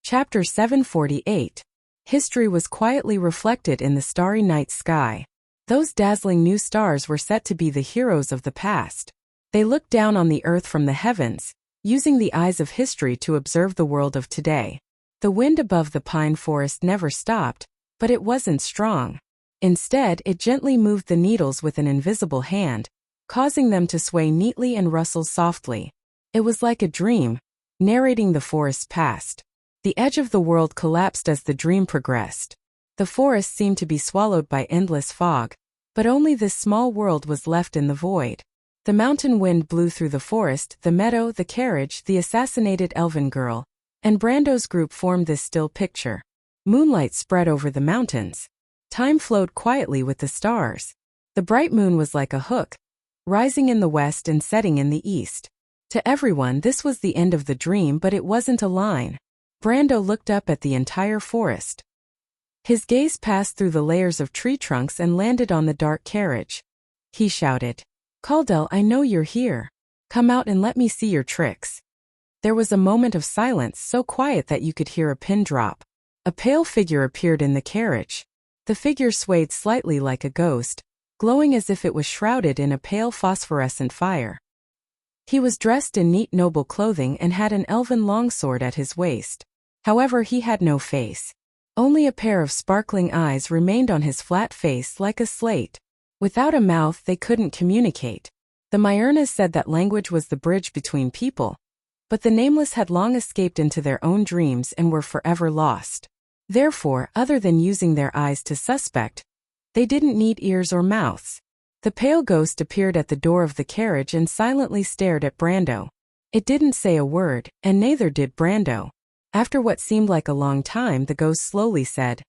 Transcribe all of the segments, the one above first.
Chapter 748. History was quietly reflected in the starry night sky. Those dazzling new stars were set to be the heroes of the past. They looked down on the earth from the heavens, using the eyes of history to observe the world of today. The wind above the pine forest never stopped, but it wasn't strong. Instead, it gently moved the needles with an invisible hand, causing them to sway neatly and rustle softly. It was like a dream, narrating the forest's past. The edge of the world collapsed as the dream progressed. The forest seemed to be swallowed by endless fog, but only this small world was left in the void. The mountain wind blew through the forest, the meadow, the carriage, the assassinated elven girl, and Brando's group formed this still picture. Moonlight spread over the mountains. Time flowed quietly with the stars. The bright moon was like a hook, rising in the west and setting in the east. To everyone, this was the end of the dream, but it wasn't a line. Brando looked up at the entire forest. His gaze passed through the layers of tree trunks and landed on the dark carriage. He shouted, "Caldel, I know you're here. Come out and let me see your tricks." There was a moment of silence, so quiet that you could hear a pin drop. A pale figure appeared in the carriage. The figure swayed slightly like a ghost, glowing as if it was shrouded in a pale phosphorescent fire. He was dressed in neat noble clothing and had an elven longsword at his waist. However, he had no face. Only a pair of sparkling eyes remained on his flat face like a slate. Without a mouth, they couldn't communicate. The Myrnas said that language was the bridge between people. But the Nameless had long escaped into their own dreams and were forever lost. Therefore, other than using their eyes to suspect, they didn't need ears or mouths. The pale ghost appeared at the door of the carriage and silently stared at Brando. It didn't say a word, and neither did Brando. After what seemed like a long time, the ghost slowly said,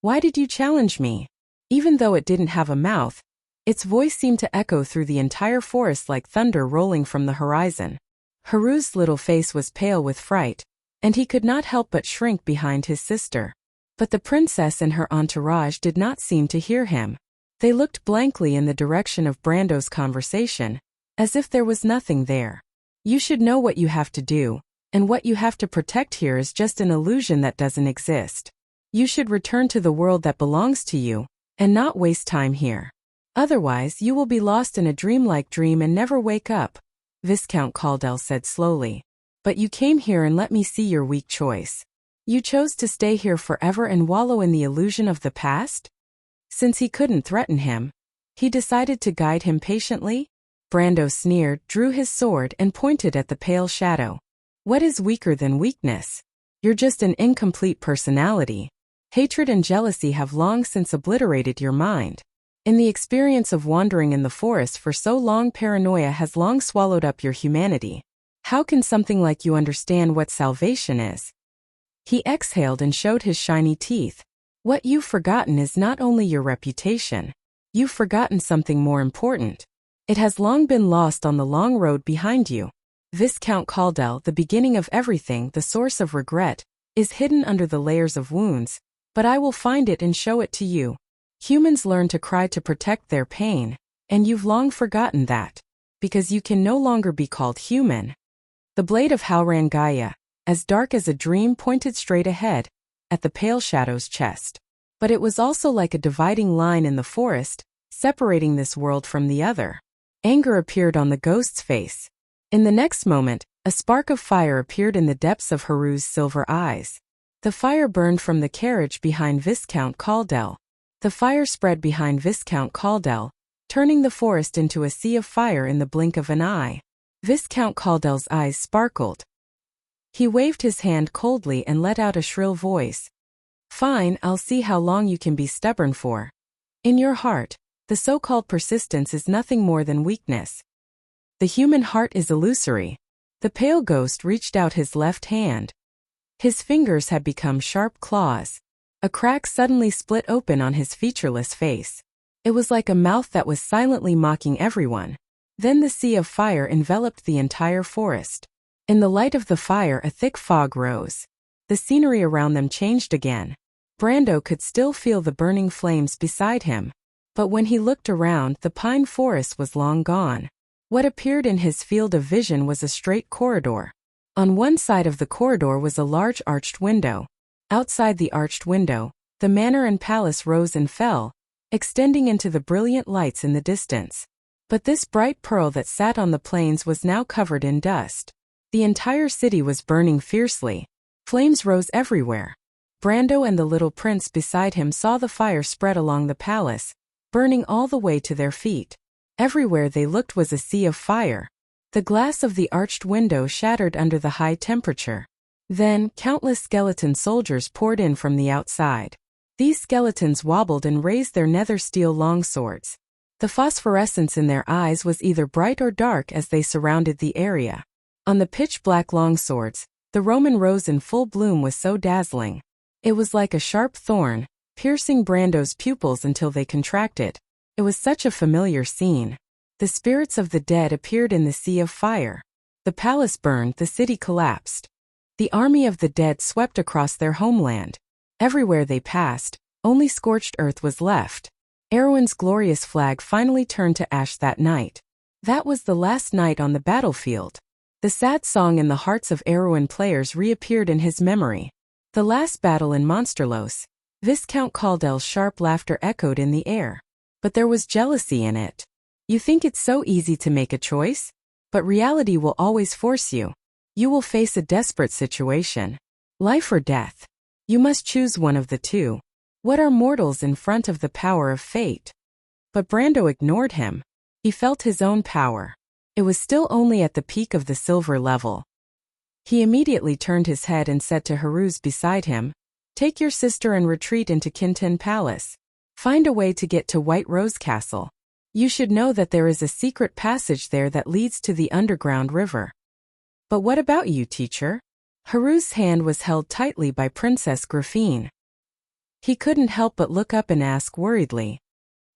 "Why did you challenge me?" Even though it didn't have a mouth, its voice seemed to echo through the entire forest like thunder rolling from the horizon. Haru's little face was pale with fright, and he could not help but shrink behind his sister. But the princess and her entourage did not seem to hear him. They looked blankly in the direction of Brando's conversation, as if there was nothing there. "You should know what you have to do, and what you have to protect here is just an illusion that doesn't exist. You should return to the world that belongs to you, and not waste time here. Otherwise, you will be lost in a dreamlike dream and never wake up," Viscount Caldel said slowly. "But you came here and let me see your weak choice. You chose to stay here forever and wallow in the illusion of the past?" Since he couldn't threaten him, he decided to guide him patiently. Brando sneered, drew his sword, and pointed at the pale shadow. "What is weaker than weakness? You're just an incomplete personality. Hatred and jealousy have long since obliterated your mind. In the experience of wandering in the forest for so long, paranoia has long swallowed up your humanity. How can something like you understand what salvation is?" He exhaled and showed his shiny teeth. "What you've forgotten is not only your reputation. You've forgotten something more important. It has long been lost on the long road behind you. Viscount Caldel, the beginning of everything, the source of regret, is hidden under the layers of wounds, but I will find it and show it to you. Humans learn to cry to protect their pain, and you've long forgotten that, because you can no longer be called human." The blade of Halran Gaia, as dark as a dream, pointed straight ahead, at the pale shadow's chest. But it was also like a dividing line in the forest, separating this world from the other. Anger appeared on the ghost's face. In the next moment, a spark of fire appeared in the depths of Haru's silver eyes. The fire burned from the carriage behind Viscount Caldel. The fire spread behind Viscount Caldel, turning the forest into a sea of fire in the blink of an eye. Viscount Caldel's eyes sparkled. He waved his hand coldly and let out a shrill voice. "Fine, I'll see how long you can be stubborn for. In your heart, the so-called persistence is nothing more than weakness. The human heart is illusory." The pale ghost reached out his left hand. His fingers had become sharp claws. A crack suddenly split open on his featureless face. It was like a mouth that was silently mocking everyone. Then the sea of fire enveloped the entire forest. In the light of the fire, a thick fog rose. The scenery around them changed again. Brando could still feel the burning flames beside him. But when he looked around, the pine forest was long gone. What appeared in his field of vision was a straight corridor. On one side of the corridor was a large arched window. Outside the arched window, the manor and palace rose and fell, extending into the brilliant lights in the distance. But this bright pearl that sat on the plains was now covered in dust. The entire city was burning fiercely. Flames rose everywhere. Brando and the little prince beside him saw the fire spread along the palace, burning all the way to their feet. Everywhere they looked was a sea of fire. The glass of the arched window shattered under the high temperature. Then, countless skeleton soldiers poured in from the outside. These skeletons wobbled and raised their nether steel longswords. The phosphorescence in their eyes was either bright or dark as they surrounded the area. On the pitch-black longswords, the Roman rose in full bloom was so dazzling. It was like a sharp thorn, piercing Brando's pupils until they contracted. It was such a familiar scene. The spirits of the dead appeared in the sea of fire. The palace burned, the city collapsed. The army of the dead swept across their homeland. Everywhere they passed, only scorched earth was left. Erwin's glorious flag finally turned to ash that night. That was the last night on the battlefield. The sad song in the hearts of Erwin players reappeared in his memory. The last battle in Monsterlos. Viscount Caldel's sharp laughter echoed in the air. But there was jealousy in it. You think it's so easy to make a choice? But reality will always force you. You will face a desperate situation. Life or death. You must choose one of the two. What are mortals in front of the power of fate? But Brando ignored him. He felt his own power. It was still only at the peak of the silver level. He immediately turned his head and said to Haruz beside him, "Take your sister and retreat into Kinten Palace. Find a way to get to White Rose Castle. You should know that there is a secret passage there that leads to the underground river." "But what about you, teacher?" Haruz's hand was held tightly by Princess Grafine. He couldn't help but look up and ask worriedly,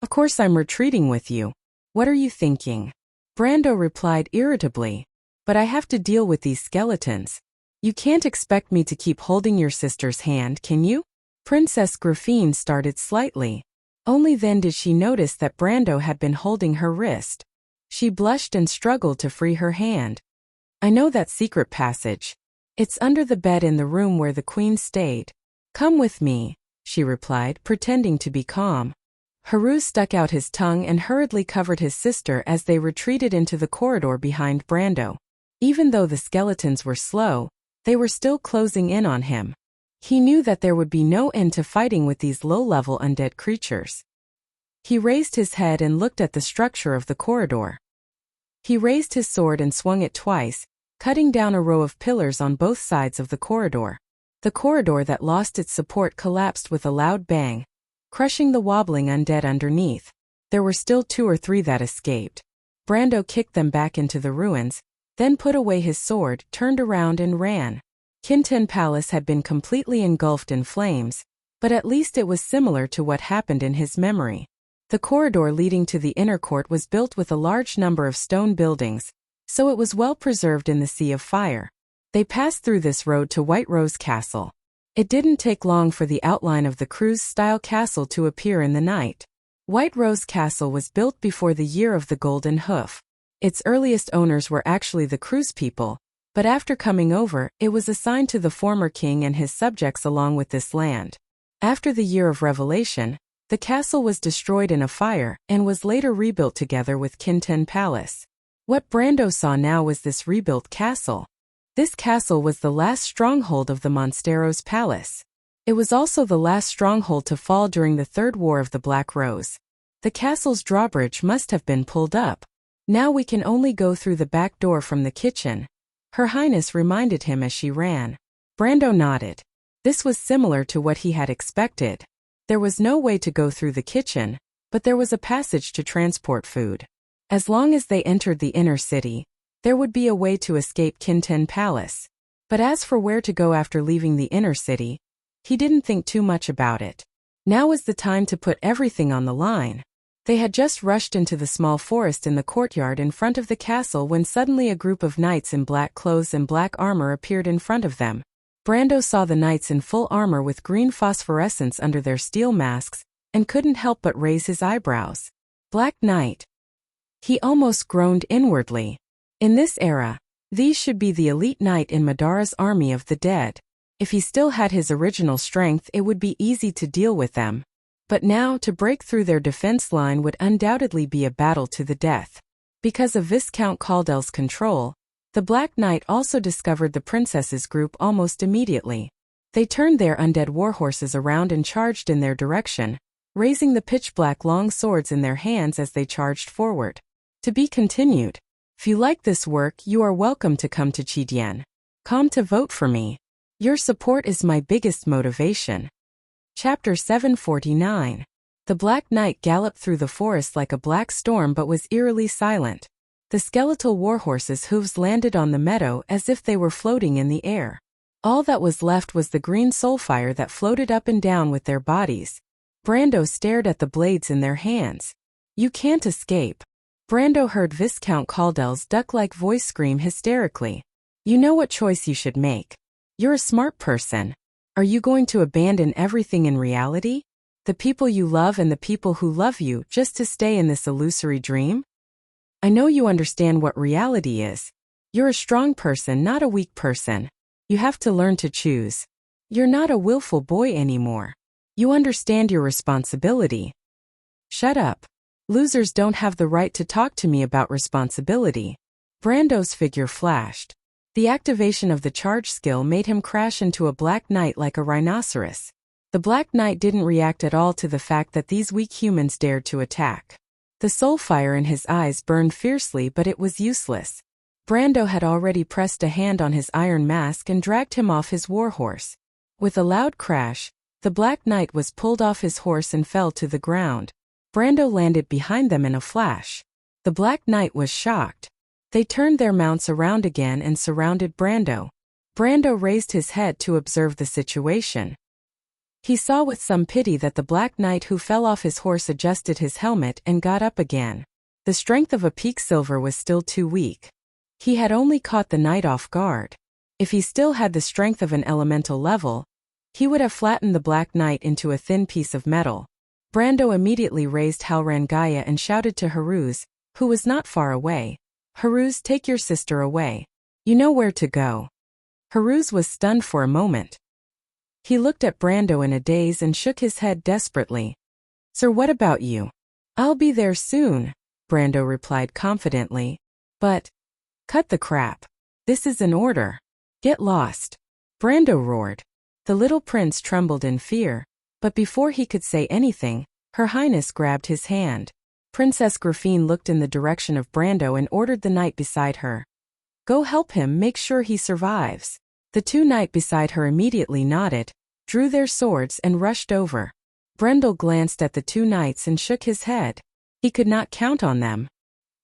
"Of course I'm retreating with you. What are you thinking?" Brando replied irritably, "But I have to deal with these skeletons. You can't expect me to keep holding your sister's hand, can you?" Princess Grafine started slightly. Only then did she notice that Brando had been holding her wrist. She blushed and struggled to free her hand. "I know that secret passage. It's under the bed in the room where the queen stayed. Come with me," she replied, pretending to be calm. Haruz stuck out his tongue and hurriedly covered his sister as they retreated into the corridor behind Brando. Even though the skeletons were slow, they were still closing in on him. He knew that there would be no end to fighting with these low-level undead creatures. He raised his head and looked at the structure of the corridor. He raised his sword and swung it twice, cutting down a row of pillars on both sides of the corridor. The corridor that lost its support collapsed with a loud bang, crushing the wobbling undead underneath. There were still 2 or 3 that escaped. Brando kicked them back into the ruins, then put away his sword, turned around and ran. Kinten Palace had been completely engulfed in flames, but at least it was similar to what happened in his memory. The corridor leading to the inner court was built with a large number of stone buildings, so it was well preserved in the sea of fire. They passed through this road to White Rose Castle. It didn't take long for the outline of the cruise-style castle to appear in the night. White Rose Castle was built before the year of the Golden Hoof. Its earliest owners were actually the cruise people, but after coming over, it was assigned to the former king and his subjects along with this land. After the year of revelation, the castle was destroyed in a fire and was later rebuilt together with Kinten Palace. What Brando saw now was this rebuilt castle. This castle was the last stronghold of the Monsteros Palace. It was also the last stronghold to fall during the Third War of the Black Rose. The castle's drawbridge must have been pulled up. "Now we can only go through the back door from the kitchen," Her Highness reminded him as she ran. Brando nodded. This was similar to what he had expected. There was no way to go through the kitchen, but there was a passage to transport food. As long as they entered the inner city, there would be a way to escape Kinten Palace. But as for where to go after leaving the inner city, he didn't think too much about it. Now was the time to put everything on the line. They had just rushed into the small forest in the courtyard in front of the castle when suddenly a group of knights in black clothes and black armor appeared in front of them. Brando saw the knights in full armor with green phosphorescence under their steel masks, and couldn't help but raise his eyebrows. Black Knight. He almost groaned inwardly. In this era, These should be the elite knight in Madara's army of the dead. If he still had his original strength, it would be easy to deal with them. But now, to break through their defense line would undoubtedly be a battle to the death. Because of Viscount Caldel's control, the Black Knight also discovered the princess's group almost immediately. They turned their undead warhorses around and charged in their direction, raising the pitch-black long swords in their hands as they charged forward. To be continued. If you like this work, you are welcome to come to Qidian. Come to vote for me. Your support is my biggest motivation. Chapter 749. The Black Knight galloped through the forest like a black storm but was eerily silent. The skeletal warhorses' hooves landed on the meadow as if they were floating in the air. All that was left was the green soulfire that floated up and down with their bodies. Brando stared at the blades in their hands. You can't escape. Brando heard Viscount Caldel's duck-like voice scream hysterically. You know what choice you should make. You're a smart person. Are you going to abandon everything in reality? The people you love and the people who love you just to stay in this illusory dream? I know you understand what reality is. You're a strong person, not a weak person. You have to learn to choose. You're not a willful boy anymore. You understand your responsibility. Shut up. Losers don't have the right to talk to me about responsibility. Brando's figure flashed. The activation of the charge skill made him crash into a Black Knight like a rhinoceros. The Black Knight didn't react at all to the fact that these weak humans dared to attack. The soulfire in his eyes burned fiercely, but it was useless. Brando had already pressed a hand on his iron mask and dragged him off his warhorse. With a loud crash, the Black Knight was pulled off his horse and fell to the ground. Brando landed behind them in a flash. The Black Knight was shocked. They turned their mounts around again and surrounded Brando. Brando raised his head to observe the situation. He saw with some pity that the Black Knight who fell off his horse adjusted his helmet and got up again. The strength of a peak silver was still too weak. He had only caught the knight off guard. If he still had the strength of an elemental level, he would have flattened the Black Knight into a thin piece of metal. Brando immediately raised Halrangaya and shouted to Haruz, who was not far away. Haruz, take your sister away. You know where to go. Haruz was stunned for a moment. He looked at Brando in a daze and shook his head desperately. Sir, what about you? I'll be there soon, Brando replied confidently. But, cut the crap. This is an order. Get lost. Brando roared. The little prince trembled in fear, but before he could say anything, Her Highness grabbed his hand. Princess Grafine looked in the direction of Brando and ordered the knight beside her. Go help him, make sure he survives. The two knights beside her immediately nodded, drew their swords and rushed over. Brendel glanced at the two knights and shook his head. He could not count on them.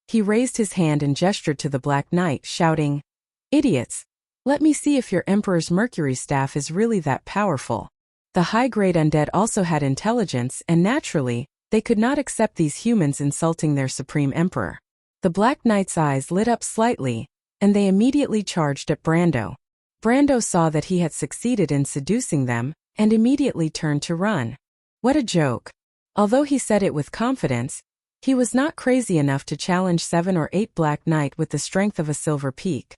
He raised his hand and gestured to the Black Knight, shouting, Idiots! Let me see if your Emperor's Mercury staff is really that powerful. The high-grade undead also had intelligence, and naturally, they could not accept these humans insulting their Supreme Emperor. The Black Knight's eyes lit up slightly, and they immediately charged at Brando. Brando saw that he had succeeded in seducing them, and immediately turned to run. What a joke. Although he said it with confidence, he was not crazy enough to challenge 7 or 8 Black Knight with the strength of a silver peak.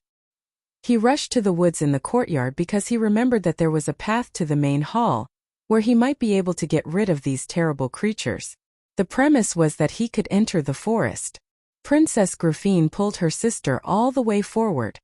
He rushed to the woods in the courtyard because he remembered that there was a path to the main hall, where he might be able to get rid of these terrible creatures. The premise was that he could enter the forest. Princess Grafine pulled her sister all the way forward.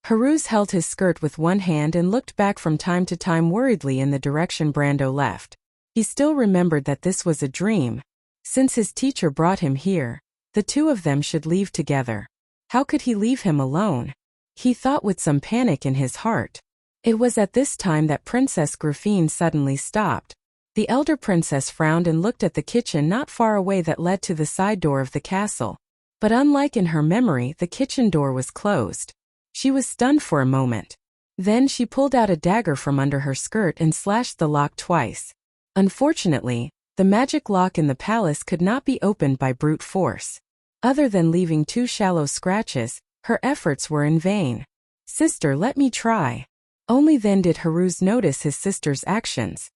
Haruz held his skirt with one hand and looked back from time to time worriedly in the direction Brando left. He still remembered that this was a dream. Since his teacher brought him here, the two of them should leave together. How could he leave him alone? He thought with some panic in his heart. It was at this time that Princess Grafine suddenly stopped. The elder princess frowned and looked at the kitchen not far away that led to the side door of the castle. But unlike in her memory, the kitchen door was closed. She was stunned for a moment. Then she pulled out a dagger from under her skirt and slashed the lock twice. Unfortunately, the magic lock in the palace could not be opened by brute force. Other than leaving 2 shallow scratches, her efforts were in vain. Sister, let me try. Only then did Haruz notice his sister's actions.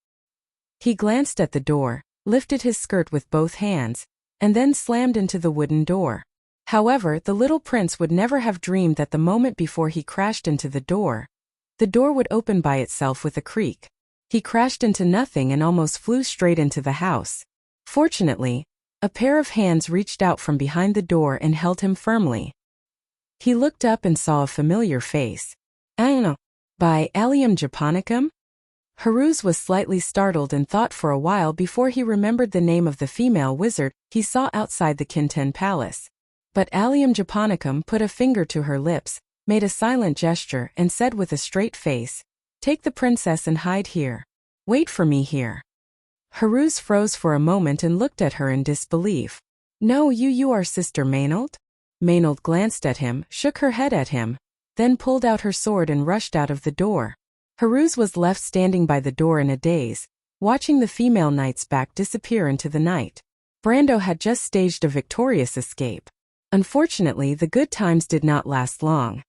He glanced at the door, lifted his skirt with both hands, and then slammed into the wooden door. However, the little prince would never have dreamed that the moment before he crashed into the door would open by itself with a creak. He crashed into nothing and almost flew straight into the house. Fortunately, a pair of hands reached out from behind the door and held him firmly. He looked up and saw a familiar face. "Ano, by Allium Japonicum?" Haruz was slightly startled and thought for a while before he remembered the name of the female wizard he saw outside the Kinten Palace. But Allium Japonicum put a finger to her lips, made a silent gesture and said with a straight face, "Take the princess and hide here. Wait for me here." Haruz froze for a moment and looked at her in disbelief. "No, you are Sister Maynard?" Maynard glanced at him, shook her head at him, then pulled out her sword and rushed out of the door. Haruz was left standing by the door in a daze, watching the female knight's back disappear into the night. Brando had just staged a victorious escape. Unfortunately, the good times did not last long.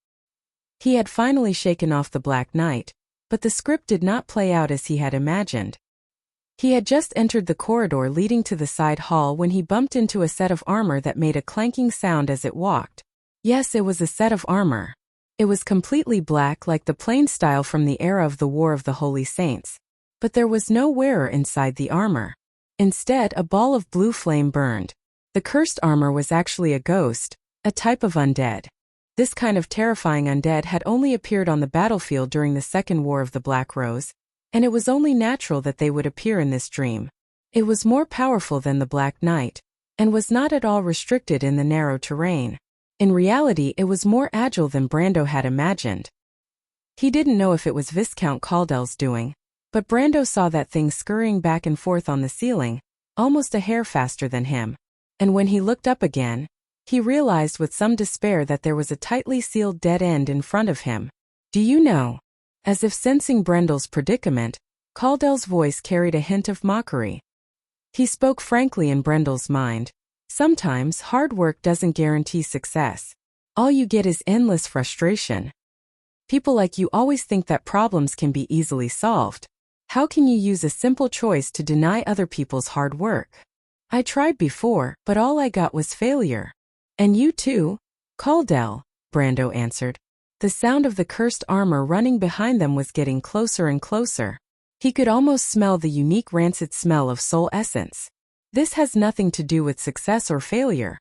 He had finally shaken off the Black Knight, but the script did not play out as he had imagined. He had just entered the corridor leading to the side hall when he bumped into a set of armor that made a clanking sound as it walked. Yes, it was a set of armor. It was completely black like the plain style from the era of the War of the Holy Saints. But there was no wearer inside the armor. Instead, a ball of blue flame burned. The cursed armor was actually a ghost, a type of undead. This kind of terrifying undead had only appeared on the battlefield during the Second War of the Black Rose, and it was only natural that they would appear in this dream. It was more powerful than the Black Knight, and was not at all restricted in the narrow terrain. In reality, it was more agile than Brando had imagined. He didn't know if it was Viscount Caldell's doing, but Brando saw that thing scurrying back and forth on the ceiling, almost a hair faster than him. And when he looked up again, he realized with some despair that there was a tightly sealed dead end in front of him. "Do you know?" As if sensing Brendel's predicament, Caldell's voice carried a hint of mockery. He spoke frankly in Brendel's mind. Sometimes hard work doesn't guarantee success. All you get is endless frustration. People like you always think that problems can be easily solved. How can you use a simple choice to deny other people's hard work? I tried before, but all I got was failure. And you too, Caldell, Brando answered. The sound of the cursed armor running behind them was getting closer and closer. He could almost smell the unique rancid smell of soul essence. This has nothing to do with success or failure.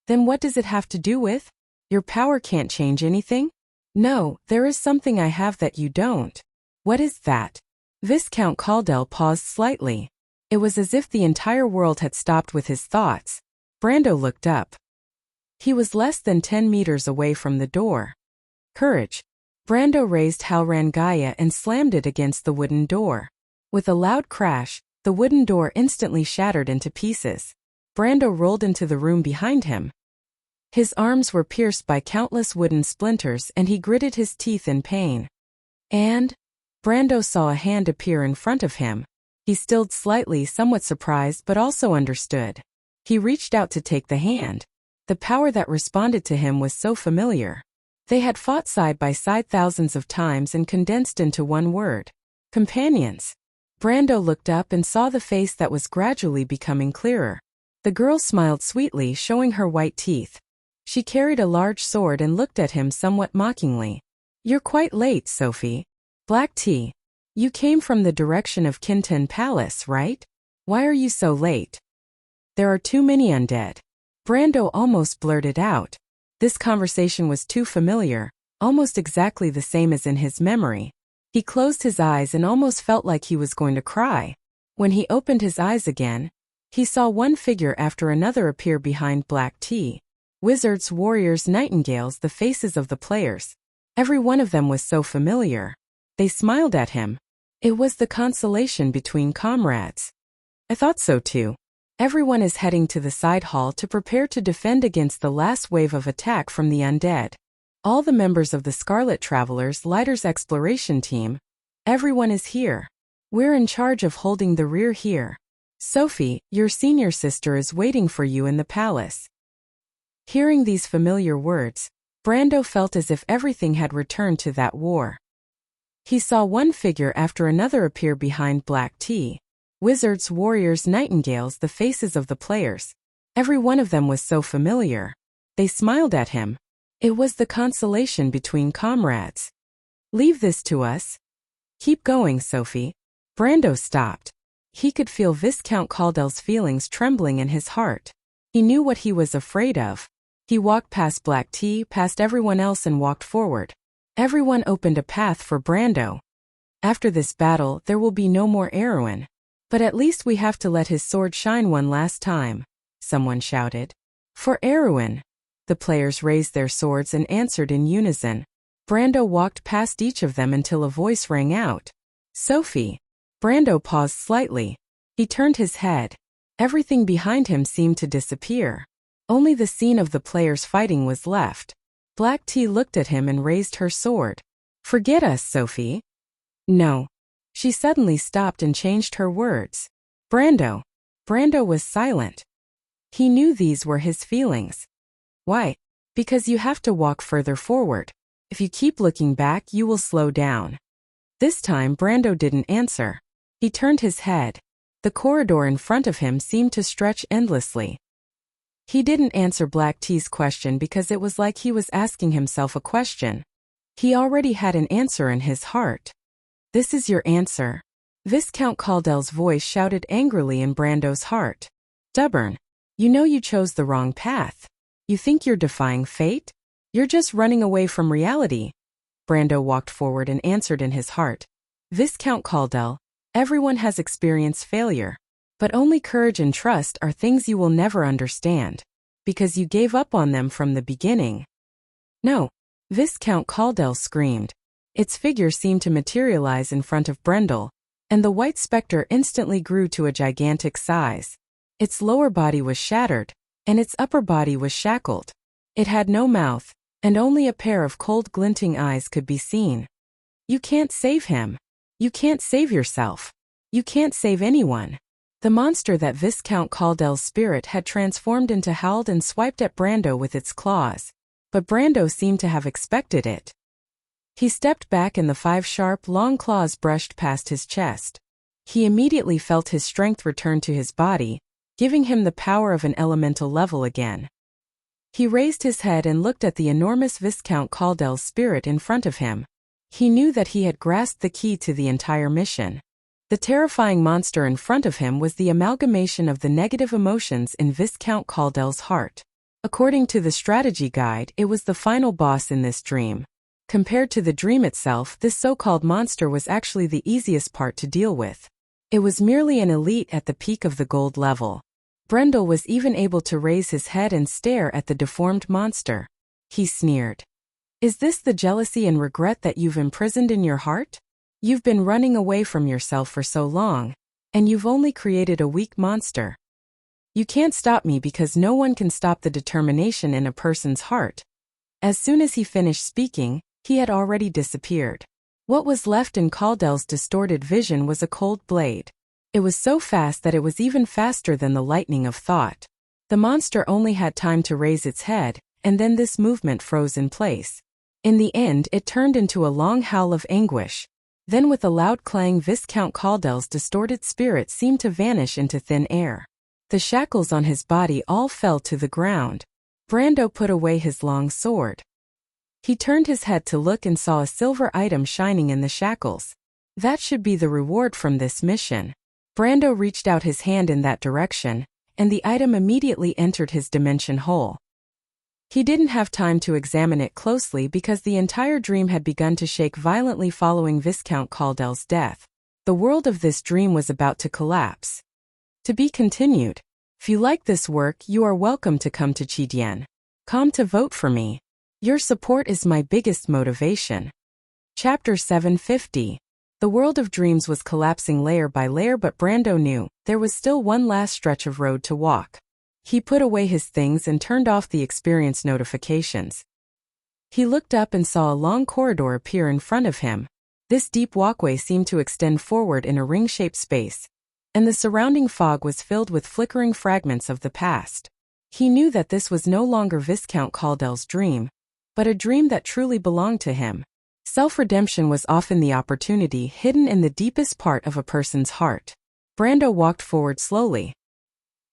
Then what does it have to do with? Your power can't change anything? No, there is something I have that you don't. What is that? Viscount Caldell paused slightly. It was as if the entire world had stopped with his thoughts. Brando looked up. He was less than 10 meters away from the door. Courage. Brando raised Halrangaya and slammed it against the wooden door. With a loud crash, the wooden door instantly shattered into pieces. Brando rolled into the room behind him. His arms were pierced by countless wooden splinters and he gritted his teeth in pain. And? Brando saw a hand appear in front of him. He stilled slightly, somewhat surprised but also understood. He reached out to take the hand. The power that responded to him was so familiar. They had fought side by side thousands of times and condensed into one word. Companions. Brando looked up and saw the face that was gradually becoming clearer. The girl smiled sweetly, showing her white teeth. She carried a large sword and looked at him somewhat mockingly. You're quite late, Sophie. Black tea. You came from the direction of Kinten Palace, right? Why are you so late? There are too many undead. Brando almost blurted out. This conversation was too familiar, almost exactly the same as in his memory. He closed his eyes and almost felt like he was going to cry. When he opened his eyes again, he saw one figure after another appear behind Black Tea. Wizards, warriors, nightingales, the faces of the players. Every one of them was so familiar. They smiled at him. It was the consolation between comrades. I thought so too. Everyone is heading to the side hall to prepare to defend against the last wave of attack from the undead. All the members of the Scarlet Travelers Lighters Exploration Team. Everyone is here. We're in charge of holding the rear here. Sophie, your senior sister is waiting for you in the palace. Hearing these familiar words, Brando felt as if everything had returned to that war. He saw one figure after another appear behind Black Tea. Wizards, warriors, nightingales, the faces of the players. Every one of them was so familiar. They smiled at him. It was the consolation between comrades. Leave this to us. Keep going, Sophie. Brando stopped. He could feel Viscount Caldel's feelings trembling in his heart. He knew what he was afraid of. He walked past Black Tea, past everyone else, and walked forward. Everyone opened a path for Brando. After this battle, there will be no more Erwin. But at least we have to let his sword shine one last time, someone shouted. For Erwin. The players raised their swords and answered in unison. Brando walked past each of them until a voice rang out. Sophie. Brando paused slightly. He turned his head. Everything behind him seemed to disappear. Only the scene of the players fighting was left. Black Tea looked at him and raised her sword. Forget us, Sophie. No. She suddenly stopped and changed her words. Brando. Brando was silent. He knew these were his feelings. Why? Because you have to walk further forward. If you keep looking back, you will slow down. This time Brando didn't answer. He turned his head. The corridor in front of him seemed to stretch endlessly. He didn't answer Black Tea's question because it was like he was asking himself a question. He already had an answer in his heart. This is your answer. Viscount Caldel's voice shouted angrily in Brando's heart. Stubborn. You know you chose the wrong path. You think you're defying fate? You're just running away from reality. Brando walked forward and answered in his heart. Viscount Caldel, everyone has experienced failure. But only courage and trust are things you will never understand. Because you gave up on them from the beginning. No. Viscount Caldel screamed. Its figure seemed to materialize in front of Brendel, and the white specter instantly grew to a gigantic size. Its lower body was shattered, and its upper body was shackled. It had no mouth, and only a pair of cold glinting eyes could be seen. You can't save him. You can't save yourself. You can't save anyone. The monster that Viscount Caldel's spirit had transformed into howled and swiped at Brando with its claws, but Brando seemed to have expected it. He stepped back and the 5 sharp, long claws brushed past his chest. He immediately felt his strength return to his body, giving him the power of an elemental level again. He raised his head and looked at the enormous Viscount Caldel's spirit in front of him. He knew that he had grasped the key to the entire mission. The terrifying monster in front of him was the amalgamation of the negative emotions in Viscount Caldel's heart. According to the strategy guide, it was the final boss in this dream. Compared to the dream itself, this so-called monster was actually the easiest part to deal with. It was merely an elite at the peak of the gold level. Brendel was even able to raise his head and stare at the deformed monster. He sneered. Is this the jealousy and regret that you've imprisoned in your heart? You've been running away from yourself for so long, and you've only created a weak monster. You can't stop me because no one can stop the determination in a person's heart. As soon as he finished speaking, he had already disappeared. What was left in Caldel's distorted vision was a cold blade. It was so fast that it was even faster than the lightning of thought. The monster only had time to raise its head, and then this movement froze in place. In the end, it turned into a long howl of anguish. Then with a loud clang, Viscount Caldel's distorted spirit seemed to vanish into thin air. The shackles on his body all fell to the ground. Brando put away his long sword. He turned his head to look and saw a silver item shining in the shackles. That should be the reward from this mission. Brando reached out his hand in that direction, and the item immediately entered his dimension hole. He didn't have time to examine it closely because the entire dream had begun to shake violently following Viscount Caldel's death. The world of this dream was about to collapse. To be continued. If you like this work, you are welcome to come to Chidian. Come to vote for me. Your support is my biggest motivation. Chapter 750. The world of dreams was collapsing layer by layer, but Brando knew there was still one last stretch of road to walk. He put away his things and turned off the experience notifications. He looked up and saw a long corridor appear in front of him. This deep walkway seemed to extend forward in a ring-shaped space, and the surrounding fog was filled with flickering fragments of the past. He knew that this was no longer Viscount Caldel's dream, but a dream that truly belonged to him. Self-redemption was often the opportunity hidden in the deepest part of a person's heart. Brando walked forward slowly.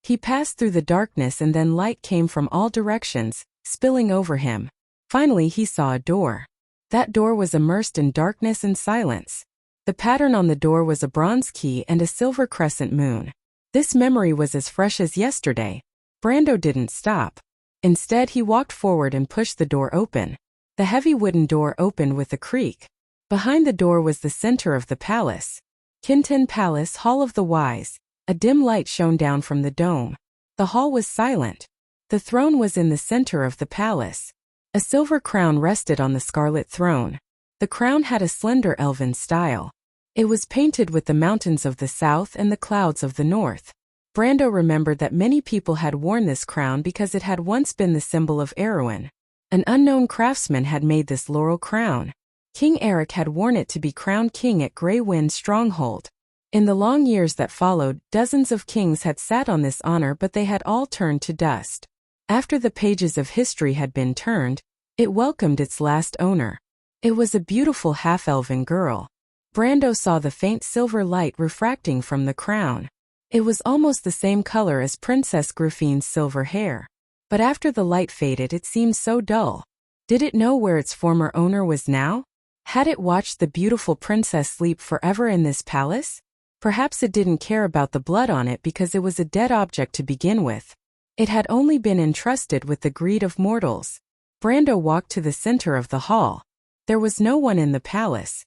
He passed through the darkness and then light came from all directions, spilling over him. Finally he saw a door. That door was immersed in darkness and silence. The pattern on the door was a bronze key and a silver crescent moon. This memory was as fresh as yesterday. Brando didn't stop. Instead he walked forward and pushed the door open. The heavy wooden door opened with a creak. Behind the door was the center of the palace. Kinten Palace, Hall of the Wise. A dim light shone down from the dome. The hall was silent. The throne was in the center of the palace. A silver crown rested on the scarlet throne. The crown had a slender elven style. It was painted with the mountains of the south and the clouds of the north. Brando remembered that many people had worn this crown because it had once been the symbol of Erewhon. An unknown craftsman had made this laurel crown. King Eric had worn it to be crowned king at Grey Wind Stronghold. In the long years that followed, dozens of kings had sat on this honor, but they had all turned to dust. After the pages of history had been turned, it welcomed its last owner. It was a beautiful half-elven girl. Brando saw the faint silver light refracting from the crown. It was almost the same color as Princess Griffin's silver hair. But after the light faded, it seemed so dull. Did it know where its former owner was now? Had it watched the beautiful princess sleep forever in this palace? Perhaps it didn't care about the blood on it because it was a dead object to begin with. It had only been entrusted with the greed of mortals. Brando walked to the center of the hall. There was no one in the palace.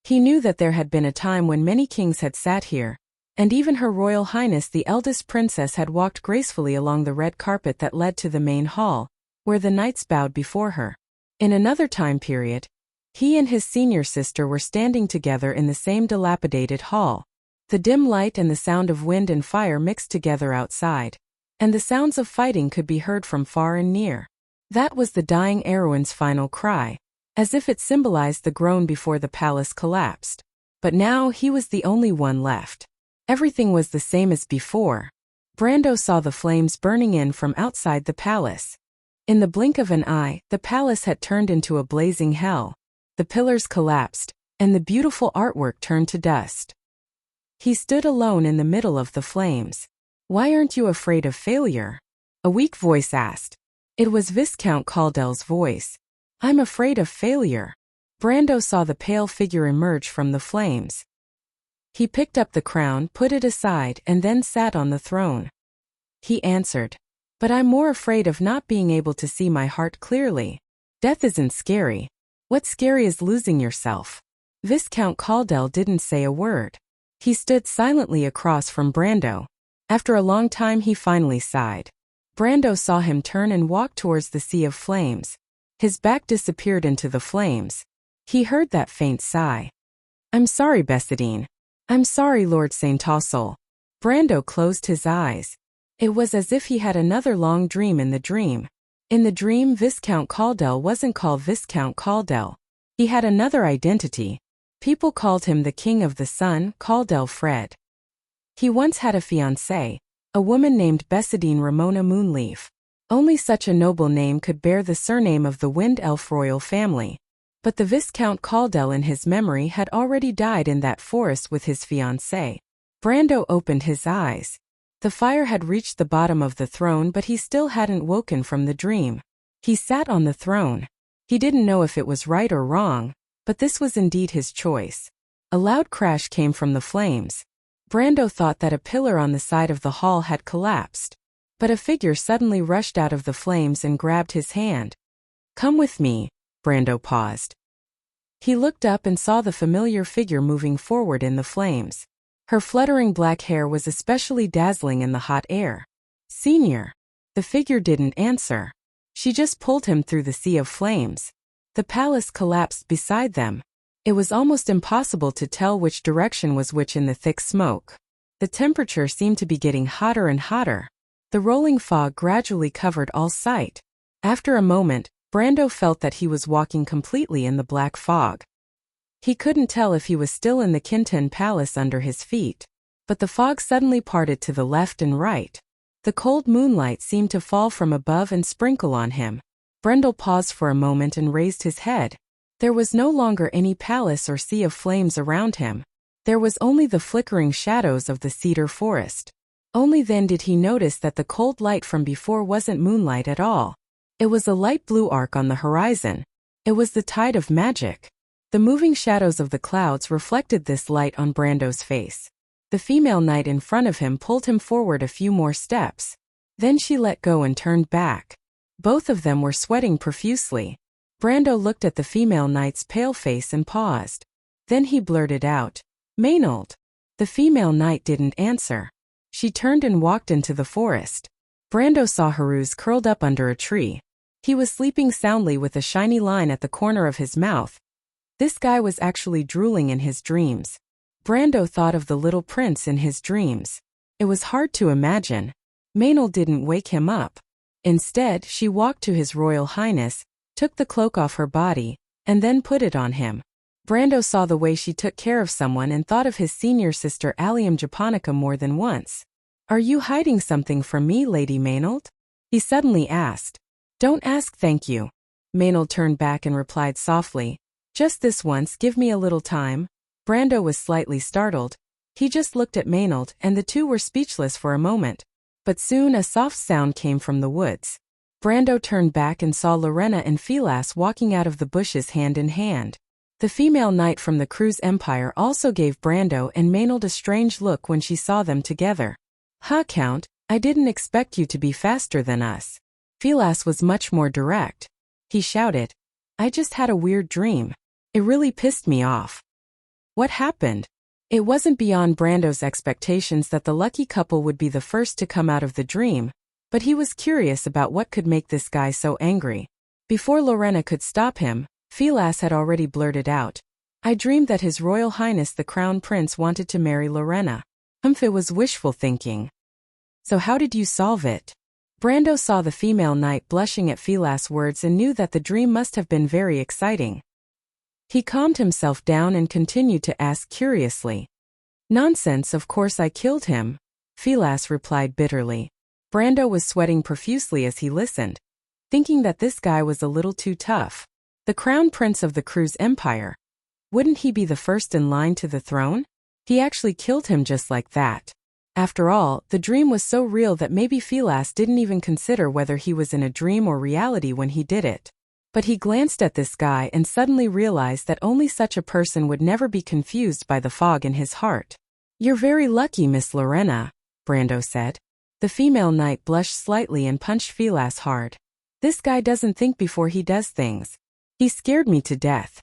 He knew that there had been a time when many kings had sat here, and even Her Royal Highness the eldest princess had walked gracefully along the red carpet that led to the main hall, where the knights bowed before her. In another time period, he and his senior sister were standing together in the same dilapidated hall. The dim light and the sound of wind and fire mixed together outside, and the sounds of fighting could be heard from far and near. That was the dying Erewhon's final cry, as if it symbolized the groan before the palace collapsed. But now he was the only one left. Everything was the same as before. Brando saw the flames burning in from outside the palace. In the blink of an eye, the palace had turned into a blazing hell. The pillars collapsed, and the beautiful artwork turned to dust. He stood alone in the middle of the flames. "Why aren't you afraid of failure?" a weak voice asked. It was Viscount Caldel's voice. "I'm afraid of failure." Brando saw the pale figure emerge from the flames. He picked up the crown, put it aside, and then sat on the throne. He answered, "But I'm more afraid of not being able to see my heart clearly. Death isn't scary. What's scary is losing yourself." Viscount Caldel didn't say a word. He stood silently across from Brando. After a long time he finally sighed. Brando saw him turn and walk towards the sea of flames. His back disappeared into the flames. He heard that faint sigh. "I'm sorry, Bessidine. I'm sorry, Lord Saint Tassel." Brando closed his eyes. It was as if he had another long dream in the dream. In the dream, Viscount Caldel wasn't called Viscount Caldel. He had another identity. People called him the King of the Sun, Caldel Fred. He once had a fiancée, a woman named Bessidine Ramona Moonleaf. Only such a noble name could bear the surname of the Wind Elf royal family. But the Viscount Caldel in his memory had already died in that forest with his fiancée. Brando opened his eyes. The fire had reached the bottom of the throne, but he still hadn't woken from the dream. He sat on the throne. He didn't know if it was right or wrong, but this was indeed his choice. A loud crash came from the flames. Brando thought that a pillar on the side of the hall had collapsed. But a figure suddenly rushed out of the flames and grabbed his hand. "Come with me." Brando paused. He looked up and saw the familiar figure moving forward in the flames. Her fluttering black hair was especially dazzling in the hot air. "Senior." The figure didn't answer. She just pulled him through the sea of flames. The palace collapsed beside them. It was almost impossible to tell which direction was which in the thick smoke. The temperature seemed to be getting hotter and hotter. The rolling fog gradually covered all sight. After a moment, Brando felt that he was walking completely in the black fog. He couldn't tell if he was still in the Kinten Palace under his feet. But the fog suddenly parted to the left and right. The cold moonlight seemed to fall from above and sprinkle on him. Brando paused for a moment and raised his head. There was no longer any palace or sea of flames around him. There was only the flickering shadows of the cedar forest. Only then did he notice that the cold light from before wasn't moonlight at all. It was a light blue arc on the horizon. It was the tide of magic. The moving shadows of the clouds reflected this light on Brando's face. The female knight in front of him pulled him forward a few more steps. Then she let go and turned back. Both of them were sweating profusely. Brando looked at the female knight's pale face and paused. Then he blurted out, "Maynard." The female knight didn't answer. She turned and walked into the forest. Brando saw Haruz curled up under a tree. He was sleeping soundly with a shiny line at the corner of his mouth. This guy was actually drooling in his dreams. Brando thought of the little prince in his dreams. It was hard to imagine. Maynard didn't wake him up. Instead, she walked to His Royal Highness, took the cloak off her body, and then put it on him. Brando saw the way she took care of someone and thought of his senior sister Allium Japonica more than once. "Are you hiding something from me, Lady Maynard?" he suddenly asked. "Don't ask, thank you." Maynard turned back and replied softly, "Just this once, give me a little time." Brando was slightly startled. He just looked at Maynard and the two were speechless for a moment. But soon a soft sound came from the woods. Brando turned back and saw Lorena and Philas walking out of the bushes hand in hand. The female knight from the Cruz Empire also gave Brando and Maynard a strange look when she saw them together. "Huh, Count, I didn't expect you to be faster than us." Philas was much more direct. He shouted, "I just had a weird dream. It really pissed me off." "What happened?" It wasn't beyond Brando's expectations that the lucky couple would be the first to come out of the dream, but he was curious about what could make this guy so angry. Before Lorena could stop him, Philas had already blurted out, "I dreamed that His Royal Highness the Crown Prince wanted to marry Lorena." It was wishful thinking. "So how did you solve it?" Brando saw the female knight blushing at Philas' words and knew that the dream must have been very exciting. He calmed himself down and continued to ask curiously. "Nonsense, of course I killed him," Philas replied bitterly. Brando was sweating profusely as he listened, thinking that this guy was a little too tough. The Crown Prince of the Cruz Empire. Wouldn't he be the first in line to the throne? He actually killed him just like that. After all, the dream was so real that maybe Philas didn't even consider whether he was in a dream or reality when he did it. But he glanced at this guy and suddenly realized that only such a person would never be confused by the fog in his heart. "You're very lucky, Miss Lorena," Brando said. The female knight blushed slightly and punched Philas hard. "This guy doesn't think before he does things. He scared me to death."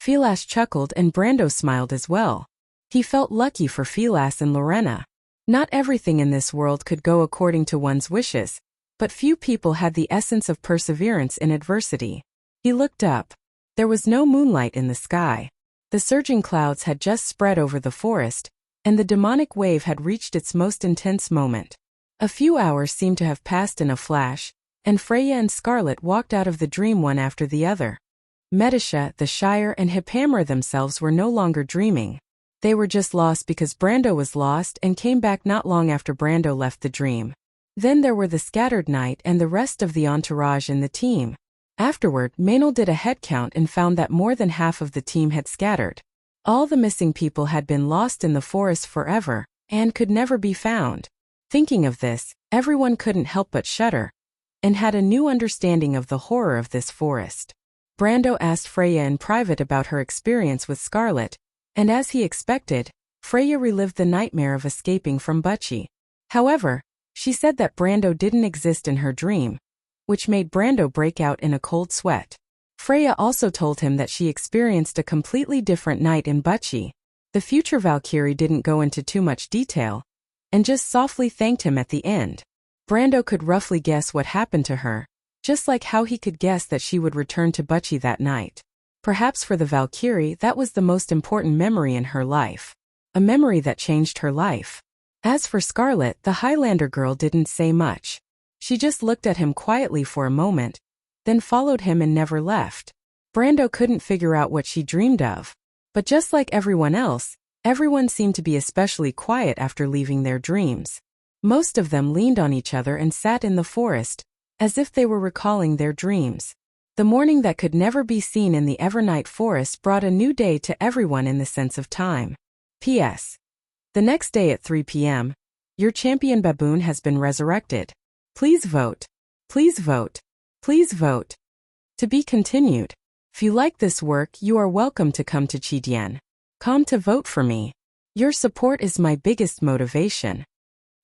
Philas chuckled and Brando smiled as well. He felt lucky for Philas and Lorena. Not everything in this world could go according to one's wishes, but few people had the essence of perseverance in adversity. He looked up. There was no moonlight in the sky. The surging clouds had just spread over the forest, and the demonic wave had reached its most intense moment. A few hours seemed to have passed in a flash, and Freya and Scarlet walked out of the dream one after the other. Medisha, the Shire, and Hipamra themselves were no longer dreaming. They were just lost because Brando was lost and came back not long after Brando left the dream. Then there were the scattered knight and the rest of the entourage in the team. Afterward, Maynard did a head count and found that more than half of the team had scattered. All the missing people had been lost in the forest forever, and could never be found. Thinking of this, everyone couldn't help but shudder, and had a new understanding of the horror of this forest. Brando asked Freya in private about her experience with Scarlet, and as he expected, Freya relived the nightmare of escaping from Butchie. However, she said that Brando didn't exist in her dream, which made Brando break out in a cold sweat. Freya also told him that she experienced a completely different night in Butchie. The future Valkyrie didn't go into too much detail, and just softly thanked him at the end. Brando could roughly guess what happened to her, just like how he could guess that she would return to Butchie that night. Perhaps for the Valkyrie that was the most important memory in her life. A memory that changed her life. As for Scarlet, the Highlander girl didn't say much. She just looked at him quietly for a moment, then followed him and never left. Brando couldn't figure out what she dreamed of. But just like everyone else, everyone seemed to be especially quiet after leaving their dreams. Most of them leaned on each other and sat in the forest, as if they were recalling their dreams. The morning that could never be seen in the Evernight Forest brought a new day to everyone in the sense of time. P.S. The next day at 3 p.m., your champion baboon has been resurrected. Please vote. Please vote. Please vote. To be continued. If you like this work, you are welcome to come to Qidian. Come to vote for me. Your support is my biggest motivation.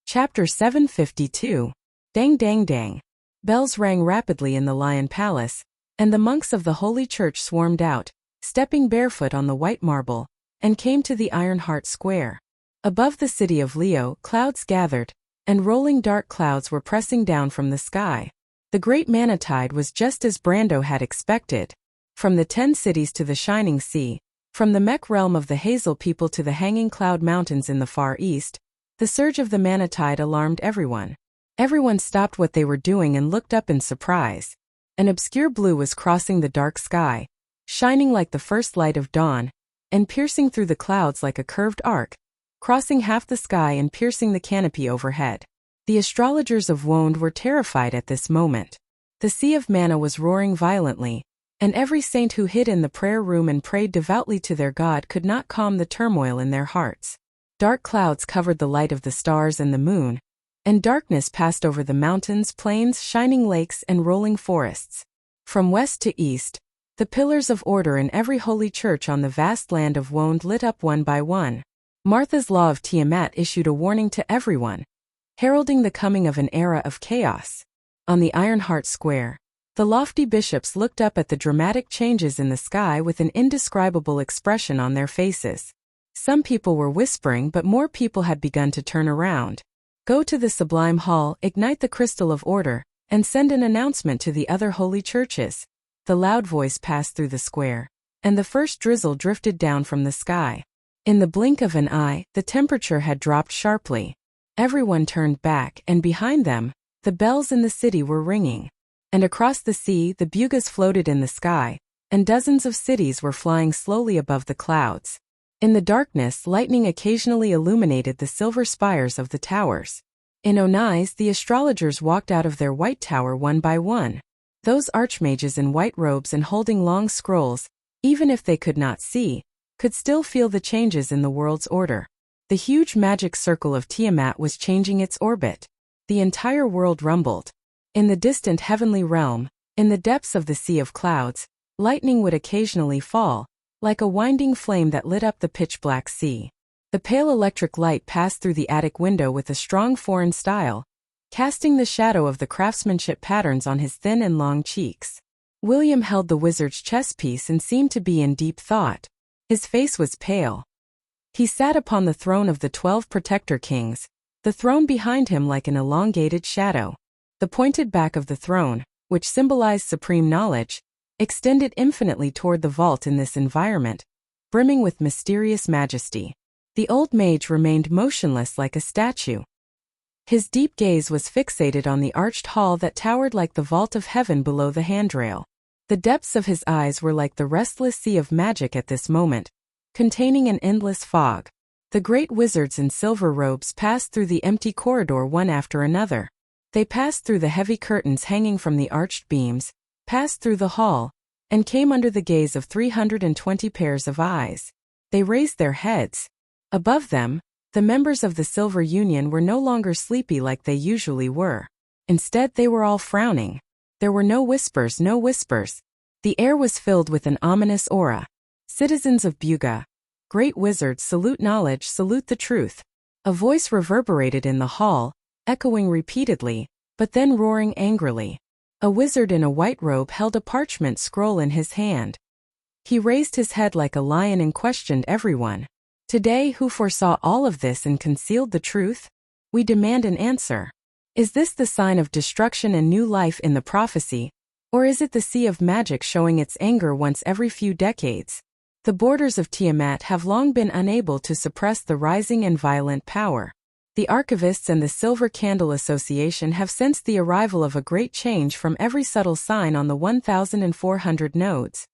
Chapter 752. Dang dang dang. Bells rang rapidly in the Lion Palace, and the monks of the Holy Church swarmed out, stepping barefoot on the white marble, and came to the Ironheart Square. Above the city of Leo, clouds gathered, and rolling dark clouds were pressing down from the sky. The great Manatide was just as Brando had expected. From the 10 cities to the shining sea, from the Mech realm of the Hazel people to the hanging cloud mountains in the far east, the surge of the Manatide alarmed everyone. Everyone stopped what they were doing and looked up in surprise. An obscure blue was crossing the dark sky, shining like the first light of dawn, and piercing through the clouds like a curved arc, crossing half the sky and piercing the canopy overhead. The astrologers of Wond were terrified at this moment. The sea of mana was roaring violently, and every saint who hid in the prayer room and prayed devoutly to their God could not calm the turmoil in their hearts. Dark clouds covered the light of the stars and the moon, and darkness passed over the mountains, plains, shining lakes, and rolling forests. From west to east, the pillars of order in every holy church on the vast land of Wond lit up one by one. Martha's Law of Tiamat issued a warning to everyone, heralding the coming of an era of chaos. On the Ironheart Square, the lofty bishops looked up at the dramatic changes in the sky with an indescribable expression on their faces. Some people were whispering, but more people had begun to turn around. Go to the Sublime Hall, ignite the crystal of order, and send an announcement to the other holy churches. The loud voice passed through the square, and the first drizzle drifted down from the sky. In the blink of an eye, the temperature had dropped sharply. Everyone turned back, and behind them, the bells in the city were ringing. And across the sea, the bugas floated in the sky, and dozens of cities were flying slowly above the clouds. In the darkness, lightning occasionally illuminated the silver spires of the towers. In Onais, the astrologers walked out of their white tower one by one. Those archmages in white robes and holding long scrolls, even if they could not see, could still feel the changes in the world's order. The huge magic circle of Tiamat was changing its orbit. The entire world rumbled. In the distant heavenly realm, in the depths of the sea of clouds, lightning would occasionally fall, like a winding flame that lit up the pitch-black sea. The pale electric light passed through the attic window with a strong foreign style, casting the shadow of the craftsmanship patterns on his thin and long cheeks. William held the wizard's chess piece and seemed to be in deep thought. His face was pale. He sat upon the throne of the 12 protector kings, the throne behind him like an elongated shadow. The pointed back of the throne, which symbolized supreme knowledge, extended infinitely toward the vault in this environment, brimming with mysterious majesty. The old mage remained motionless like a statue. His deep gaze was fixated on the arched hall that towered like the vault of heaven below the handrail. The depths of his eyes were like the restless sea of magic at this moment, containing an endless fog. The great wizards in silver robes passed through the empty corridor one after another. They passed through the heavy curtains hanging from the arched beams, passed through the hall, and came under the gaze of 320 pairs of eyes. They raised their heads. Above them, the members of the Silver Union were no longer sleepy like they usually were. Instead, they were all frowning. There were no whispers, no whispers. The air was filled with an ominous aura. Citizens of Buga, great wizards, salute knowledge, salute the truth. A voice reverberated in the hall, echoing repeatedly, but then roaring angrily. A wizard in a white robe held a parchment scroll in his hand. He raised his head like a lion and questioned everyone. Today, who foresaw all of this and concealed the truth? We demand an answer. Is this the sign of destruction and new life in the prophecy, or is it the sea of magic showing its anger once every few decades? The borders of Tiamat have long been unable to suppress the rising and violent power. The archivists and the Silver Candle Association have sensed the arrival of a great change from every subtle sign on the 1,400 nodes.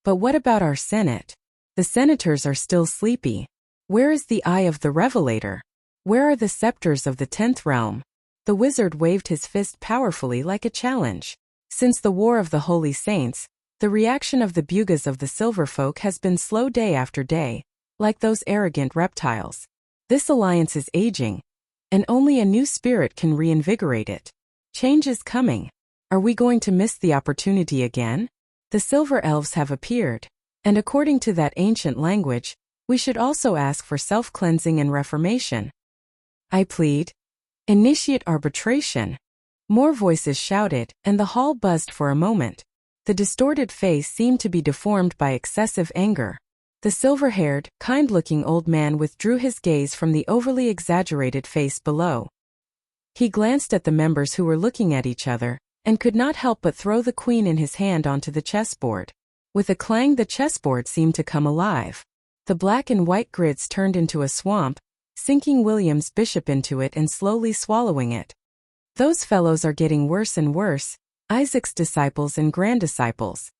But what about our Senate? The senators are still sleepy. Where is the eye of the Revelator? Where are the scepters of the 10th realm? The wizard waved his fist powerfully like a challenge. Since the War of the Holy Saints, the reaction of the Bugas of the Silver Folk has been slow day after day, like those arrogant reptiles. This alliance is aging, and only a new spirit can reinvigorate it. Change is coming. Are we going to miss the opportunity again? The silver elves have appeared. And according to that ancient language, we should also ask for self-cleansing and reformation. I plead. Initiate arbitration. More voices shouted, and the hall buzzed for a moment. The distorted face seemed to be deformed by excessive anger. The silver-haired, kind-looking old man withdrew his gaze from the overly exaggerated face below. He glanced at the members who were looking at each other, and could not help but throw the queen in his hand onto the chessboard. With a clang, the chessboard seemed to come alive. The black and white grids turned into a swamp, sinking William's bishop into it and slowly swallowing it. Those fellows are getting worse and worse, Isaac's disciples and granddisciples.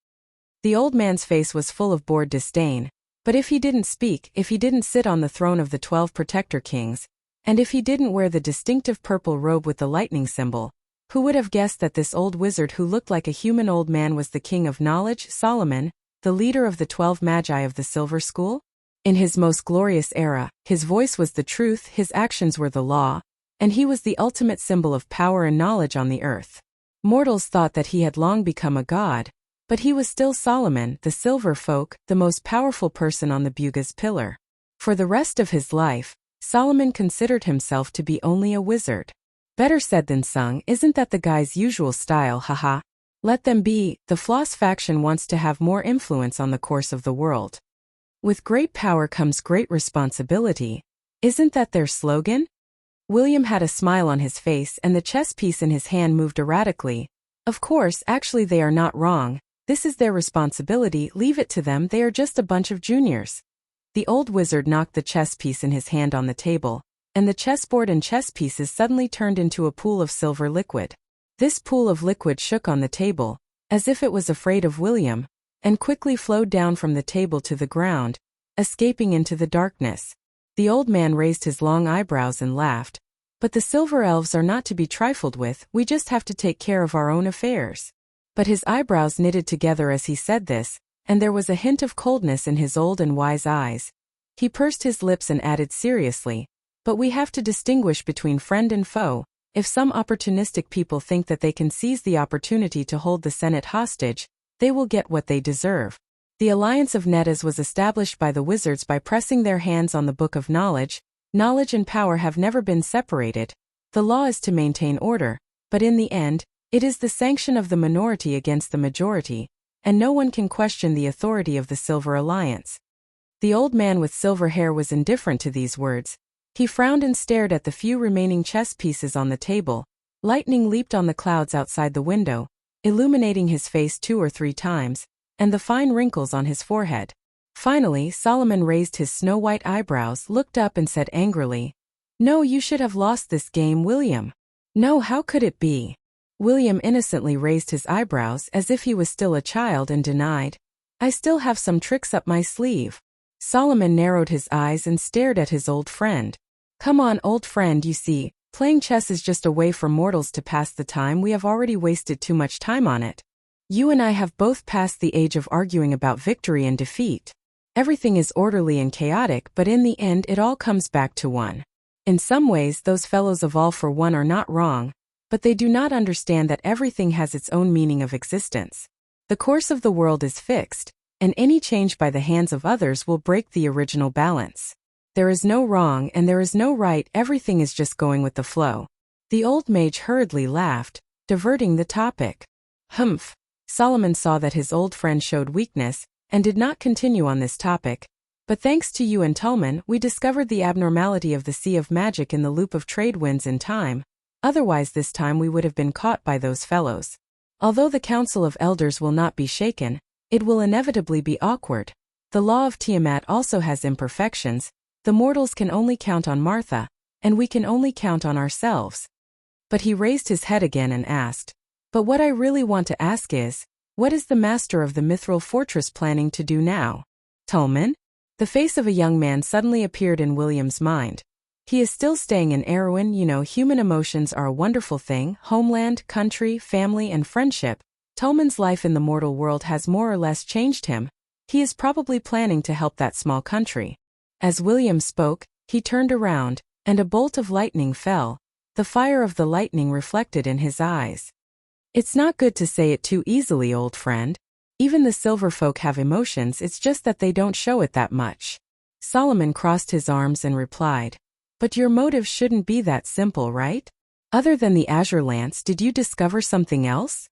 The old man's face was full of bored disdain, but if he didn't speak, if he didn't sit on the throne of the 12 protector kings, and if he didn't wear the distinctive purple robe with the lightning symbol, who would have guessed that this old wizard who looked like a human old man was the king of knowledge, Solomon, the leader of the 12 magi of the Silver School? In his most glorious era, his voice was the truth, his actions were the law, and he was the ultimate symbol of power and knowledge on the earth. Mortals thought that he had long become a god, but he was still Solomon, the silver folk, the most powerful person on the Bugha's pillar. For the rest of his life, Solomon considered himself to be only a wizard. Better said than sung, isn't that the guy's usual style, haha? Let them be, the Floss faction wants to have more influence on the course of the world. With great power comes great responsibility. Isn't that their slogan? William had a smile on his face and the chess piece in his hand moved erratically. Of course, actually they are not wrong. This is their responsibility, leave it to them, they are just a bunch of juniors. The old wizard knocked the chess piece in his hand on the table, and the chessboard and chess pieces suddenly turned into a pool of silver liquid. This pool of liquid shook on the table, as if it was afraid of William, and quickly flowed down from the table to the ground, escaping into the darkness. The old man raised his long eyebrows and laughed. But the silver elves are not to be trifled with, we just have to take care of our own affairs. But his eyebrows knitted together as he said this, and there was a hint of coldness in his old and wise eyes. He pursed his lips and added seriously, but we have to distinguish between friend and foe. If some opportunistic people think that they can seize the opportunity to hold the Senate hostage, they will get what they deserve. The alliance of Netas was established by the wizards by pressing their hands on the Book of Knowledge. Knowledge and power have never been separated. The law is to maintain order, but in the end, it is the sanction of the minority against the majority, and no one can question the authority of the Silver Alliance. The old man with silver hair was indifferent to these words. He frowned and stared at the few remaining chess pieces on the table. Lightning leaped on the clouds outside the window, illuminating his face 2 or 3 times, and the fine wrinkles on his forehead. Finally, Solomon raised his snow-white eyebrows, looked up and said angrily, "No, you should have lost this game, William." "No, how could it be?" William innocently raised his eyebrows as if he was still a child and denied, "I still have some tricks up my sleeve." Solomon narrowed his eyes and stared at his old friend. "Come on, old friend, you see, playing chess is just a way for mortals to pass the time. We have already wasted too much time on it. You and I have both passed the age of arguing about victory and defeat. Everything is orderly and chaotic, but in the end it all comes back to one. In some ways those fellows of all for one are not wrong, but they do not understand that everything has its own meaning of existence. The course of the world is fixed, and any change by the hands of others will break the original balance. There is no wrong and there is no right, everything is just going with the flow." The old mage hurriedly laughed, diverting the topic. "Humph." Solomon saw that his old friend showed weakness, and did not continue on this topic. "But thanks to you and Tullman, we discovered the abnormality of the sea of magic in the loop of trade winds in time. Otherwise this time we would have been caught by those fellows. Although the Council of Elders will not be shaken, it will inevitably be awkward. The law of Tiamat also has imperfections. The mortals can only count on Martha, and we can only count on ourselves." But he raised his head again and asked, "But what I really want to ask is, what is the master of the Mithril Fortress planning to do now?" "Tullman?" The face of a young man suddenly appeared in William's mind. "He is still staying in Erewhon. You know, human emotions are a wonderful thing, homeland, country, family and friendship. Tullman's life in the mortal world has more or less changed him. He is probably planning to help that small country." As William spoke, he turned around, and a bolt of lightning fell. The fire of the lightning reflected in his eyes. It's not good to say it too easily, old friend. Even the silver folk have emotions, it's just that they don't show it that much. Solomon crossed his arms and replied, "But your motive shouldn't be that simple, right? Other than the azure lance, did you discover something else?"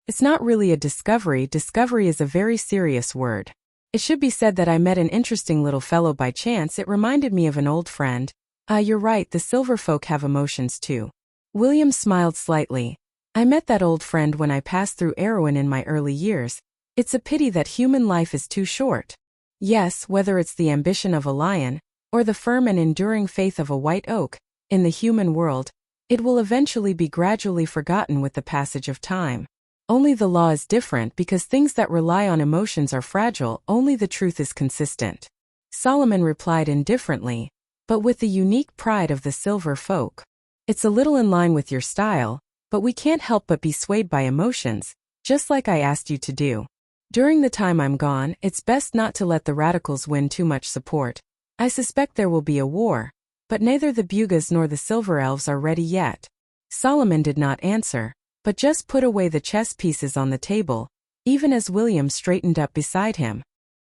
It's not really a discovery. Discovery is a very serious word. It should be said that I met an interesting little fellow by chance. It reminded me of an old friend. You're right, the silver folk have emotions too. William smiled slightly. I met that old friend when I passed through Erewhon in my early years. It's a pity that human life is too short. Yes, whether it's the ambition of a lion, or the firm and enduring faith of a white oak, in the human world, it will eventually be gradually forgotten with the passage of time. Only the law is different because things that rely on emotions are fragile, only the truth is consistent. Solomon replied indifferently, but with the unique pride of the silver folk. It's a little in line with your style, but we can't help but be swayed by emotions, just like I asked you to do. During the time I'm gone, it's best not to let the radicals win too much support. I suspect there will be a war, but neither the Bugas nor the Silver Elves are ready yet. Solomon did not answer, but just put away the chess pieces on the table, even as William straightened up beside him.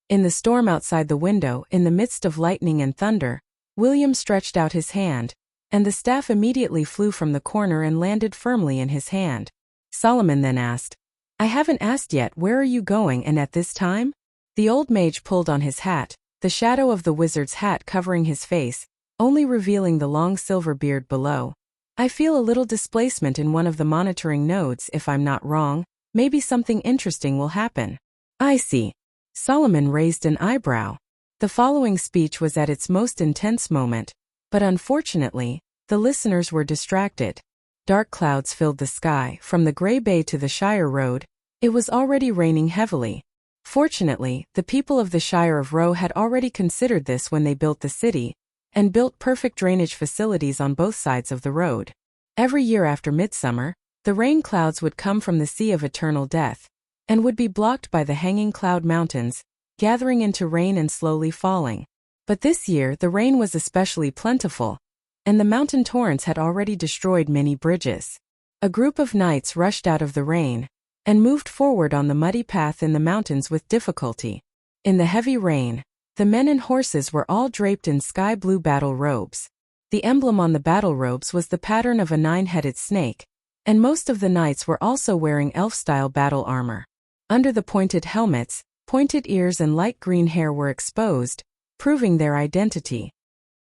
In the storm outside the window, in the midst of lightning and thunder, William stretched out his hand, and the staff immediately flew from the corner and landed firmly in his hand. Solomon then asked, "I haven't asked yet, where are you going and at this time?" The old mage pulled on his hat, the shadow of the wizard's hat covering his face, only revealing the long silver beard below. "I feel a little displacement in one of the monitoring nodes. If I'm not wrong, maybe something interesting will happen." "I see." Solomon raised an eyebrow. The following speech was at its most intense moment, but unfortunately, the listeners were distracted. Dark clouds filled the sky. From the Grey Bay to the Shire Road, it was already raining heavily. Fortunately, the people of the Shire of Roe had already considered this when they built the city, and built perfect drainage facilities on both sides of the road. Every year after midsummer, the rain clouds would come from the Sea of Eternal Death, and would be blocked by the hanging cloud mountains, gathering into rain and slowly falling. But this year the rain was especially plentiful, and the mountain torrents had already destroyed many bridges. A group of knights rushed out of the rain, and moved forward on the muddy path in the mountains with difficulty. In the heavy rain, the men and horses were all draped in sky-blue battle robes. The emblem on the battle robes was the pattern of a 9-headed snake, and most of the knights were also wearing elf-style battle armor. Under the pointed helmets, pointed ears and light green hair were exposed, proving their identity.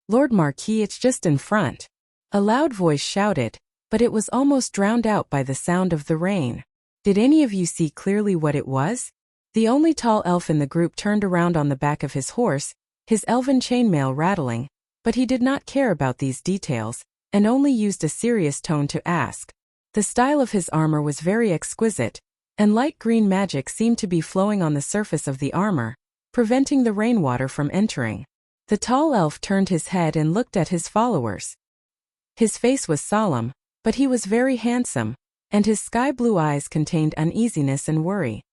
"Lord Marquis, it's just in front," a loud voice shouted, but it was almost drowned out by the sound of the rain. "Did any of you see clearly what it was?" The only tall elf in the group turned around on the back of his horse, his elven chainmail rattling, but he did not care about these details, and only used a serious tone to ask. The style of his armor was very exquisite, and light green magic seemed to be flowing on the surface of the armor, preventing the rainwater from entering. The tall elf turned his head and looked at his followers. His face was solemn, but he was very handsome, and his sky-blue eyes contained uneasiness and worry.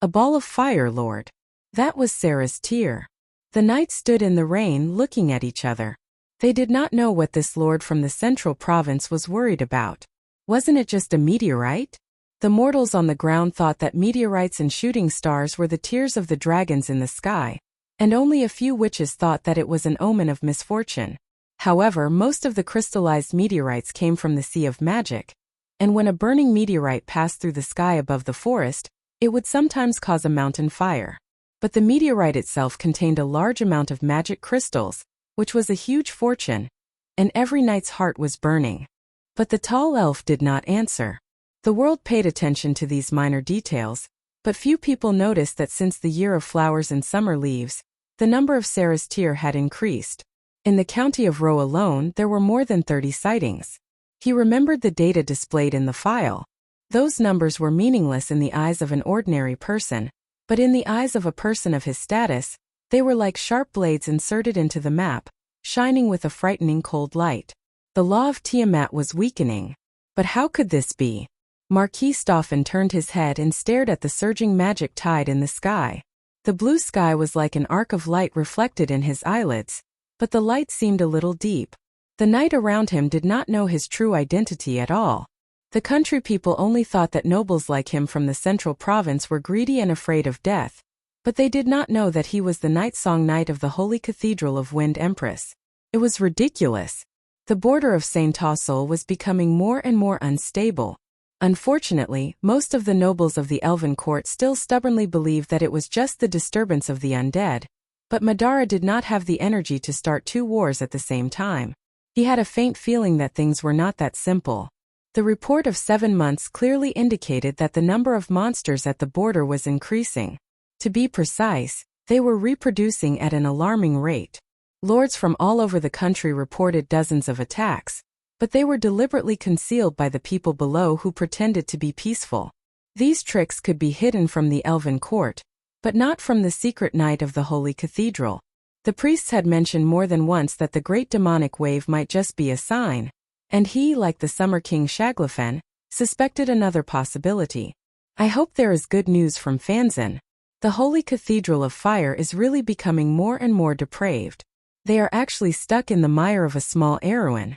"A ball of fire, Lord." That was Sarah's tear. The knights stood in the rain looking at each other. They did not know what this lord from the central province was worried about. Wasn't it just a meteorite? The mortals on the ground thought that meteorites and shooting stars were the tears of the dragons in the sky, and only a few witches thought that it was an omen of misfortune. However, most of the crystallized meteorites came from the Sea of Magic, and when a burning meteorite passed through the sky above the forest, it would sometimes cause a mountain fire. But the meteorite itself contained a large amount of magic crystals, which was a huge fortune, and every knight's heart was burning. But the tall elf did not answer. The world paid attention to these minor details, but few people noticed that since the year of flowers and summer leaves, the number of Sarah's tear had increased. In the county of Roe alone, there were more than 30 sightings. He remembered the data displayed in the file. Those numbers were meaningless in the eyes of an ordinary person, but in the eyes of a person of his status, they were like sharp blades inserted into the map, shining with a frightening cold light. The law of Tiamat was weakening. But how could this be? Marquis Stauffen turned his head and stared at the surging magic tide in the sky. The blue sky was like an arc of light reflected in his eyelids, but the light seemed a little deep. The knight around him did not know his true identity at all. The country people only thought that nobles like him from the central province were greedy and afraid of death, but they did not know that he was the Night Song Knight of the Holy Cathedral of Wind Empress. It was ridiculous. The border of Saint Tossel was becoming more and more unstable. Unfortunately, most of the nobles of the Elven court still stubbornly believed that it was just the disturbance of the undead, but Madara did not have the energy to start two wars at the same time. He had a faint feeling that things were not that simple. The report of 7 months clearly indicated that the number of monsters at the border was increasing. To be precise, they were reproducing at an alarming rate. Lords from all over the country reported dozens of attacks, but they were deliberately concealed by the people below who pretended to be peaceful. These tricks could be hidden from the Elven court, but not from the secret knight of the Holy Cathedral. The priests had mentioned more than once that the great demonic wave might just be a sign, and he, like the Summer King Shaglafen, suspected another possibility. I hope there is good news from Fanzan. The Holy Cathedral of Fire is really becoming more and more depraved. They are actually stuck in the mire of a small Erewhon.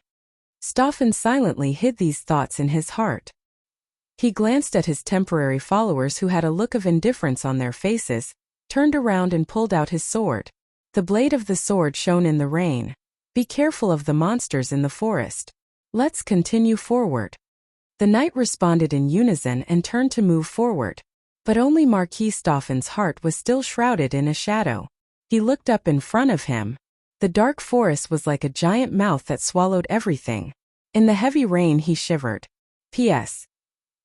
Stoffen silently hid these thoughts in his heart. He glanced at his temporary followers who had a look of indifference on their faces, turned around and pulled out his sword. The blade of the sword shone in the rain. Be careful of the monsters in the forest. Let's continue forward. The knight responded in unison and turned to move forward. But only Marquis Stoffen's heart was still shrouded in a shadow. He looked up in front of him. The dark forest was like a giant mouth that swallowed everything. In the heavy rain he shivered. P.S.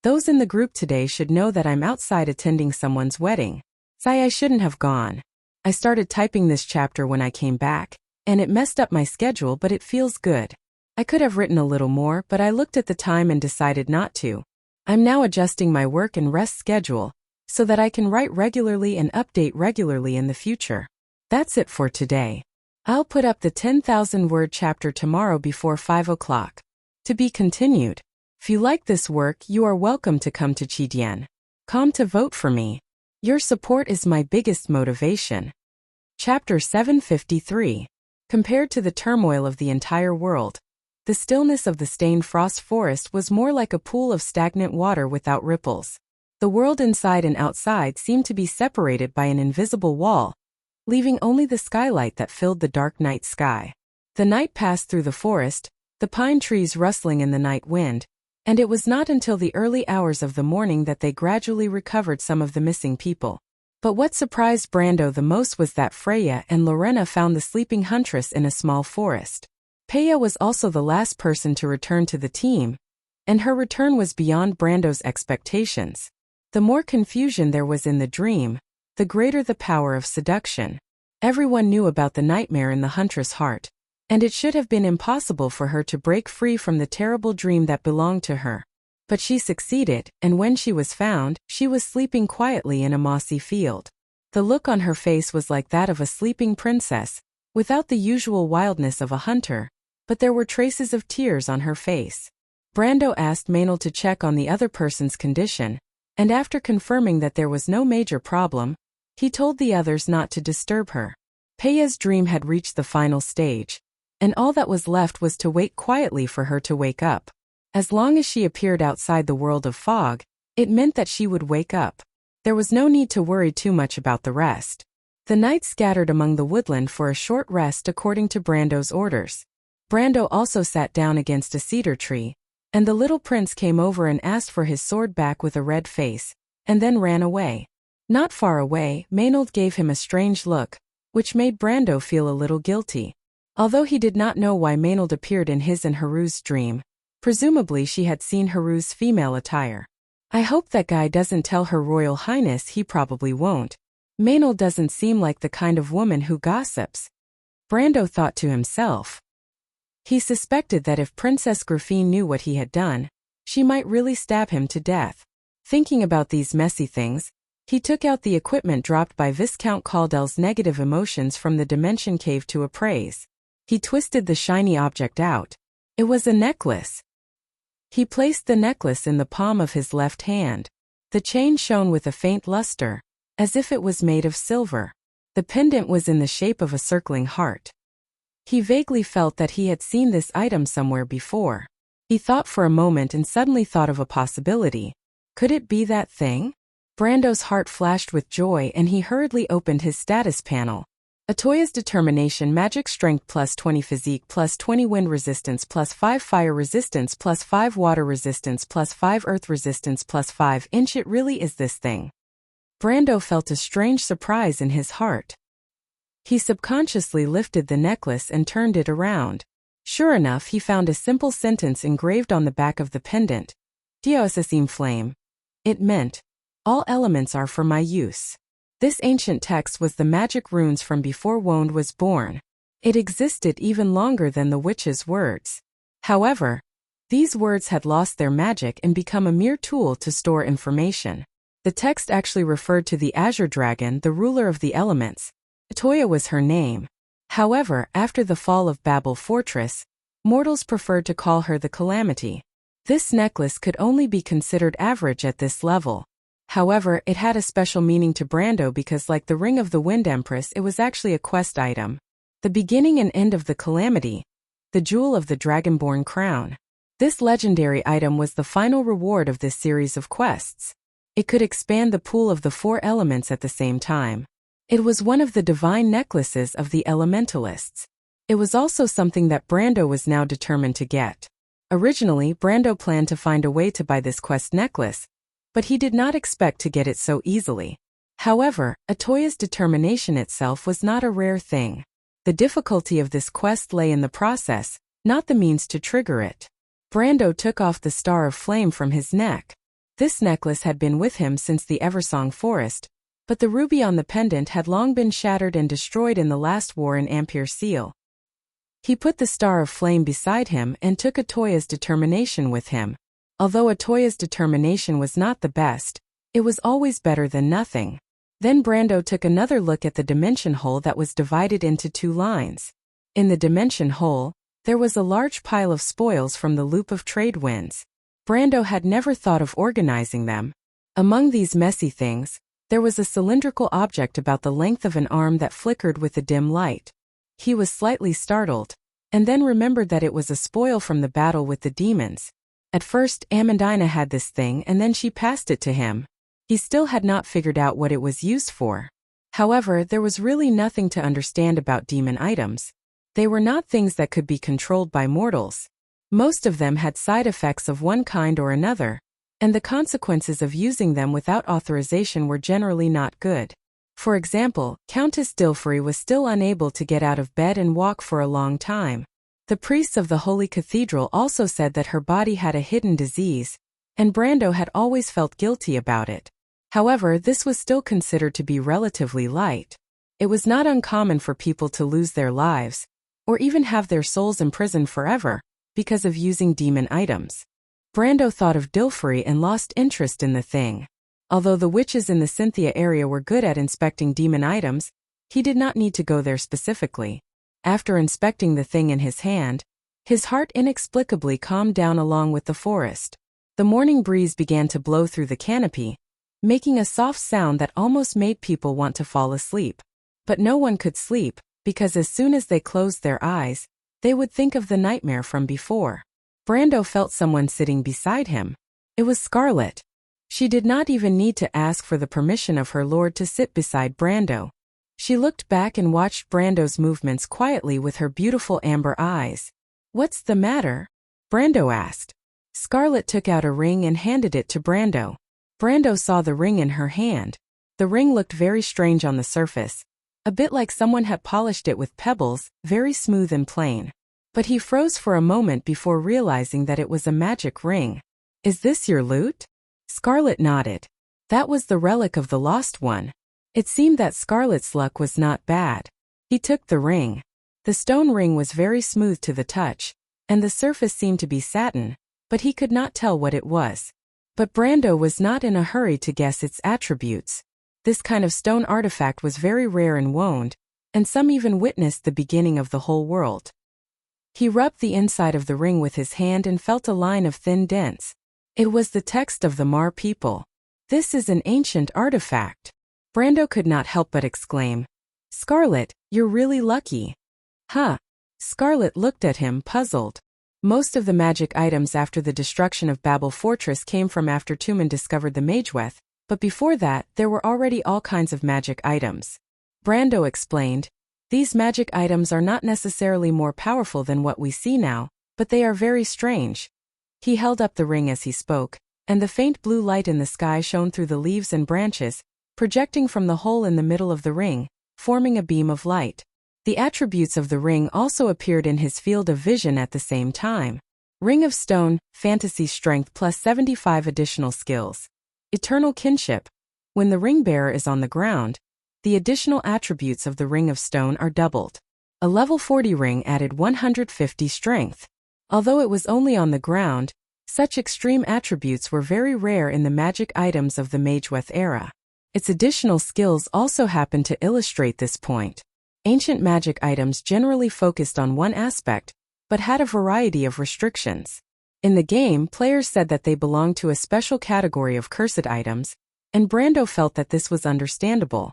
Those in the group today should know that I'm outside attending someone's wedding. I shouldn't have gone. I started typing this chapter when I came back, and it messed up my schedule, but it feels good. I could have written a little more, but I looked at the time and decided not to. I'm now adjusting my work and rest schedule, so that I can write regularly and update regularly in the future. That's it for today. I'll put up the 10,000-word chapter tomorrow before 5 o'clock. To be continued. If you like this work, you are welcome to come to Chidian.com to vote for me. Your support is my biggest motivation. Chapter 753. Compared to the turmoil of the entire world, the stillness of the stained frost forest was more like a pool of stagnant water without ripples. The world inside and outside seemed to be separated by an invisible wall, leaving only the skylight that filled the dark night sky. The night passed through the forest, the pine trees rustling in the night wind, and it was not until the early hours of the morning that they gradually recovered some of the missing people. But what surprised Brando the most was that Freya and Lorena found the sleeping huntress in a small forest. Peya was also the last person to return to the team, and her return was beyond Brando's expectations. The more confusion there was in the dream, the greater the power of seduction. Everyone knew about the nightmare in the huntress' heart, and it should have been impossible for her to break free from the terrible dream that belonged to her. But she succeeded, and when she was found, she was sleeping quietly in a mossy field. The look on her face was like that of a sleeping princess, without the usual wildness of a hunter, but there were traces of tears on her face. Brando asked Maynard to check on the other person's condition, and after confirming that there was no major problem, he told the others not to disturb her. Peya's dream had reached the final stage, and all that was left was to wait quietly for her to wake up. As long as she appeared outside the world of fog, it meant that she would wake up. There was no need to worry too much about the rest. The knights scattered among the woodland for a short rest according to Brando's orders. Brando also sat down against a cedar tree, and the little prince came over and asked for his sword back with a red face, and then ran away. Not far away, Maynard gave him a strange look, which made Brando feel a little guilty. Although he did not know why Maynard appeared in his and Haru's dream, presumably she had seen Haru's female attire. I hope that guy doesn't tell Her Royal Highness. He probably won't. Maynard doesn't seem like the kind of woman who gossips. Brando thought to himself. He suspected that if Princess Griffine knew what he had done, she might really stab him to death. Thinking about these messy things, he took out the equipment dropped by Viscount Caldell's negative emotions from the Dimension Cave to appraise. He twisted the shiny object out. It was a necklace. He placed the necklace in the palm of his left hand. The chain shone with a faint luster, as if it was made of silver. The pendant was in the shape of a circling heart. He vaguely felt that he had seen this item somewhere before. He thought for a moment and suddenly thought of a possibility. Could it be that thing? Brando's heart flashed with joy and he hurriedly opened his status panel. Atoya's determination, magic strength plus 20, physique plus 20, wind resistance plus 5, fire resistance plus 5, water resistance plus 5, earth resistance plus 5. It really is this thing. Brando felt a strange surprise in his heart. He subconsciously lifted the necklace and turned it around. Sure enough, he found a simple sentence engraved on the back of the pendant. Diosasim flame. It meant, all elements are for my use. This ancient text was the magic runes from before Wond was born. It existed even longer than the witch's words. However, these words had lost their magic and become a mere tool to store information. The text actually referred to the Azure Dragon, the ruler of the elements. Atoya was her name. However, after the fall of Babel Fortress, mortals preferred to call her the Calamity. This necklace could only be considered average at this level. However, it had a special meaning to Brando because, like the Ring of the Wind Empress, it was actually a quest item. The beginning and end of the Calamity, the jewel of the Dragonborn crown. This legendary item was the final reward of this series of quests. It could expand the pool of the 4 elements at the same time. It was one of the divine necklaces of the elementalists. It was also something that Brando was now determined to get. Originally, Brando planned to find a way to buy this quest necklace, but he did not expect to get it so easily. However, Atoya's determination itself was not a rare thing. The difficulty of this quest lay in the process, not the means to trigger it. Brando took off the Star of Flame from his neck. This necklace had been with him since the Eversong Forest, but the ruby on the pendant had long been shattered and destroyed in the last war in Ampere Seal. He put the Star of Flame beside him and took Atoya's determination with him. Although Atoya's determination was not the best, it was always better than nothing. Then Brando took another look at the dimension hole that was divided into 2 lines. In the dimension hole, there was a large pile of spoils from the loop of trade winds. Brando had never thought of organizing them. Among these messy things, there was a cylindrical object about the length of an arm that flickered with a dim light. He was slightly startled, and then remembered that it was a spoil from the battle with the demons. At first, Amandina had this thing and then she passed it to him. He still had not figured out what it was used for. However, there was really nothing to understand about demon items. They were not things that could be controlled by mortals. Most of them had side effects of one kind or another, and the consequences of using them without authorization were generally not good. For example, Countess Dilfrey was still unable to get out of bed and walk for a long time. The priests of the Holy Cathedral also said that her body had a hidden disease, and Brando had always felt guilty about it. However, this was still considered to be relatively light. It was not uncommon for people to lose their lives, or even have their souls imprisoned forever, because of using demon items. Brando thought of Dilfrey and lost interest in the thing. Although the witches in the Cynthia area were good at inspecting demon items, he did not need to go there specifically. After inspecting the thing in his hand, his heart inexplicably calmed down along with the forest. The morning breeze began to blow through the canopy, making a soft sound that almost made people want to fall asleep. But no one could sleep, because as soon as they closed their eyes, they would think of the nightmare from before. Brando felt someone sitting beside him. It was Scarlet. She did not even need to ask for the permission of her lord to sit beside Brando. She looked back and watched Brando's movements quietly with her beautiful amber eyes. "What's the matter?" Brando asked. Scarlet took out a ring and handed it to Brando. Brando saw the ring in her hand. The ring looked very strange on the surface, a bit like someone had polished it with pebbles, very smooth and plain. But he froze for a moment before realizing that it was a magic ring. "Is this your lute?" Scarlet nodded. That was the relic of the lost one. It seemed that Scarlet's luck was not bad. He took the ring. The stone ring was very smooth to the touch, and the surface seemed to be satin, but he could not tell what it was. But Brando was not in a hurry to guess its attributes. This kind of stone artifact was very rare in Wond, and some even witnessed the beginning of the whole world. He rubbed the inside of the ring with his hand and felt a line of thin dents. It was the text of the Mar people. "This is an ancient artifact." Brando could not help but exclaim, "Scarlet, you're really lucky." Huh? Scarlet looked at him, puzzled. Most of the magic items after the destruction of Babel Fortress came from after Tumen discovered the Mageweth, but before that, there were already all kinds of magic items. Brando explained, "These magic items are not necessarily more powerful than what we see now, but they are very strange." He held up the ring as he spoke, and the faint blue light in the sky shone through the leaves and branches, projecting from the hole in the middle of the ring, forming a beam of light. The attributes of the ring also appeared in his field of vision at the same time. Ring of Stone, Fantasy Strength plus 75 additional skills. Eternal Kinship. When the ring bearer is on the ground, the additional attributes of the Ring of Stone are doubled. A level 40 ring added 150 strength. Although it was only on the ground, such extreme attributes were very rare in the magic items of the Mageweth era. Its additional skills also happened to illustrate this point. Ancient magic items generally focused on one aspect, but had a variety of restrictions. In the game, players said that they belonged to a special category of cursed items, and Brando felt that this was understandable.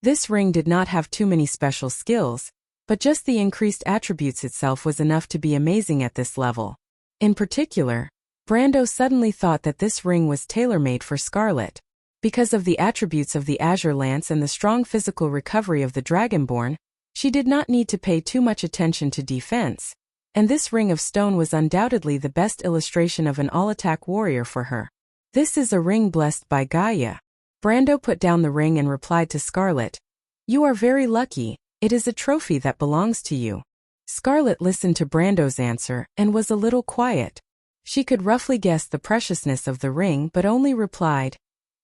This ring did not have too many special skills, but just the increased attributes itself was enough to be amazing at this level. In particular, Brando suddenly thought that this ring was tailor-made for Scarlet. Because of the attributes of the Azure Lance and the strong physical recovery of the Dragonborn, she did not need to pay too much attention to defense, and this Ring of Stone was undoubtedly the best illustration of an all-attack warrior for her. "This is a ring blessed by Gaia." Brando put down the ring and replied to Scarlet, "You are very lucky, it is a trophy that belongs to you." Scarlet listened to Brando's answer and was a little quiet. She could roughly guess the preciousness of the ring but only replied,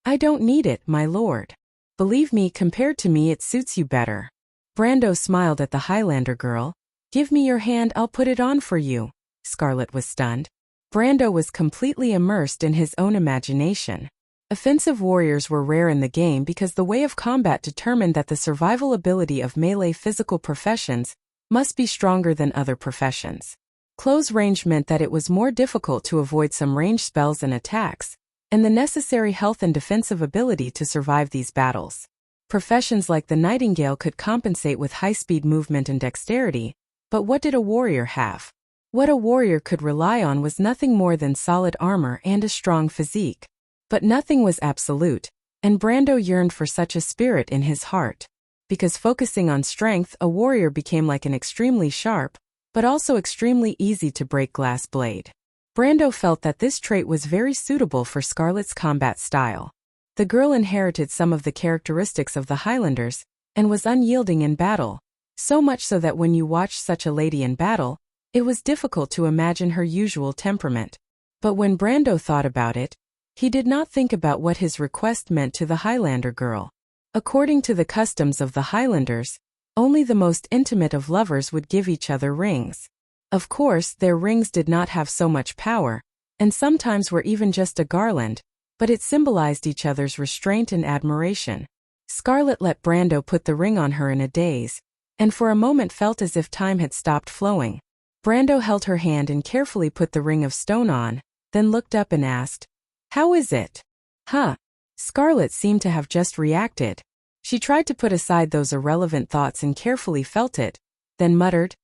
"I don't need it, my lord. Believe me, compared to me it suits you better." Brando smiled at the Highlander girl. "Give me your hand, I'll put it on for you." Scarlet was stunned. Brando was completely immersed in his own imagination. Offensive warriors were rare in the game because the way of combat determined that the survival ability of melee physical professions must be stronger than other professions. Close range meant that it was more difficult to avoid some ranged spells and attacks, and the necessary health and defensive ability to survive these battles. Professions like the Nightingale could compensate with high-speed movement and dexterity, but what did a warrior have? What a warrior could rely on was nothing more than solid armor and a strong physique. But nothing was absolute, and Brando yearned for such a spirit in his heart. Because focusing on strength, a warrior became like an extremely sharp, but also extremely easy to break glass blade. Brando felt that this trait was very suitable for Scarlet's combat style. The girl inherited some of the characteristics of the Highlanders, and was unyielding in battle, so much so that when you watched such a lady in battle, it was difficult to imagine her usual temperament. But when Brando thought about it, he did not think about what his request meant to the Highlander girl. According to the customs of the Highlanders, only the most intimate of lovers would give each other rings. Of course, their rings did not have so much power, and sometimes were even just a garland, but it symbolized each other's restraint and admiration. Scarlet let Brando put the ring on her in a daze, and for a moment felt as if time had stopped flowing. Brando held her hand and carefully put the Ring of Stone on, then looked up and asked, "How is it?" "Huh." Scarlet seemed to have just reacted. She tried to put aside those irrelevant thoughts and carefully felt it, then muttered,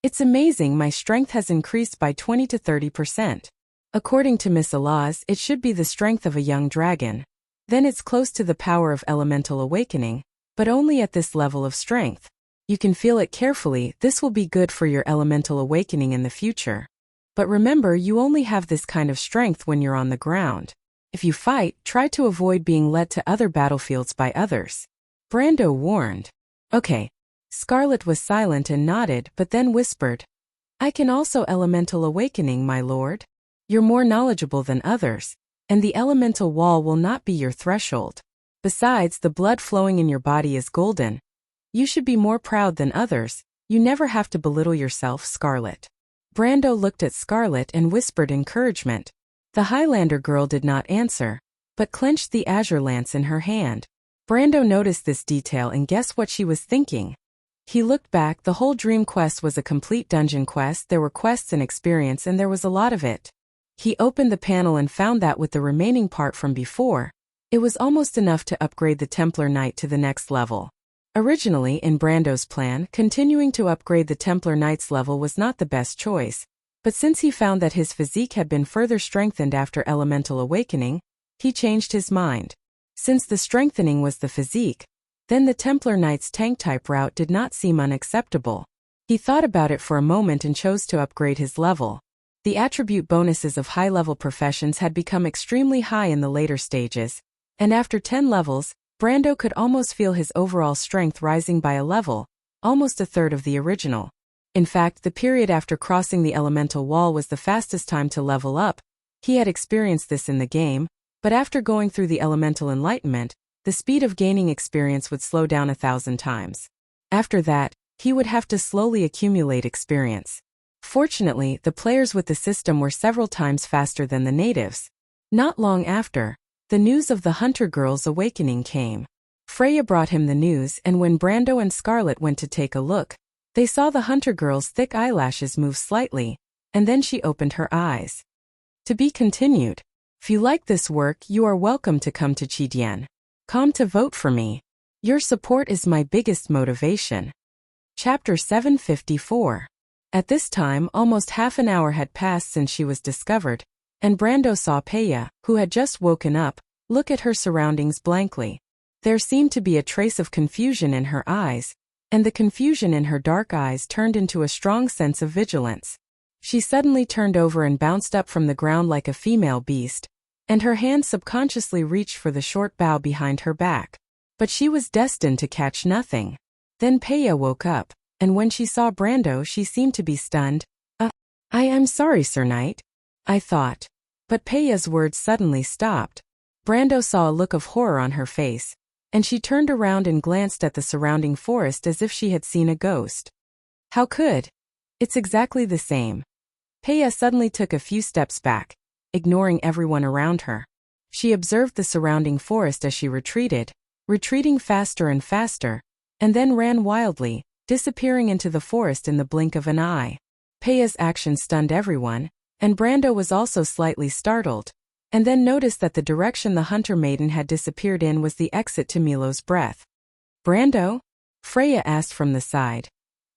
"It's amazing, my strength has increased by 20 to 30%. According to Miss Alaz, it should be the strength of a young dragon. Then it's close to the power of elemental awakening, but only at this level of strength. You can feel it carefully, this will be good for your elemental awakening in the future. But remember, you only have this kind of strength when you're on the ground. If you fight, try to avoid being led to other battlefields by others." Brando warned. "Okay." Scarlet was silent and nodded, but then whispered, "I can also elemental awakening, my lord. You're more knowledgeable than others, and the elemental wall will not be your threshold. Besides, the blood flowing in your body is golden. You should be more proud than others, you never have to belittle yourself, Scarlet." Brando looked at Scarlet and whispered encouragement. The Highlander girl did not answer, but clenched the azure lance in her hand. Brando noticed this detail and guessed what she was thinking. He looked back, the whole dream quest was a complete dungeon quest, there were quests and experience and there was a lot of it. He opened the panel and found that with the remaining part from before, it was almost enough to upgrade the Templar Knight to the next level. Originally, in Brando's plan, continuing to upgrade the Templar Knight's level was not the best choice, But since he found that his physique had been further strengthened after elemental awakening, he changed his mind. Since the strengthening was the physique, then the Templar Knight's tank-type route did not seem unacceptable. He thought about it for a moment and chose to upgrade his level. The attribute bonuses of high-level professions had become extremely high in the later stages, and after 10 levels, Brando could almost feel his overall strength rising by a level, almost a third of the original. In fact, the period after crossing the elemental wall was the fastest time to level up. He had experienced this in the game, but after going through the elemental enlightenment, the speed of gaining experience would slow down 1,000 times. After that, he would have to slowly accumulate experience. Fortunately, the players with the system were several times faster than the natives. Not long after, the news of the Hunter Girl's awakening came. Freya brought him the news, and when Brando and Scarlet went to take a look, they saw the Hunter Girl's thick eyelashes move slightly, and then she opened her eyes. To be continued. If you like this work, you are welcome to come to Chidian.com to vote for me. Your support is my biggest motivation. Chapter 754. At this time, almost half an hour had passed since she was discovered, and Brando saw Peya, who had just woken up, look at her surroundings blankly. There seemed to be a trace of confusion in her eyes, and the confusion in her dark eyes turned into a strong sense of vigilance. She suddenly turned over and bounced up from the ground like a female beast, and her hand subconsciously reached for the short bough behind her back. But she was destined to catch nothing. Then Peya woke up, and when she saw Brando she seemed to be stunned. I am sorry, Sir Knight, I thought. But Peya's words suddenly stopped. Brando saw a look of horror on her face, and she turned around and glanced at the surrounding forest as if she had seen a ghost. How could? It's exactly the same. Peya suddenly took a few steps back, ignoring everyone around her. She observed the surrounding forest as she retreating faster and faster, and then ran wildly, disappearing into the forest in the blink of an eye. Peya's action stunned everyone, and Brando was also slightly startled, and then noticed that the direction the Hunter Maiden had disappeared in was the exit to Milo's breath. Brando? Freya asked from the side.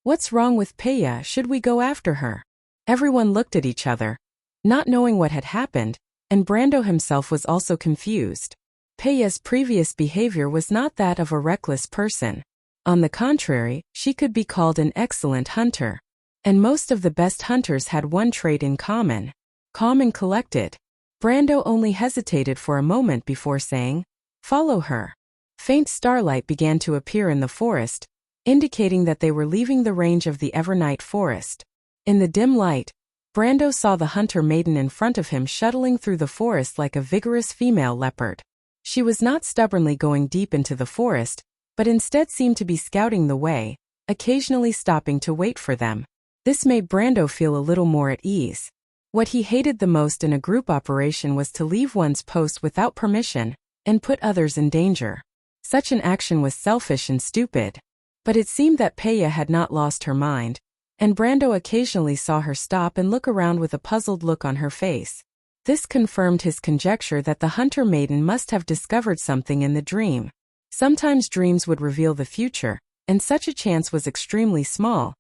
What's wrong with Peya? Should we go after her? Everyone looked at each other, not knowing what had happened, and Brando himself was also confused. Peya's previous behavior was not that of a reckless person. On the contrary, she could be called an excellent hunter. And most of the best hunters had one trait in common: calm and collected. Brando only hesitated for a moment before saying, "Follow her." Faint starlight began to appear in the forest, indicating that they were leaving the range of the Evernight forest. In the dim light, Brando saw the Hunter Maiden in front of him shuttling through the forest like a vigorous female leopard. She was not stubbornly going deep into the forest, but instead seemed to be scouting the way, occasionally stopping to wait for them. This made Brando feel a little more at ease. What he hated the most in a group operation was to leave one's post without permission and put others in danger. Such an action was selfish and stupid. But it seemed that Peya had not lost her mind, and Brando occasionally saw her stop and look around with a puzzled look on her face. This confirmed his conjecture that the Hunter Maiden must have discovered something in the dream. Sometimes dreams would reveal the future, and such a chance was extremely small.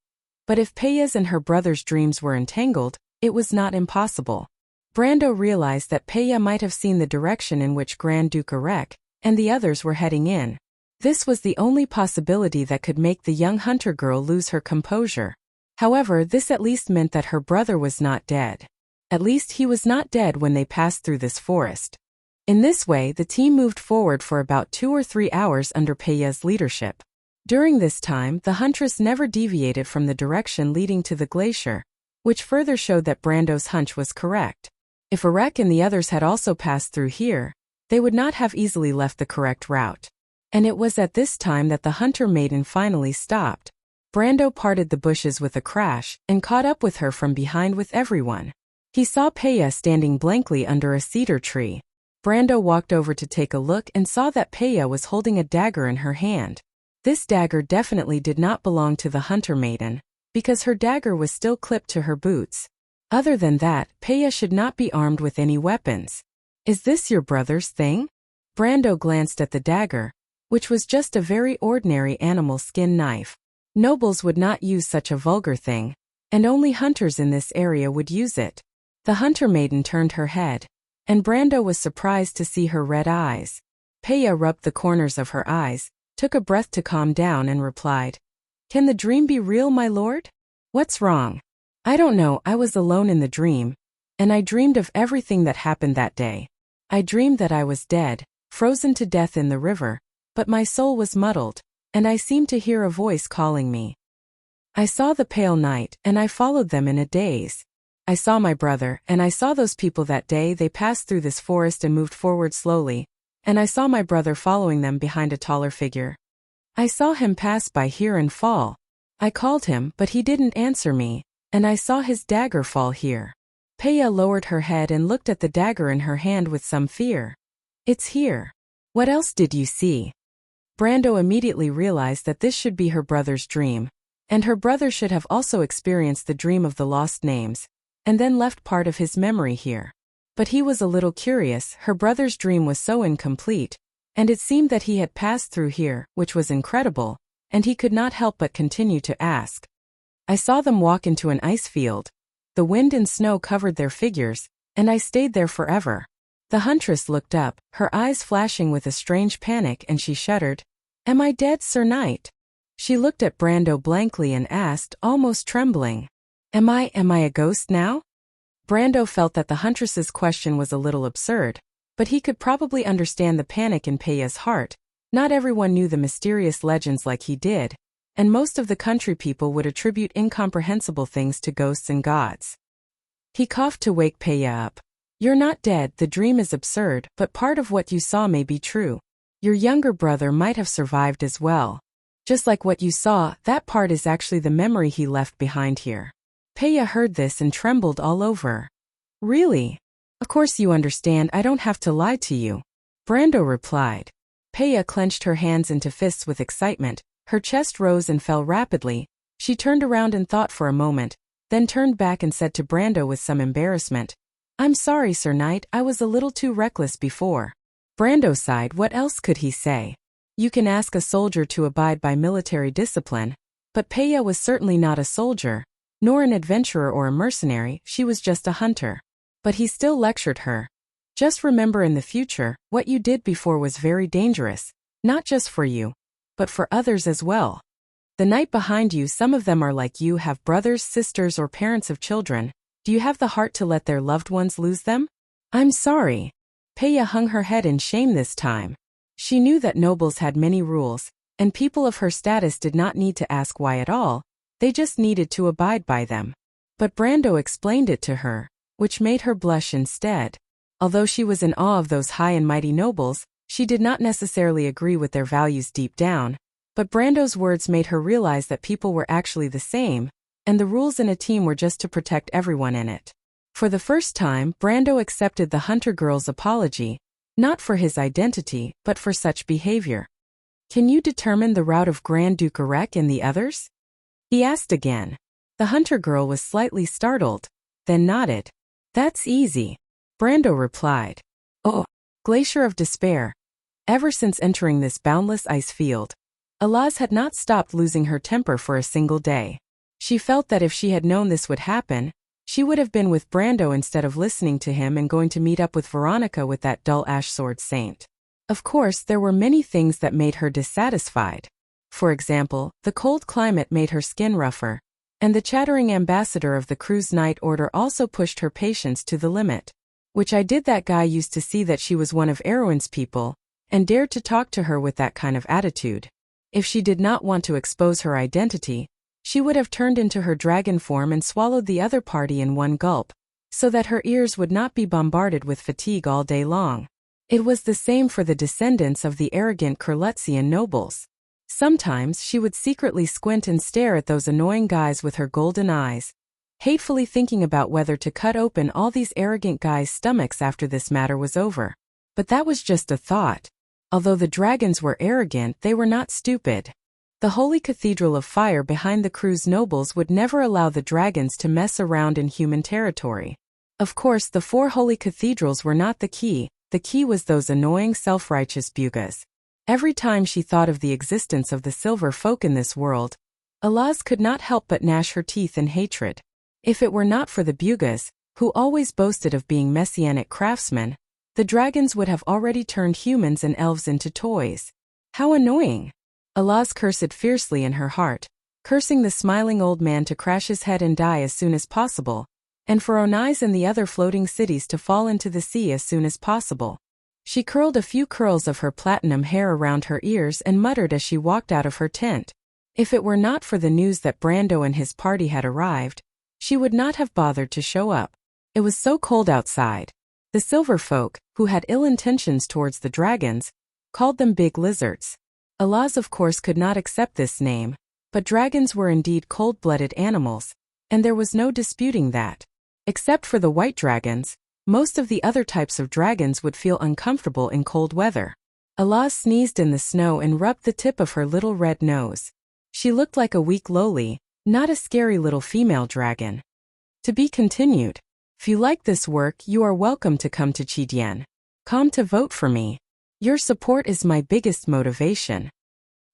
But if Peya's and her brother's dreams were entangled, it was not impossible. Brando realized that Peya might have seen the direction in which Grand Duke Arek and the others were heading in. This was the only possibility that could make the young hunter girl lose her composure. However, this at least meant that her brother was not dead. At least he was not dead when they passed through this forest. In this way, the team moved forward for about 2 or 3 hours under Peya's leadership. During this time, the huntress never deviated from the direction leading to the glacier, which further showed that Brando's hunch was correct. If Arek and the others had also passed through here, they would not have easily left the correct route. And it was at this time that the Hunter Maiden finally stopped. Brando parted the bushes with a crash and caught up with her from behind with everyone. He saw Peya standing blankly under a cedar tree. Brando walked over to take a look and saw that Peya was holding a dagger in her hand. This dagger definitely did not belong to the Hunter Maiden, because her dagger was still clipped to her boots. Other than that, Peya should not be armed with any weapons. Is this your brother's thing? Brando glanced at the dagger, which was just a very ordinary animal skin knife. Nobles would not use such a vulgar thing, and only hunters in this area would use it. The hunter maiden turned her head, and Brando was surprised to see her red eyes. Peya rubbed the corners of her eyes, took a breath to calm down and replied, "Can the dream be real, my lord? What's wrong?" "I don't know, I was alone in the dream, and I dreamed of everything that happened that day. I dreamed that I was dead, frozen to death in the river, but my soul was muddled, and I seemed to hear a voice calling me. I saw the pale night, and I followed them in a daze. I saw my brother, and I saw those people that day. They passed through this forest and moved forward slowly, and I saw my brother following them behind a taller figure. I saw him pass by here and fall. I called him, but he didn't answer me, and I saw his dagger fall here." Peya lowered her head and looked at the dagger in her hand with some fear. "It's here. What else did you see?" Brando immediately realized that this should be her brother's dream, and her brother should have also experienced the dream of the lost names, and then left part of his memory here. But he was a little curious. Her brother's dream was so incomplete, and it seemed that he had passed through here, which was incredible, and he could not help but continue to ask. "I saw them walk into an ice field. The wind and snow covered their figures, and I stayed there forever." The huntress looked up, her eyes flashing with a strange panic, and she shuddered. "Am I dead, Sir Knight?" She looked at Brando blankly and asked, almost trembling, Am I a ghost now?" Brando felt that the huntress's question was a little absurd, but he could probably understand the panic in Peya's heart. Not everyone knew the mysterious legends like he did, and most of the country people would attribute incomprehensible things to ghosts and gods. He coughed to wake Peya up. "You're not dead. The dream is absurd, but part of what you saw may be true. Your younger brother might have survived as well. Just like what you saw, that part is actually the memory he left behind here." Peya heard this and trembled all over. "Really? Of course you understand, I don't have to lie to you," Brando replied. Peya clenched her hands into fists with excitement. Her chest rose and fell rapidly. She turned around and thought for a moment, then turned back and said to Brando with some embarrassment, "I'm sorry, Sir Knight, I was a little too reckless before." Brando sighed. What else could he say? You can ask a soldier to abide by military discipline, but Peya was certainly not a soldier, nor an adventurer or a mercenary. She was just a hunter. But he still lectured her. "Just remember in the future, what you did before was very dangerous, not just for you, but for others as well. The knight behind you, some of them are like you, have brothers, sisters, or parents of children. Do you have the heart to let their loved ones lose them?" "I'm sorry." Peya hung her head in shame this time. She knew that nobles had many rules, and people of her status did not need to ask why at all. They just needed to abide by them. But Brando explained it to her, which made her blush instead. Although she was in awe of those high and mighty nobles, she did not necessarily agree with their values deep down. But Brando's words made her realize that people were actually the same, and the rules in a team were just to protect everyone in it. For the first time, Brando accepted the hunter girl's apology, not for his identity, but for such behavior. "Can you determine the route of Grand Duke Arek and the others?" he asked again. The hunter girl was slightly startled, then nodded. "That's easy," Brando replied. "Oh, Glacier of Despair." Ever since entering this boundless ice field, Alaz had not stopped losing her temper for a single day. She felt that if she had known this would happen, she would have been with Brando instead of listening to him and going to meet up with Veronica with that dull ash sword saint. Of course, there were many things that made her dissatisfied. For example, the cold climate made her skin rougher, and the chattering ambassador of the Crew's Night Order also pushed her patience to the limit. Which I did. That guy used to see that she was one of Erwin's people, and dared to talk to her with that kind of attitude. If she did not want to expose her identity, she would have turned into her dragon form and swallowed the other party in one gulp, so that her ears would not be bombarded with fatigue all day long. It was the same for the descendants of the arrogant Kurlutzian nobles. Sometimes she would secretly squint and stare at those annoying guys with her golden eyes, hatefully thinking about whether to cut open all these arrogant guys' stomachs after this matter was over. But that was just a thought. Although the dragons were arrogant, they were not stupid. The Holy Cathedral of Fire behind the Crew's nobles would never allow the dragons to mess around in human territory. Of course, the 4 holy cathedrals were not the key was those annoying self-righteous bugas. Every time she thought of the existence of the silver folk in this world, Alaz could not help but gnash her teeth in hatred. If it were not for the Bugas, who always boasted of being messianic craftsmen, the dragons would have already turned humans and elves into toys. How annoying! Alaz cursed fiercely in her heart, cursing the smiling old man to crash his head and die as soon as possible, and for Onais and the other floating cities to fall into the sea as soon as possible. She curled a few curls of her platinum hair around her ears and muttered as she walked out of her tent. If it were not for the news that Brando and his party had arrived, she would not have bothered to show up. It was so cold outside. The silver folk, who had ill intentions towards the dragons, called them big lizards. Alaz of course could not accept this name, but dragons were indeed cold-blooded animals, and there was no disputing that. Except for the white dragons, most of the other types of dragons would feel uncomfortable in cold weather. Alaz sneezed in the snow and rubbed the tip of her little red nose. She looked like a weak lowly, not a scary little female dragon. To be continued. If you like this work, you are welcome to come to Chidian. Come to vote for me. Your support is my biggest motivation.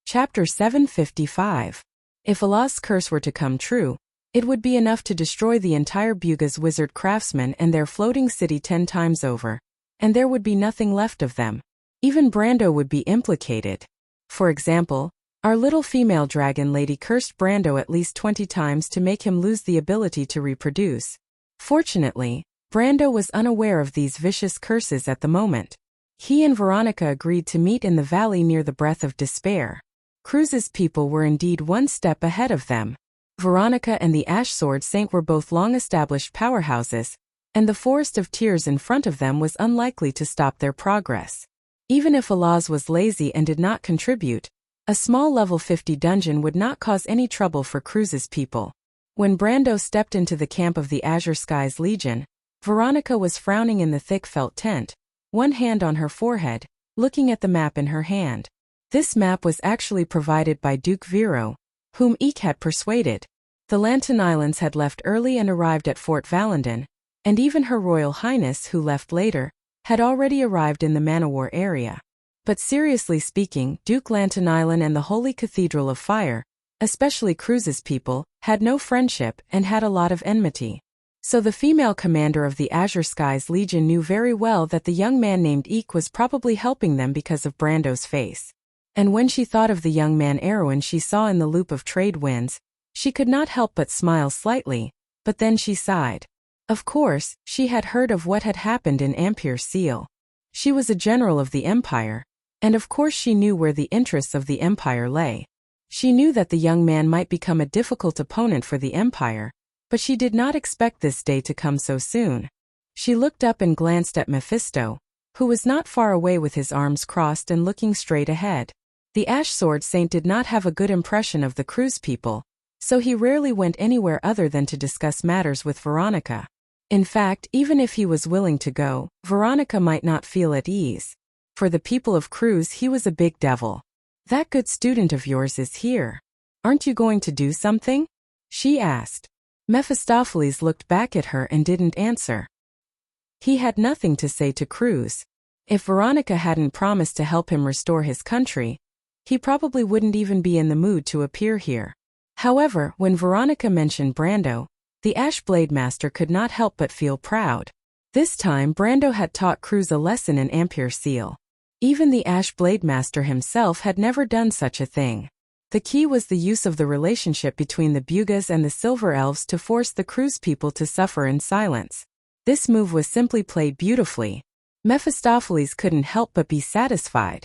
Chapter 755. If Alaz's curse were to come true, it would be enough to destroy the entire Buga's wizard craftsmen and their floating city 10 times over, and there would be nothing left of them. Even Brando would be implicated. For example, our little female dragon lady cursed Brando at least 20 times to make him lose the ability to reproduce. Fortunately, Brando was unaware of these vicious curses at the moment. He and Veronica agreed to meet in the valley near the Breath of Despair. Cruz's people were indeed one step ahead of them. Veronica and the Ash Sword Saint were both long-established powerhouses, and the Forest of Tears in front of them was unlikely to stop their progress. Even if Alaz was lazy and did not contribute, a small level 50 dungeon would not cause any trouble for Cruz's people. When Brando stepped into the camp of the Azure Skies Legion, Veronica was frowning in the thick felt tent, one hand on her forehead, looking at the map in her hand. This map was actually provided by Duke Vero, whom Eek had persuaded. The Lantern Islands had left early and arrived at Fort Valendon, and even Her Royal Highness, who left later, had already arrived in the Manowar area. But seriously speaking, Duke Lantern Island and the Holy Cathedral of Fire, especially Cruz's people, had no friendship and had a lot of enmity. So the female commander of the Azure Skies Legion knew very well that the young man named Eek was probably helping them because of Brando's face. And when she thought of the young man Erwin she saw in the loop of trade winds, she could not help but smile slightly, but then she sighed. Of course, she had heard of what had happened in Ampere Seal. She was a general of the Empire, and of course she knew where the interests of the Empire lay. She knew that the young man might become a difficult opponent for the Empire, but she did not expect this day to come so soon. She looked up and glanced at Mephisto, who was not far away with his arms crossed and looking straight ahead. The Ash Sword Saint did not have a good impression of the Cruz people, so he rarely went anywhere other than to discuss matters with Veronica. In fact, even if he was willing to go, Veronica might not feel at ease. For the people of Cruz he was a big devil. "That good student of yours is here. Aren't you going to do something?" she asked. Mephistopheles looked back at her and didn't answer. He had nothing to say to Cruz. If Veronica hadn't promised to help him restore his country, he probably wouldn't even be in the mood to appear here. However, when Veronica mentioned Brando, the Ash Blade Master could not help but feel proud. This time Brando had taught Cruz a lesson in Ampere Seal. Even the Ash Blade Master himself had never done such a thing. The key was the use of the relationship between the Bugas and the Silver Elves to force the Cruz people to suffer in silence. This move was simply played beautifully. Mephistopheles couldn't help but be satisfied.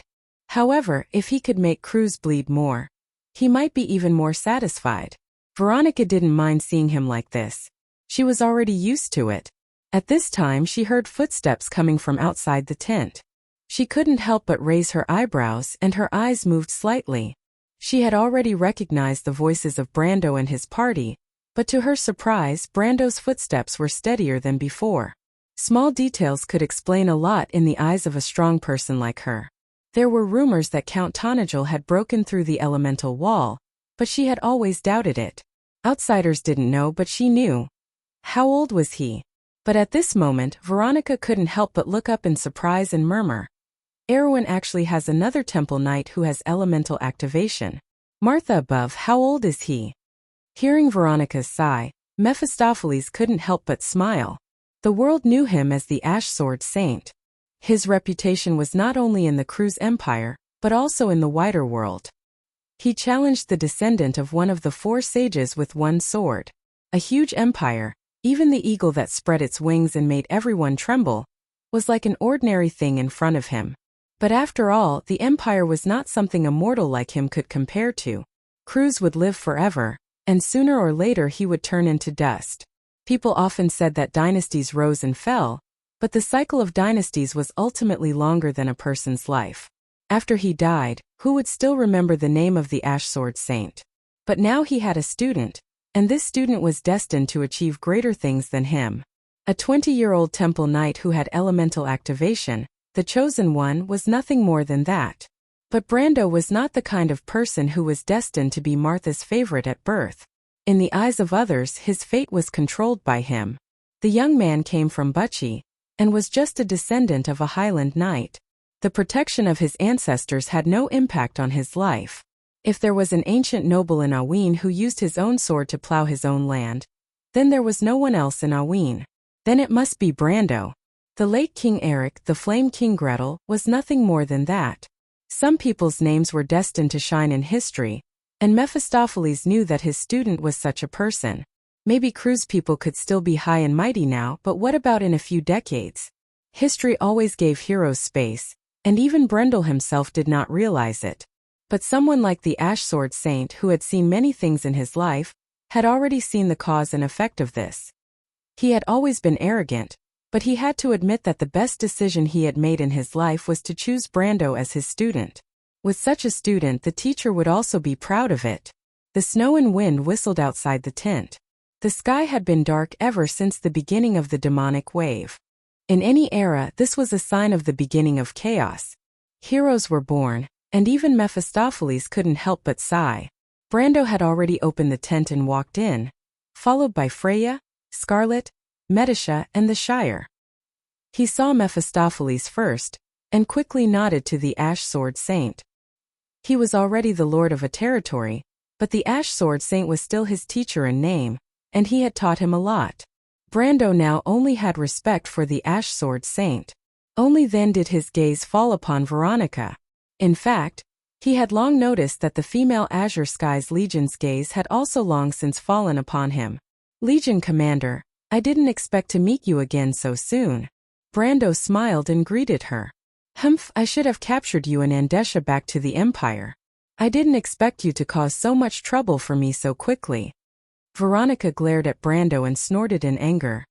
However, if he could make Cruz bleed more, he might be even more satisfied. Veronica didn't mind seeing him like this. She was already used to it. At this time she heard footsteps coming from outside the tent. She couldn't help but raise her eyebrows and her eyes moved slightly. She had already recognized the voices of Brando and his party, but to her surprise, Brando's footsteps were steadier than before. Small details could explain a lot in the eyes of a strong person like her. There were rumors that Count Tonagel had broken through the elemental wall, but she had always doubted it. Outsiders didn't know, but she knew. How old was he? But at this moment, Veronica couldn't help but look up in surprise and murmur, "Erwin actually has another temple knight who has elemental activation." Martha above, how old is he? Hearing Veronica's sigh, Mephistopheles couldn't help but smile. The world knew him as the Ash Sword Saint. His reputation was not only in the Cruz Empire, but also in the wider world. He challenged the descendant of one of the four sages with one sword. A huge empire, even the eagle that spread its wings and made everyone tremble, was like an ordinary thing in front of him. But after all, the empire was not something a mortal like him could compare to. Cruz would live forever, and sooner or later he would turn into dust. People often said that dynasties rose and fell, but the cycle of dynasties was ultimately longer than a person's life. After he died, who would still remember the name of the Ash Sword Saint? But now he had a student, and this student was destined to achieve greater things than him. A 20-year-old temple knight who had elemental activation, the chosen one, was nothing more than that. But Brando was not the kind of person who was destined to be Martha's favorite at birth. In the eyes of others, his fate was controlled by him. The young man came from Wuxia, and was just a descendant of a Highland knight. The protection of his ancestors had no impact on his life. If there was an ancient noble in Aween who used his own sword to plow his own land, then there was no one else in Aween. Then it must be Brando. The late King Eric, the Flame King Gretel, was nothing more than that. Some people's names were destined to shine in history, and Mephistopheles knew that his student was such a person. Maybe Cruz people could still be high and mighty now, but what about in a few decades? History always gave heroes space, and even Brendel himself did not realize it. But someone like the Ash Sword Saint, who had seen many things in his life, had already seen the cause and effect of this. He had always been arrogant, but he had to admit that the best decision he had made in his life was to choose Brando as his student. With such a student, the teacher would also be proud of it. The snow and wind whistled outside the tent. The sky had been dark ever since the beginning of the demonic wave. In any era, this was a sign of the beginning of chaos. Heroes were born, and even Mephistopheles couldn't help but sigh. Brando had already opened the tent and walked in, followed by Freya, Scarlet, Medisha, and the Shire. He saw Mephistopheles first, and quickly nodded to the Ash Sword Saint. He was already the lord of a territory, but the Ash Sword Saint was still his teacher in name, and he had taught him a lot. Brando now only had respect for the Ash Sword Saint. Only then did his gaze fall upon Veronica. In fact, he had long noticed that the female Azure Skies Legion's gaze had also long since fallen upon him. Legion Commander, I didn't expect to meet you again so soon. Brando smiled and greeted her. Humph, I should have captured you and Andesha back to the Empire. I didn't expect you to cause so much trouble for me so quickly. Veronica glared at Brando and snorted in anger.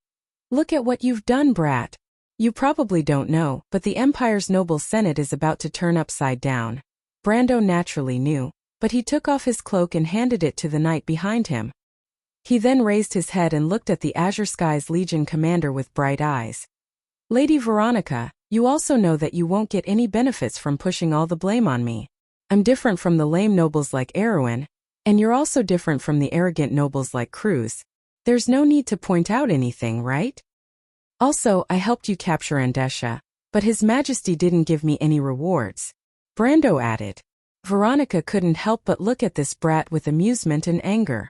Look at what you've done, brat. You probably don't know, but the Empire's noble Senate is about to turn upside down. Brando naturally knew, but he took off his cloak and handed it to the knight behind him. He then raised his head and looked at the Azure Skies Legion commander with bright eyes. Lady Veronica, you also know that you won't get any benefits from pushing all the blame on me. I'm different from the lame nobles like Erwin, and you're also different from the arrogant nobles like Cruz. There's no need to point out anything, right? Also, I helped you capture Andesha, but His Majesty didn't give me any rewards. Brando added. Veronica couldn't help but look at this brat with amusement and anger.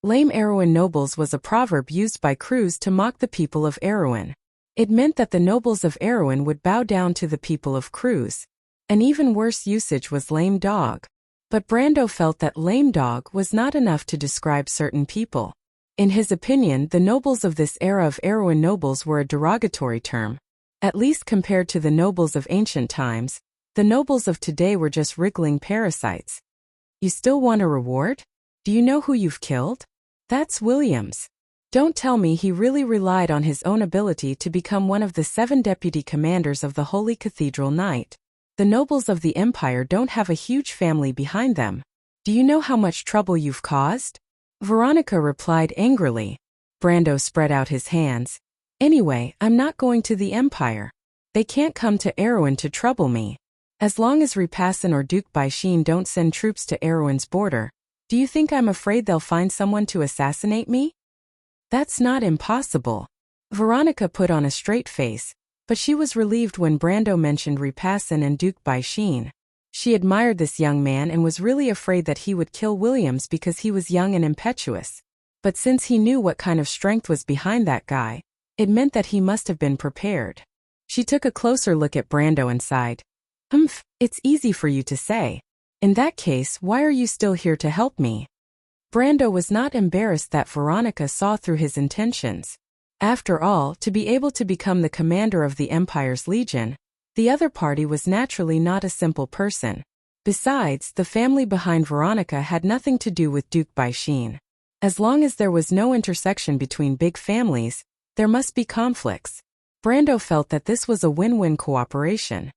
Lame Erwin nobles was a proverb used by Cruz to mock the people of Erwin. It meant that the nobles of Erwin would bow down to the people of Cruz. An even worse usage was lame dog. But Brando felt that lame dog was not enough to describe certain people. In his opinion, the nobles of this era of Erwin nobles were a derogatory term. At least compared to the nobles of ancient times, the nobles of today were just wriggling parasites. You still want a reward? Do you know who you've killed? That's Williams. Don't tell me he really relied on his own ability to become one of the 7 deputy commanders of the Holy Cathedral Knight. The nobles of the Empire don't have a huge family behind them. Do you know how much trouble you've caused? Veronica replied angrily. Brando spread out his hands. Anyway, I'm not going to the Empire. They can't come to Erwin to trouble me. As long as Repassin or Duke Baishin don't send troops to Erwin's border, do you think I'm afraid they'll find someone to assassinate me? That's not impossible. Veronica put on a straight face, but she was relieved when Brando mentioned Repassin and Duke Baishin. She admired this young man and was really afraid that he would kill Williams because he was young and impetuous. But since he knew what kind of strength was behind that guy, it meant that he must have been prepared. She took a closer look at Brando and sighed. It's easy for you to say. In that case, why are you still here to help me? Brando was not embarrassed that Veronica saw through his intentions. After all, to be able to become the commander of the Empire's Legion, the other party was naturally not a simple person. Besides, the family behind Veronica had nothing to do with Duke Baishin. As long as there was no intersection between big families, there must be conflicts. Brando felt that this was a win-win cooperation.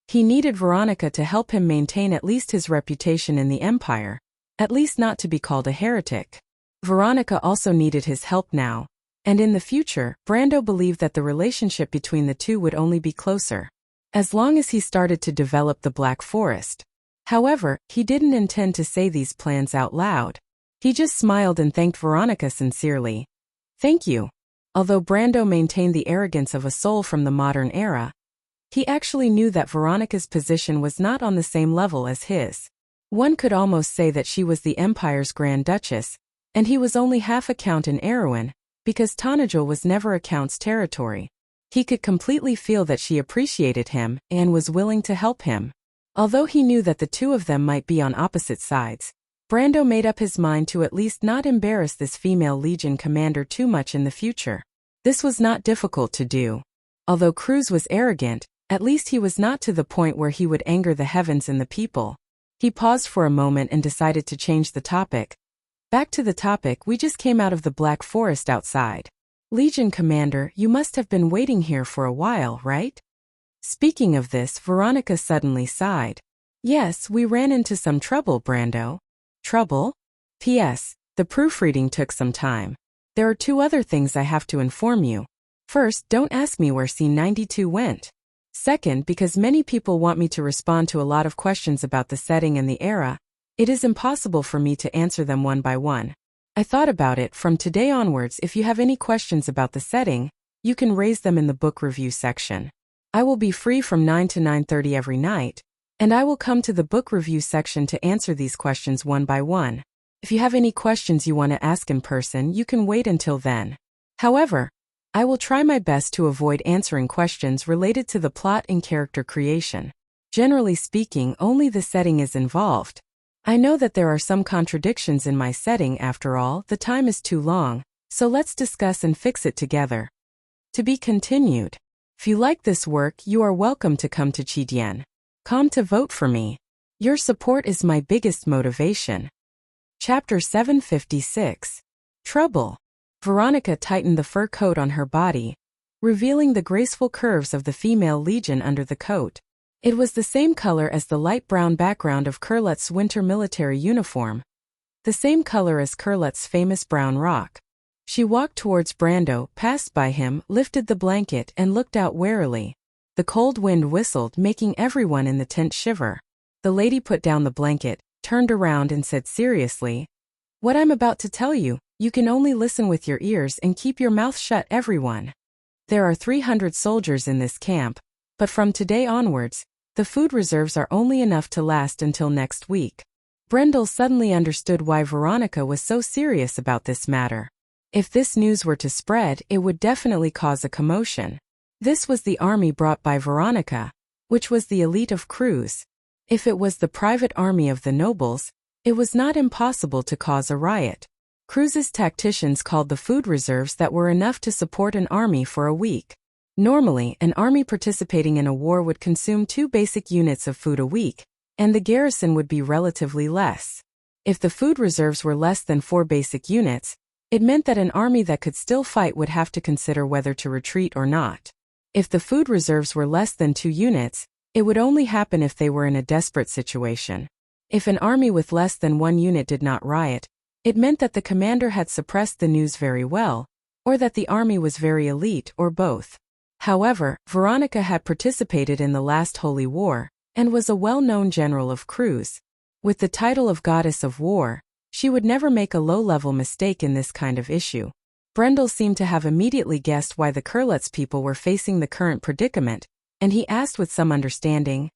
He needed Veronica to help him maintain at least his reputation in the Empire, at least not to be called a heretic. Veronica also needed his help now, and in the future, Brando believed that the relationship between the two would only be closer, as long as he started to develop the Black Forest. However, he didn't intend to say these plans out loud. He just smiled and thanked Veronica sincerely. Thank you. Although Brando maintained the arrogance of a soul from the modern era, he actually knew that Veronica's position was not on the same level as his. One could almost say that she was the Empire's Grand Duchess, and he was only half a count in Erewhon, because Tanajul was never a count's territory. He could completely feel that she appreciated him and was willing to help him. Although he knew that the two of them might be on opposite sides, Brando made up his mind to at least not embarrass this female Legion commander too much in the future. This was not difficult to do. Although Cruz was arrogant, at least he was not to the point where he would anger the heavens and the people. He paused for a moment and decided to change the topic. Back to the topic, we just came out of the Black Forest outside. Legion Commander, you must have been waiting here for a while, right? Speaking of this, Veronica suddenly sighed. Yes, we ran into some trouble, Brando. Trouble? P.S. The proofreading took some time. There are two other things I have to inform you. First, don't ask me where scene 92 went. Second, because many people want me to respond to a lot of questions about the setting and the era, it is impossible for me to answer them one by one. I thought about it. From today onwards, if you have any questions about the setting, you can raise them in the book review section. I will be free from 9 to 9:30 every night, and I will come to the book review section to answer these questions one by one. If you have any questions you want to ask in person, you can wait until then. However, I will try my best to avoid answering questions related to the plot and character creation. Generally speaking, only the setting is involved. I know that there are some contradictions in my setting. After all, the time is too long, so let's discuss and fix it together. To be continued. If you like this work, you are welcome to come to Chidian.com to vote for me. Your support is my biggest motivation. Chapter 756. Trouble. Veronica tightened the fur coat on her body, revealing the graceful curves of the female Legion under the coat. It was the same color as the light brown background of Kurlet's winter military uniform, the same color as Kurlet's famous brown rock. She walked towards Brando, passed by him, lifted the blanket, and looked out warily. The cold wind whistled, making everyone in the tent shiver. The lady put down the blanket, turned around and said seriously, "What I'm about to tell you, you can only listen with your ears and keep your mouth shut, everyone. There are 300 soldiers in this camp, but from today onwards, the food reserves are only enough to last until next week." Brendel suddenly understood why Veronica was so serious about this matter. If this news were to spread, it would definitely cause a commotion. This was the army brought by Veronica, which was the elite of Cruz. If it was the private army of the nobles, it was not impossible to cause a riot. Cruz's tacticians called the food reserves that were enough to support an army for a week. Normally, an army participating in a war would consume 2 basic units of food a week, and the garrison would be relatively less. If the food reserves were less than 4 basic units, it meant that an army that could still fight would have to consider whether to retreat or not. If the food reserves were less than 2 units, it would only happen if they were in a desperate situation. If an army with less than 1 unit did not riot, it meant that the commander had suppressed the news very well, or that the army was very elite, or both. However, Veronica had participated in the last Holy War, and was a well-known general of Cruz. With the title of Goddess of War, she would never make a low-level mistake in this kind of issue. Brendel seemed to have immediately guessed why the Kurlet's people were facing the current predicament, and he asked with some understanding,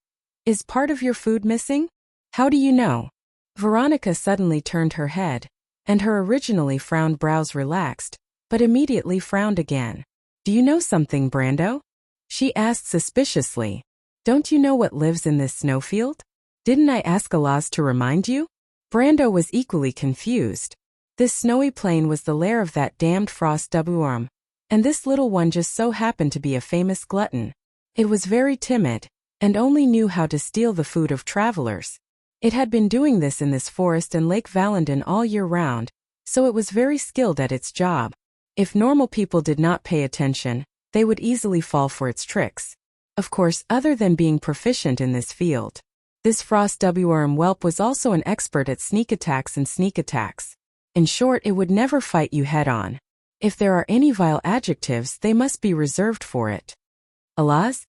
Is part of your food missing? How do you know? Veronica suddenly turned her head, and her originally frowned brows relaxed, but immediately frowned again. Do you know something, Brando? She asked suspiciously. Don't you know what lives in this snowfield? Didn't I ask Alaz to remind you? Brando was equally confused. This snowy plain was the lair of that damned frost wurm, and this little one just so happened to be a famous glutton. It was very timid, and only knew how to steal the food of travelers. It had been doing this in this forest and Lake Valendon all year round, so it was very skilled at its job. If normal people did not pay attention, they would easily fall for its tricks. Of course, other than being proficient in this field, this frost wurm whelp was also an expert at sneak attacks and sneak attacks. In short, it would never fight you head-on. If there are any vile adjectives, they must be reserved for it. Alaz?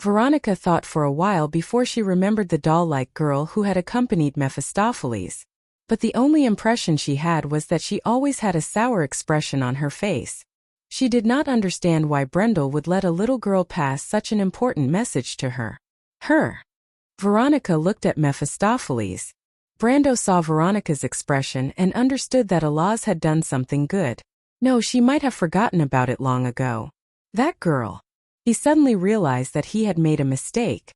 Veronica thought for a while before she remembered the doll-like girl who had accompanied Mephistopheles. But the only impression she had was that she always had a sour expression on her face. She did not understand why Brendel would let a little girl pass such an important message to her. Veronica looked at Mephistopheles. Brando saw Veronica's expression and understood that Alaz had done something good. No, she might have forgotten about it long ago. That girl. He suddenly realized that he had made a mistake.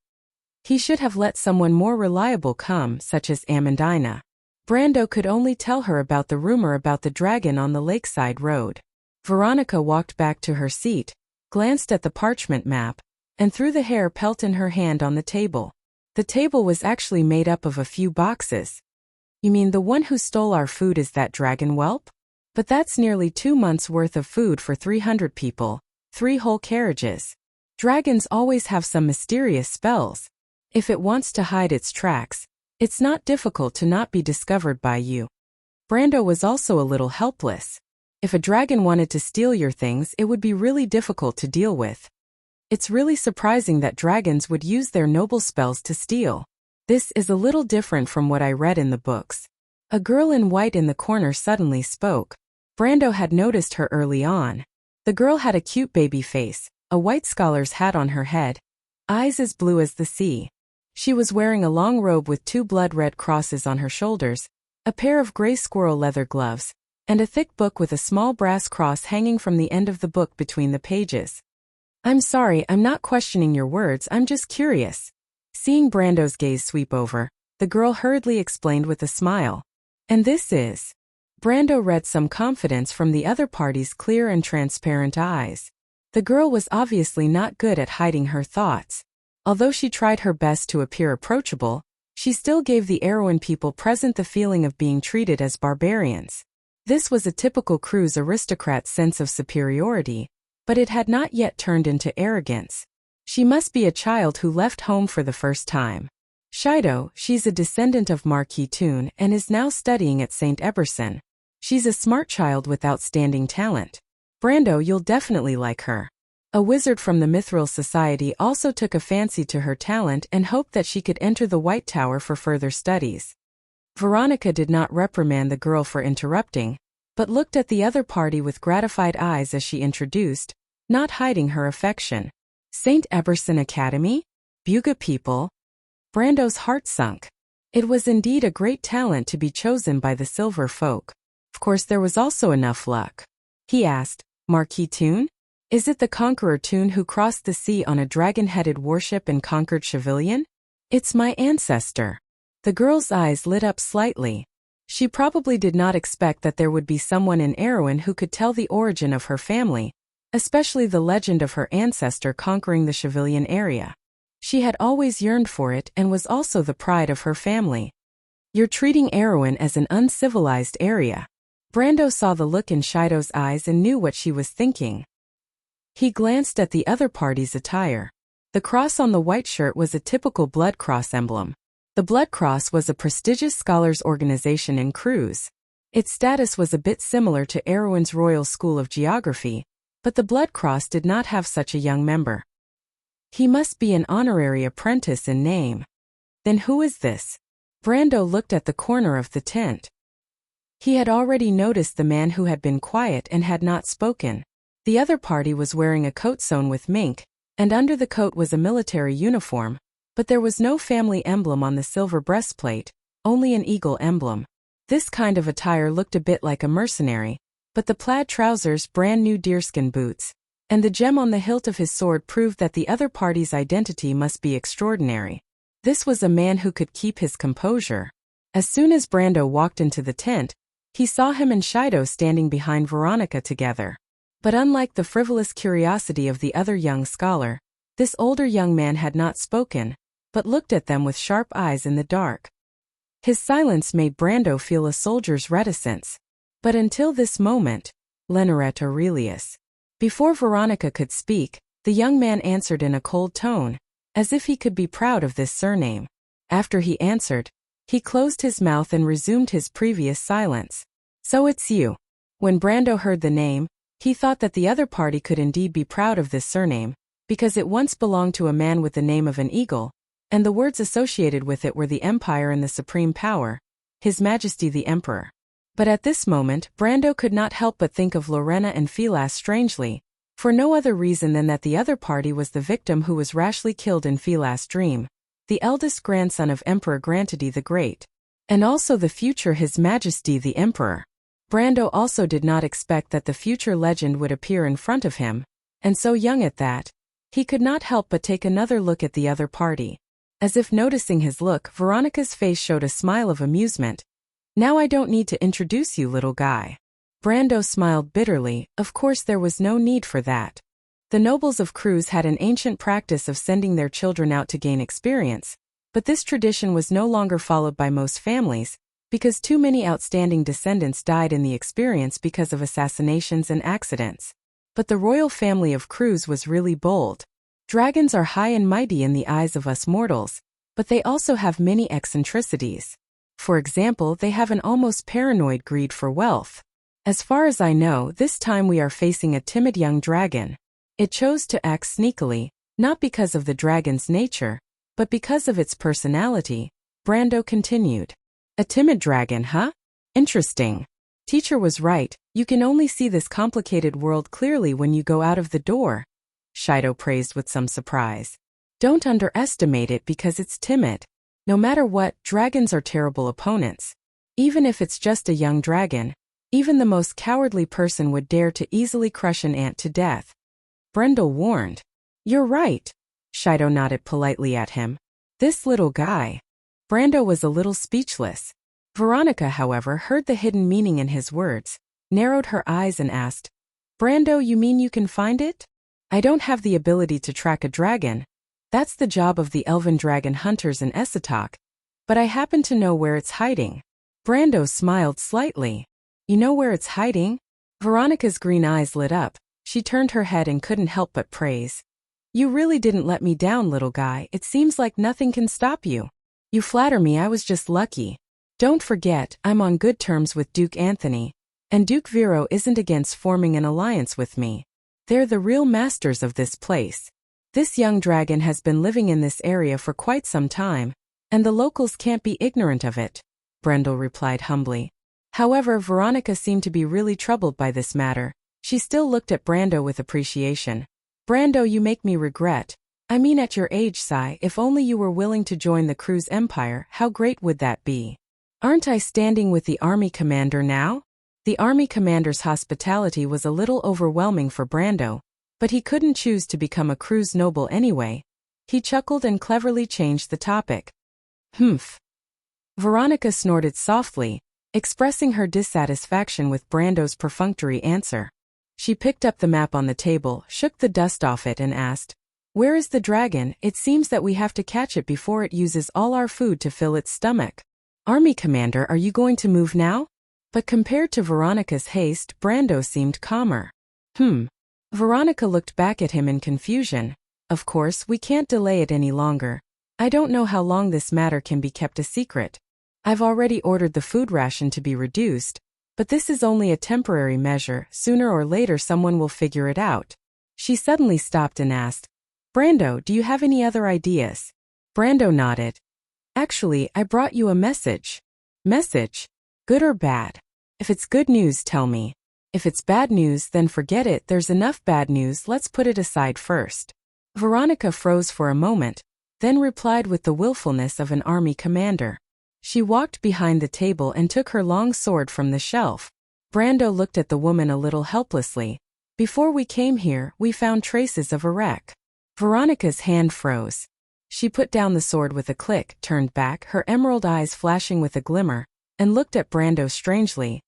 He should have let someone more reliable come, such as Amandina. Brando could only tell her about the rumor about the dragon on the lakeside road. Veronica walked back to her seat, glanced at the parchment map, and threw the hair pelt in her hand on the table. The table was actually made up of a few boxes. You mean the one who stole our food is that dragon whelp? But that's nearly 2 months' worth of food for 300 people, 3 whole carriages. Dragons always have some mysterious spells. If it wants to hide its tracks, it's not difficult to not be discovered by you. Brando was also a little helpless. If a dragon wanted to steal your things, it would be really difficult to deal with. It's really surprising that dragons would use their noble spells to steal. This is a little different from what I read in the books. A girl in white in the corner suddenly spoke. Brando had noticed her early on. The girl had a cute baby face, a white scholar's hat on her head, eyes as blue as the sea. She was wearing a long robe with 2 blood-red crosses on her shoulders, a pair of gray squirrel leather gloves, and a thick book with a small brass cross hanging from the end of the book between the pages. I'm sorry, I'm not questioning your words, I'm just curious. Seeing Brando's gaze sweep over, the girl hurriedly explained with a smile. And this is... Brando read some confidence from the other party's clear and transparent eyes. The girl was obviously not good at hiding her thoughts. Although she tried her best to appear approachable, she still gave the Erewhon people present the feeling of being treated as barbarians. This was a typical Cruz aristocrat's sense of superiority, but it had not yet turned into arrogance. She must be a child who left home for the first time. Shido, she's a descendant of Marquis Toon and is now studying at St. Eberson. She's a smart child with outstanding talent. Brando, you'll definitely like her. A wizard from the Mithril Society also took a fancy to her talent and hoped that she could enter the White Tower for further studies. Veronica did not reprimand the girl for interrupting, but looked at the other party with gratified eyes as she introduced, not hiding her affection. St. Eberson Academy? Buga people? Brando's heart sunk. It was indeed a great talent to be chosen by the Silver Folk. Of course there was also enough luck. He asked, Marquis Toon? Is it the Conqueror Toon who crossed the sea on a dragon-headed warship and conquered Chevilian? It's my ancestor. The girl's eyes lit up slightly. She probably did not expect that there would be someone in Erewhon who could tell the origin of her family, especially the legend of her ancestor conquering the Chevilian area. She had always yearned for it and was also the pride of her family. You're treating Erewhon as an uncivilized area. Brando saw the look in Shido's eyes and knew what she was thinking. He glanced at the other party's attire. The cross on the white shirt was a typical Blood Cross emblem. The Blood Cross was a prestigious scholars' organization in Cruz. Its status was a bit similar to Erewhon's Royal School of Geography, but the Blood Cross did not have such a young member. He must be an honorary apprentice in name. Then who is this? Brando looked at the corner of the tent. He had already noticed the man who had been quiet and had not spoken. The other party was wearing a coat sewn with mink, and under the coat was a military uniform, But there was no family emblem on the silver breastplate, only an eagle emblem. This kind of attire looked a bit like a mercenary, but the plaid trousers, brand new deerskin boots, and the gem on the hilt of his sword proved that the other party's identity must be extraordinary. This was a man who could keep his composure. As soon as Brando walked into the tent, he saw him and Shido standing behind Veronica together. But unlike the frivolous curiosity of the other young scholar, this older young man had not spoken, but looked at them with sharp eyes in the dark. His silence made Brando feel a soldier's reticence. But until this moment, Leneret Aurelius. Before Veronica could speak, the young man answered in a cold tone, as if he could be proud of this surname. After he answered, he closed his mouth and resumed his previous silence. So it's you. When Brando heard the name, he thought that the other party could indeed be proud of this surname, because it once belonged to a man with the name of an eagle, and the words associated with it were the Empire and the supreme power, His Majesty the Emperor. But at this moment, Brando could not help but think of Lorena and Philas strangely, for no other reason than that the other party was the victim who was rashly killed in Philas' dream, the eldest grandson of Emperor Grantity the Great, and also the future His Majesty the Emperor. Brando also did not expect that the future legend would appear in front of him, and so young at that, he could not help but take another look at the other party. As if noticing his look, Veronica's face showed a smile of amusement. Now I don't need to introduce you, little guy. Brando smiled bitterly. Of course there was no need for that. The nobles of Cruz had an ancient practice of sending their children out to gain experience, but this tradition was no longer followed by most families, because too many outstanding descendants died in the experience because of assassinations and accidents. But the royal family of Cruz was really bold. Dragons are high and mighty in the eyes of us mortals, but they also have many eccentricities. For example, they have an almost paranoid greed for wealth. As far as I know, this time we are facing a timid young dragon. It chose to act sneakily, not because of the dragon's nature, but because of its personality. Brando continued. A timid dragon, huh? Interesting. Teacher was right, you can only see this complicated world clearly when you go out of the door, Shido praised with some surprise. Don't underestimate it because it's timid. No matter what, dragons are terrible opponents. Even if it's just a young dragon, even the most cowardly person would dare to easily crush an ant to death. Brendel warned. You're right. Shido nodded politely at him. This little guy. Brando was a little speechless. Veronica, however, heard the hidden meaning in his words, narrowed her eyes and asked, Brando, you mean you can find it? I don't have the ability to track a dragon. That's the job of the elven dragon hunters in Essetok. But I happen to know where it's hiding. Brando smiled slightly. You know where it's hiding? Veronica's green eyes lit up. She turned her head and couldn't help but praise. You really didn't let me down, little guy. It seems like nothing can stop you. You flatter me, I was just lucky. Don't forget, I'm on good terms with Duke Anthony, and Duke Vero isn't against forming an alliance with me. They're the real masters of this place. This young dragon has been living in this area for quite some time, and the locals can't be ignorant of it, Brendel replied humbly. However, Veronica seemed to be really troubled by this matter. She still looked at Brando with appreciation. Brando, you make me regret. I mean, at your age, Sai, if only you were willing to join the Cruz Empire, how great would that be? Aren't I standing with the army commander now? The army commander's hospitality was a little overwhelming for Brando, but he couldn't choose to become a Cruz noble anyway. He chuckled and cleverly changed the topic. Humph. Veronica snorted softly, expressing her dissatisfaction with Brando's perfunctory answer. She picked up the map on the table, shook the dust off it and asked, Where is the dragon? It seems that we have to catch it before it uses all our food to fill its stomach. Army commander, are you going to move now? But compared to Veronica's haste, Brando seemed calmer. Veronica looked back at him in confusion. Of course, we can't delay it any longer. I don't know how long this matter can be kept a secret. I've already ordered the food ration to be reduced, but this is only a temporary measure. Sooner or later someone will figure it out. She suddenly stopped and asked, Brando, do you have any other ideas? Brando nodded. Actually, I brought you a message. Message? Good or bad? If it's good news, tell me. If it's bad news, then forget it. There's enough bad news, let's put it aside first. Veronica froze for a moment, then replied with the willfulness of an army commander. She walked behind the table and took her long sword from the shelf. Brando looked at the woman a little helplessly. Before we came here, we found traces of a wreck. Veronica's hand froze. She put down the sword with a click, turned back, her emerald eyes flashing with a glimmer, and looked at Brando strangely.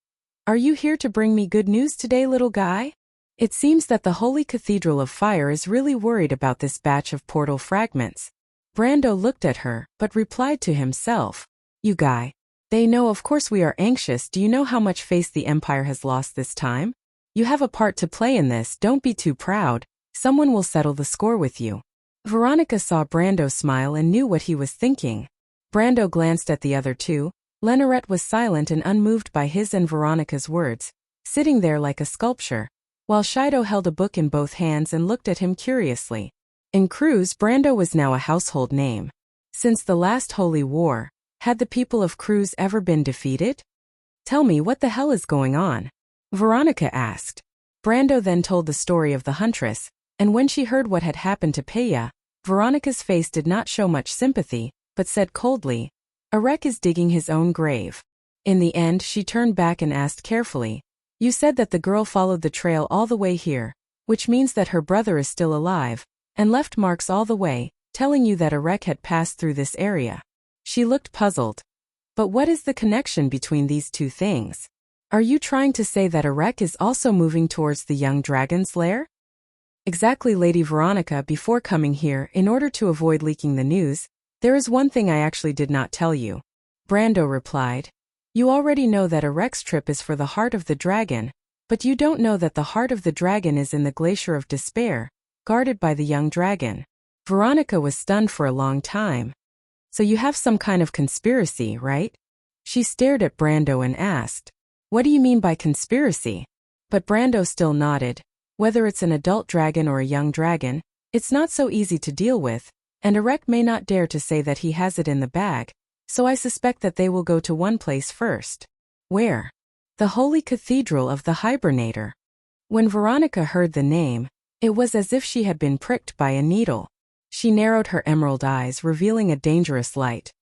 Are you here to bring me good news today, little guy? It seems that the Holy Cathedral of Fire is really worried about this batch of portal fragments. Brando looked at her, but replied to himself. You guy. They know, of course we are anxious. Do you know how much face the Empire has lost this time? You have a part to play in this, don't be too proud. Someone will settle the score with you. Veronica saw Brando smile and knew what he was thinking. Brando glanced at the other two. Lenorette was silent and unmoved by his and Veronica's words, sitting there like a sculpture, while Shido held a book in both hands and looked at him curiously. In Cruz, Brando was now a household name. Since the last Holy War, had the people of Cruz ever been defeated? Tell me, what the hell is going on? Veronica asked. Brando then told the story of the huntress, and when she heard what had happened to Peya, Veronica's face did not show much sympathy, but said coldly, Arek is digging his own grave. In the end, she turned back and asked carefully, You said that the girl followed the trail all the way here, which means that her brother is still alive, and left marks all the way, telling you that Arek had passed through this area. She looked puzzled. But what is the connection between these two things? Are you trying to say that Arek is also moving towards the young dragon's lair? Exactly, Lady Veronica. Before coming here, in order to avoid leaking the news, there is one thing I actually did not tell you. Brando replied. You already know that Arek's trip is for the Heart of the Dragon, but you don't know that the Heart of the Dragon is in the Glacier of Despair, guarded by the young dragon. Veronica was stunned for a long time. So you have some kind of conspiracy, right? She stared at Brando and asked, What do you mean by conspiracy? But Brando still nodded. Whether it's an adult dragon or a young dragon, it's not so easy to deal with, and Arek may not dare to say that he has it in the bag, so I suspect that they will go to one place first. Where? The Holy Cathedral of the Hibernator. When Veronica heard the name, it was as if she had been pricked by a needle. She narrowed her emerald eyes, revealing a dangerous light.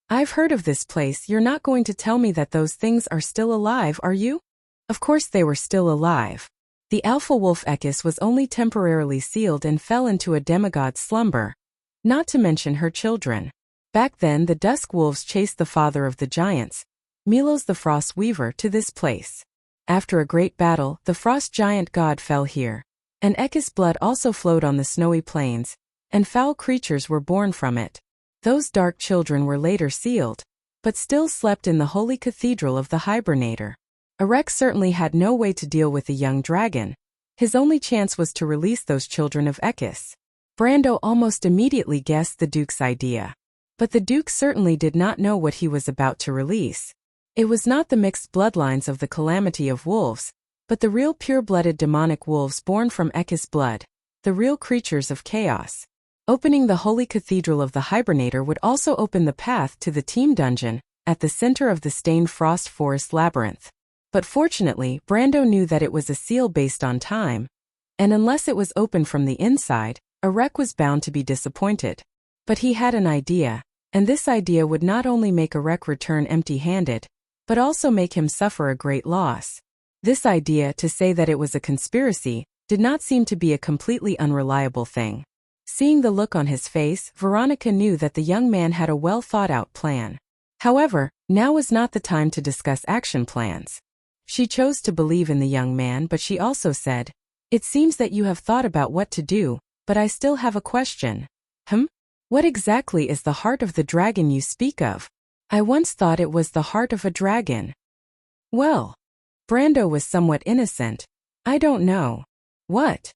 I've heard of this place. You're not going to tell me that those things are still alive, are you? Of course they were still alive. The alpha wolf Ekis was only temporarily sealed and fell into a demigod's slumber. Not to mention her children. Back then the dusk wolves chased the father of the giants, Milos the Frost Weaver, to this place. After a great battle, the frost giant god fell here, and Ekis blood also flowed on the snowy plains, and foul creatures were born from it. Those dark children were later sealed, but still slept in the Holy Cathedral of the Hibernator. Arek certainly had no way to deal with the young dragon. His only chance was to release those children of Ekis. Brando almost immediately guessed the Duke's idea. But the Duke certainly did not know what he was about to release. It was not the mixed bloodlines of the calamity of wolves, but the real pure-blooded demonic wolves born from Ekis blood, the real creatures of chaos. Opening the Holy Cathedral of the Hibernator would also open the path to the team dungeon, at the center of the stained frost forest labyrinth. But fortunately, Brando knew that it was a seal based on time, and unless it was open from the inside, Arek was bound to be disappointed. But he had an idea, and this idea would not only make Arek return empty-handed, but also make him suffer a great loss. This idea, to say that it was a conspiracy, did not seem to be a completely unreliable thing. Seeing the look on his face, Veronica knew that the young man had a well-thought-out plan. However, now was not the time to discuss action plans. She chose to believe in the young man, but she also said, It seems that you have thought about what to do, but I still have a question. What exactly is the heart of the dragon you speak of? I once thought it was the heart of a dragon. Well, Brando was somewhat innocent. I don't know. What?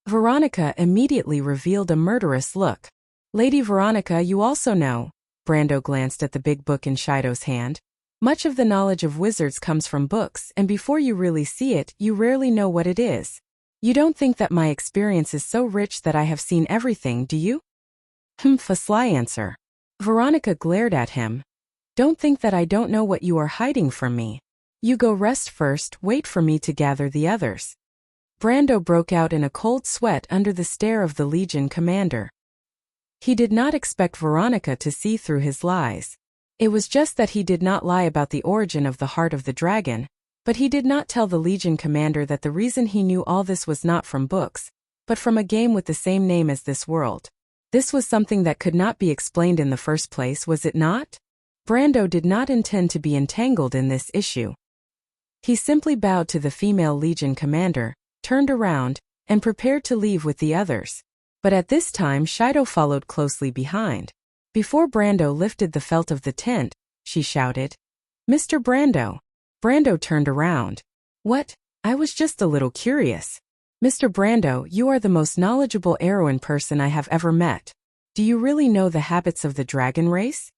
Veronica immediately revealed a murderous look. Lady Veronica, you also know. Brando glanced at the big book in Shido's hand. Much of the knowledge of wizards comes from books, and before you really see it, you rarely know what it is. You don't think that my experience is so rich that I have seen everything, do you? A sly answer. Veronica glared at him. Don't think that I don't know what you are hiding from me. You go rest first, wait for me to gather the others. Brando broke out in a cold sweat under the stare of the Legion commander. He did not expect Veronica to see through his lies. It was just that he did not lie about the origin of the heart of the dragon, but he did not tell the Legion commander that the reason he knew all this was not from books, but from a game with the same name as this world. This was something that could not be explained in the first place, was it not? Brando did not intend to be entangled in this issue. He simply bowed to the female Legion commander, turned around, and prepared to leave with the others. But at this time Shido followed closely behind. Before Brando lifted the felt of the tent, she shouted, "Mr. Brando." Brando turned around. "What? I was just a little curious." "Mr. Brando, you are the most knowledgeable Erewhon person I have ever met. Do you really know the habits of the dragon race?"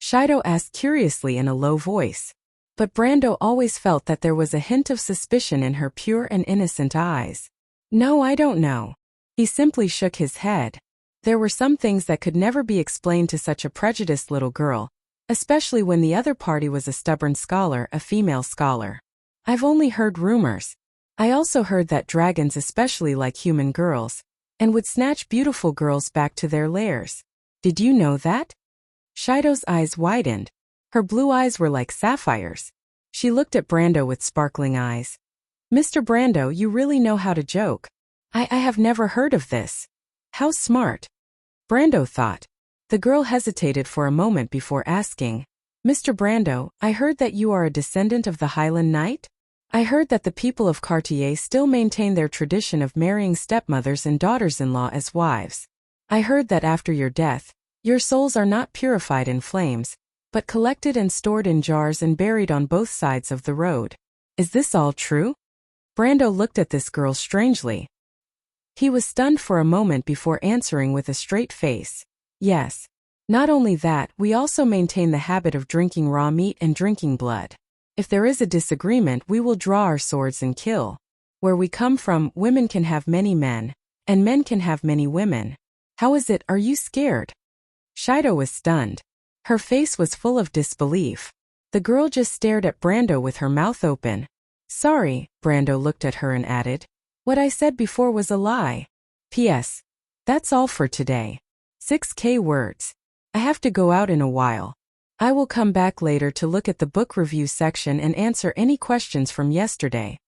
Shido asked curiously in a low voice. But Brando always felt that there was a hint of suspicion in her pure and innocent eyes. "No, I don't know." He simply shook his head. There were some things that could never be explained to such a prejudiced little girl, especially when the other party was a stubborn scholar, a female scholar. "I've only heard rumors. I also heard that dragons especially like human girls, and would snatch beautiful girls back to their lairs. Did you know that?" Shido's eyes widened. Her blue eyes were like sapphires. She looked at Brando with sparkling eyes. "Mr. Brando, you really know how to joke. I have never heard of this. How smart." Brando thought. The girl hesitated for a moment before asking, "Mr. Brando, I heard that you are a descendant of the Highland Knight? I heard that the people of Cartier still maintain their tradition of marrying stepmothers and daughters-in-law as wives. I heard that after your death, your souls are not purified in flames, but collected and stored in jars and buried on both sides of the road. Is this all true?" Brando looked at this girl strangely. He was stunned for a moment before answering with a straight face. "Yes. Not only that, we also maintain the habit of drinking raw meat and drinking blood. If there is a disagreement, we will draw our swords and kill. Where we come from, women can have many men, and men can have many women. How is it, are you scared?" Shido was stunned. Her face was full of disbelief. The girl just stared at Brando with her mouth open. "Sorry," Brando looked at her and added, "what I said before was a lie. P.S. That's all for today. 6K words. I have to go out in a while. I will come back later to look at the book review section and answer any questions from yesterday.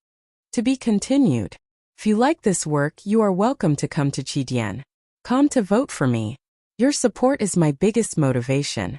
To be continued. If you like this work, you are welcome to come to Chidian.com to vote for me. Your support is my biggest motivation."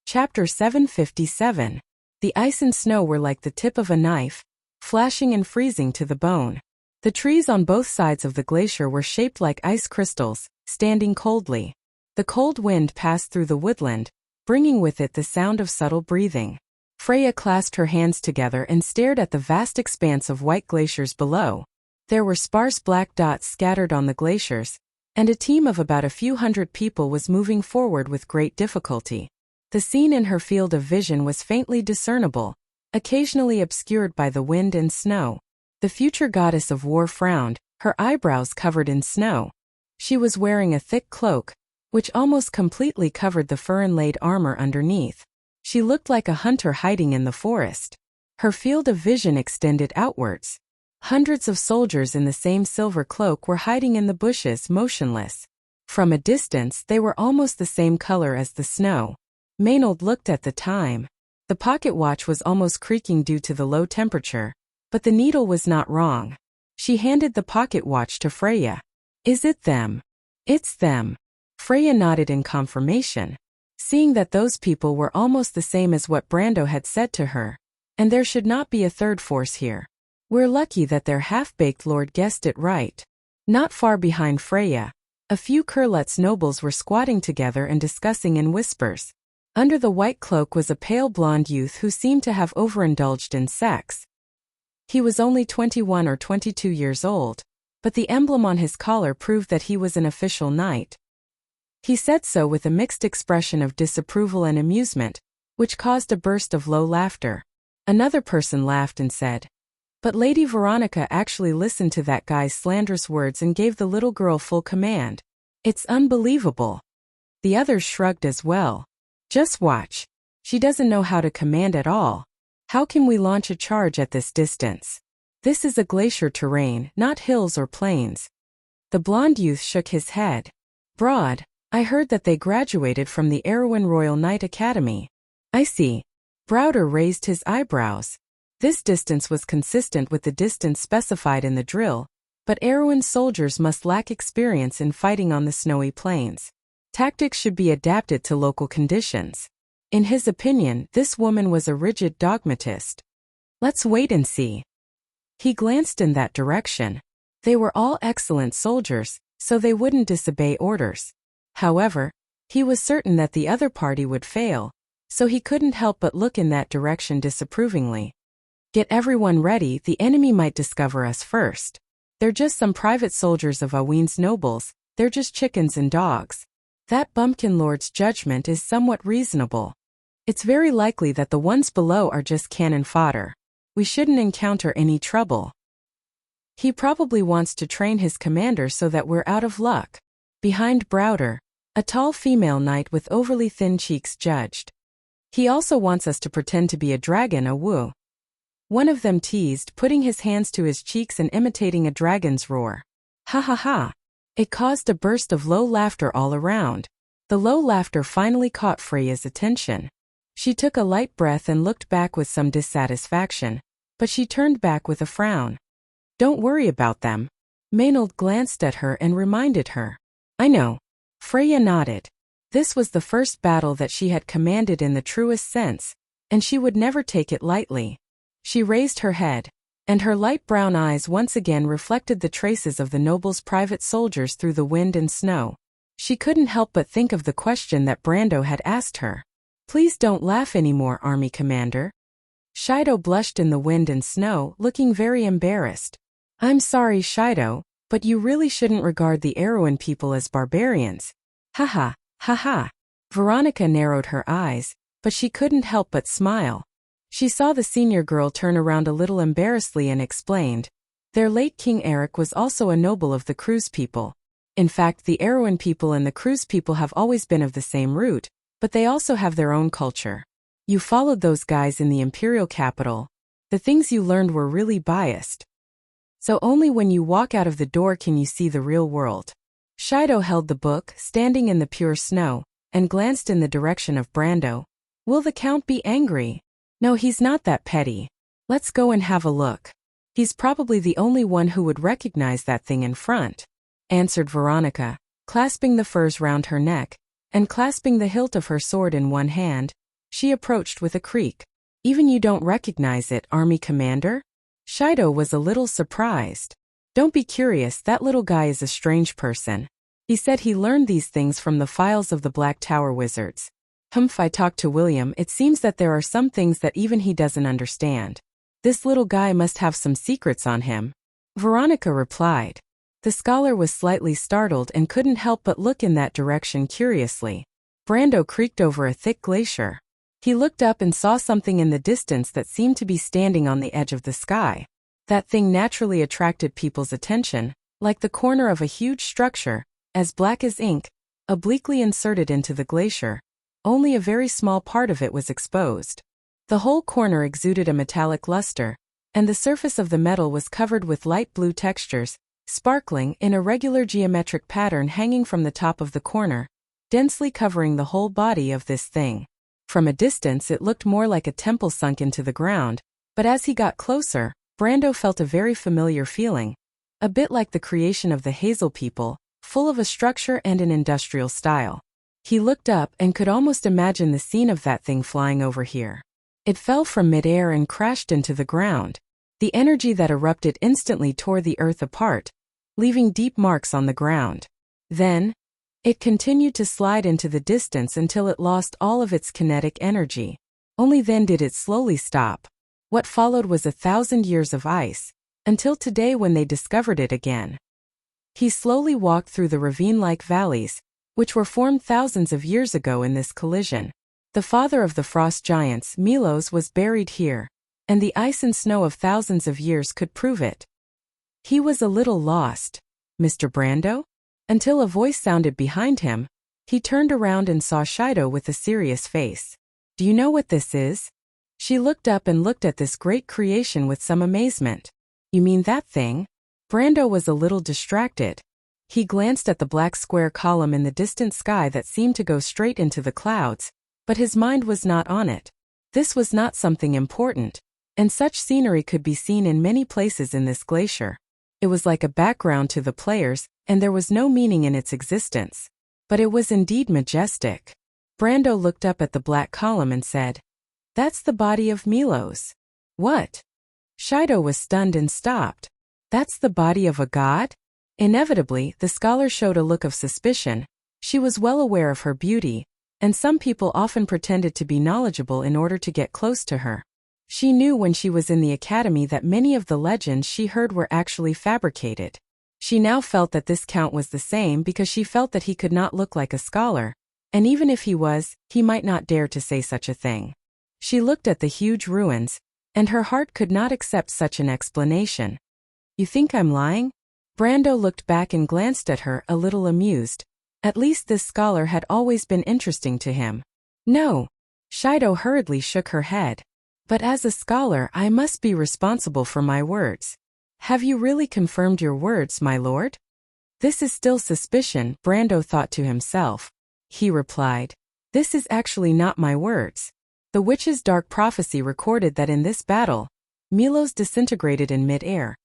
Chapter 757. The ice and snow were like the tip of a knife, flashing and freezing to the bone. The trees on both sides of the glacier were shaped like ice crystals, standing coldly. The cold wind passed through the woodland, bringing with it the sound of subtle breathing. Freya clasped her hands together and stared at the vast expanse of white glaciers below. There were sparse black dots scattered on the glaciers, and a team of about a few hundred people was moving forward with great difficulty. The scene in her field of vision was faintly discernible, occasionally obscured by the wind and snow. The future goddess of war frowned, her eyebrows covered in snow. She was wearing a thick cloak, which almost completely covered the fur-inlaid armor underneath. She looked like a hunter hiding in the forest. Her field of vision extended outwards. Hundreds of soldiers in the same silver cloak were hiding in the bushes, motionless. From a distance, they were almost the same color as the snow. Maynard looked at the time. The pocket watch was almost creaking due to the low temperature, but the needle was not wrong. She handed the pocket watch to Freya. "Is it them?" "It's them." Freya nodded in confirmation, seeing that those people were almost the same as what Brando had said to her. And there should not be a third force here. We're lucky that their half-baked lord guessed it right. Not far behind Freya, a few Kurlet's nobles were squatting together and discussing in whispers. Under the white cloak was a pale blonde youth who seemed to have overindulged in sex. He was only 21 or 22 years old, but the emblem on his collar proved that he was an official knight. He said so with a mixed expression of disapproval and amusement, which caused a burst of low laughter. Another person laughed and said, "But Lady Veronica actually listened to that guy's slanderous words and gave the little girl full command. It's unbelievable." The others shrugged as well. "Just watch. She doesn't know how to command at all. How can we launch a charge at this distance? This is a glacier terrain, not hills or plains." The blonde youth shook his head. "Broad, I heard that they graduated from the Erewhon Royal Knight Academy. I see. Browder raised his eyebrows. This distance was consistent with the distance specified in the drill, but Erewhon soldiers must lack experience in fighting on the snowy plains. Tactics should be adapted to local conditions. In his opinion, this woman was a rigid dogmatist. Let's wait and see. He glanced in that direction. They were all excellent soldiers, so they wouldn't disobey orders. However, he was certain that the other party would fail, so he couldn't help but look in that direction disapprovingly. Get everyone ready, the enemy might discover us first. They're just some private soldiers of Aween's nobles, they're just chickens and dogs. That bumpkin lord's judgment is somewhat reasonable. It's very likely that the ones below are just cannon fodder. We shouldn't encounter any trouble. He probably wants to train his commander so that we're out of luck. Behind Browder, a tall female knight with overly thin cheeks judged. He also wants us to pretend to be a dragon, a Wu. One of them teased, putting his hands to his cheeks and imitating a dragon's roar. Ha ha ha. It caused a burst of low laughter all around. The low laughter finally caught Freya's attention. She took a light breath and looked back with some dissatisfaction, but she turned back with a frown. Don't worry about them. Maynard glanced at her and reminded her. I know. Freya nodded. This was the first battle that she had commanded in the truest sense, and she would never take it lightly. She raised her head, and her light brown eyes once again reflected the traces of the noble's private soldiers through the wind and snow. She couldn't help but think of the question that Brando had asked her. Please don't laugh anymore, Army Commander. Shido blushed in the wind and snow, looking very embarrassed. I'm sorry, Shido, but you really shouldn't regard the Erewhon people as barbarians. Ha ha, ha ha. Veronica narrowed her eyes, but she couldn't help but smile. She saw the senior girl turn around a little embarrassedly and explained. Their late King Eric was also a noble of the Cruise people. In fact, the Erewhon people and the Cruise people have always been of the same root, but they also have their own culture. You followed those guys in the imperial capital. The things you learned were really biased. So only when you walk out of the door can you see the real world. Shido held the book, standing in the pure snow, and glanced in the direction of Brando. Will the Count be angry? No, he's not that petty. Let's go and have a look. He's probably the only one who would recognize that thing in front, answered Veronica, clasping the furs round her neck, and clasping the hilt of her sword in one hand. She approached with a creak. Even you don't recognize it, Army Commander? Shido was a little surprised. Don't be curious, that little guy is a strange person. He said he learned these things from the files of the Black Tower wizards. Humph, I talked to William, it seems that there are some things that even he doesn't understand. This little guy must have some secrets on him. Veronica replied. The scholar was slightly startled and couldn't help but look in that direction curiously. Brando creaked over a thick glacier. He looked up and saw something in the distance that seemed to be standing on the edge of the sky. That thing naturally attracted people's attention, like the corner of a huge structure, as black as ink, obliquely inserted into the glacier. Only a very small part of it was exposed. The whole corner exuded a metallic luster, and the surface of the metal was covered with light blue textures, sparkling in a regular geometric pattern hanging from the top of the corner, densely covering the whole body of this thing. From a distance it looked more like a temple sunk into the ground, but as he got closer, Brando felt a very familiar feeling, a bit like the creation of the Hazel people, full of a structure and an industrial style. He looked up and could almost imagine the scene of that thing flying over here. It fell from midair and crashed into the ground. The energy that erupted instantly tore the earth apart, leaving deep marks on the ground. Then, it continued to slide into the distance until it lost all of its kinetic energy. Only then did it slowly stop. What followed was 1,000 years of ice, until today when they discovered it again. He slowly walked through the ravine-like valleys, which were formed thousands of years ago in this collision. The father of the frost giants, Milos, was buried here, and the ice and snow of thousands of years could prove it. He was a little lost. Mr. Brando? Until a voice sounded behind him. He turned around and saw Shido with a serious face. Do you know what this is? She looked up and looked at this great creation with some amazement. You mean that thing? Brando was a little distracted. He glanced at the black square column in the distant sky that seemed to go straight into the clouds, but his mind was not on it. This was not something important, and such scenery could be seen in many places in this glacier. It was like a background to the players, and there was no meaning in its existence. But it was indeed majestic. Brando looked up at the black column and said, "That's the body of Milos." "What?" Shido was stunned and stopped. "That's the body of a god?" Inevitably, the scholar showed a look of suspicion. She was well aware of her beauty, and some people often pretended to be knowledgeable in order to get close to her. She knew when she was in the academy that many of the legends she heard were actually fabricated. She now felt that this count was the same because she felt that he could not look like a scholar, and even if he was, he might not dare to say such a thing. She looked at the huge ruins, and her heart could not accept such an explanation. "You think I'm lying?" Brando looked back and glanced at her, a little amused. At least this scholar had always been interesting to him. "No." Shido hurriedly shook her head. "But as a scholar, I must be responsible for my words." "Have you really confirmed your words, my lord?" "This is still suspicion," Brando thought to himself. He replied, "This is actually not my words. The witch's dark prophecy recorded that in this battle, Milos disintegrated in mid-air,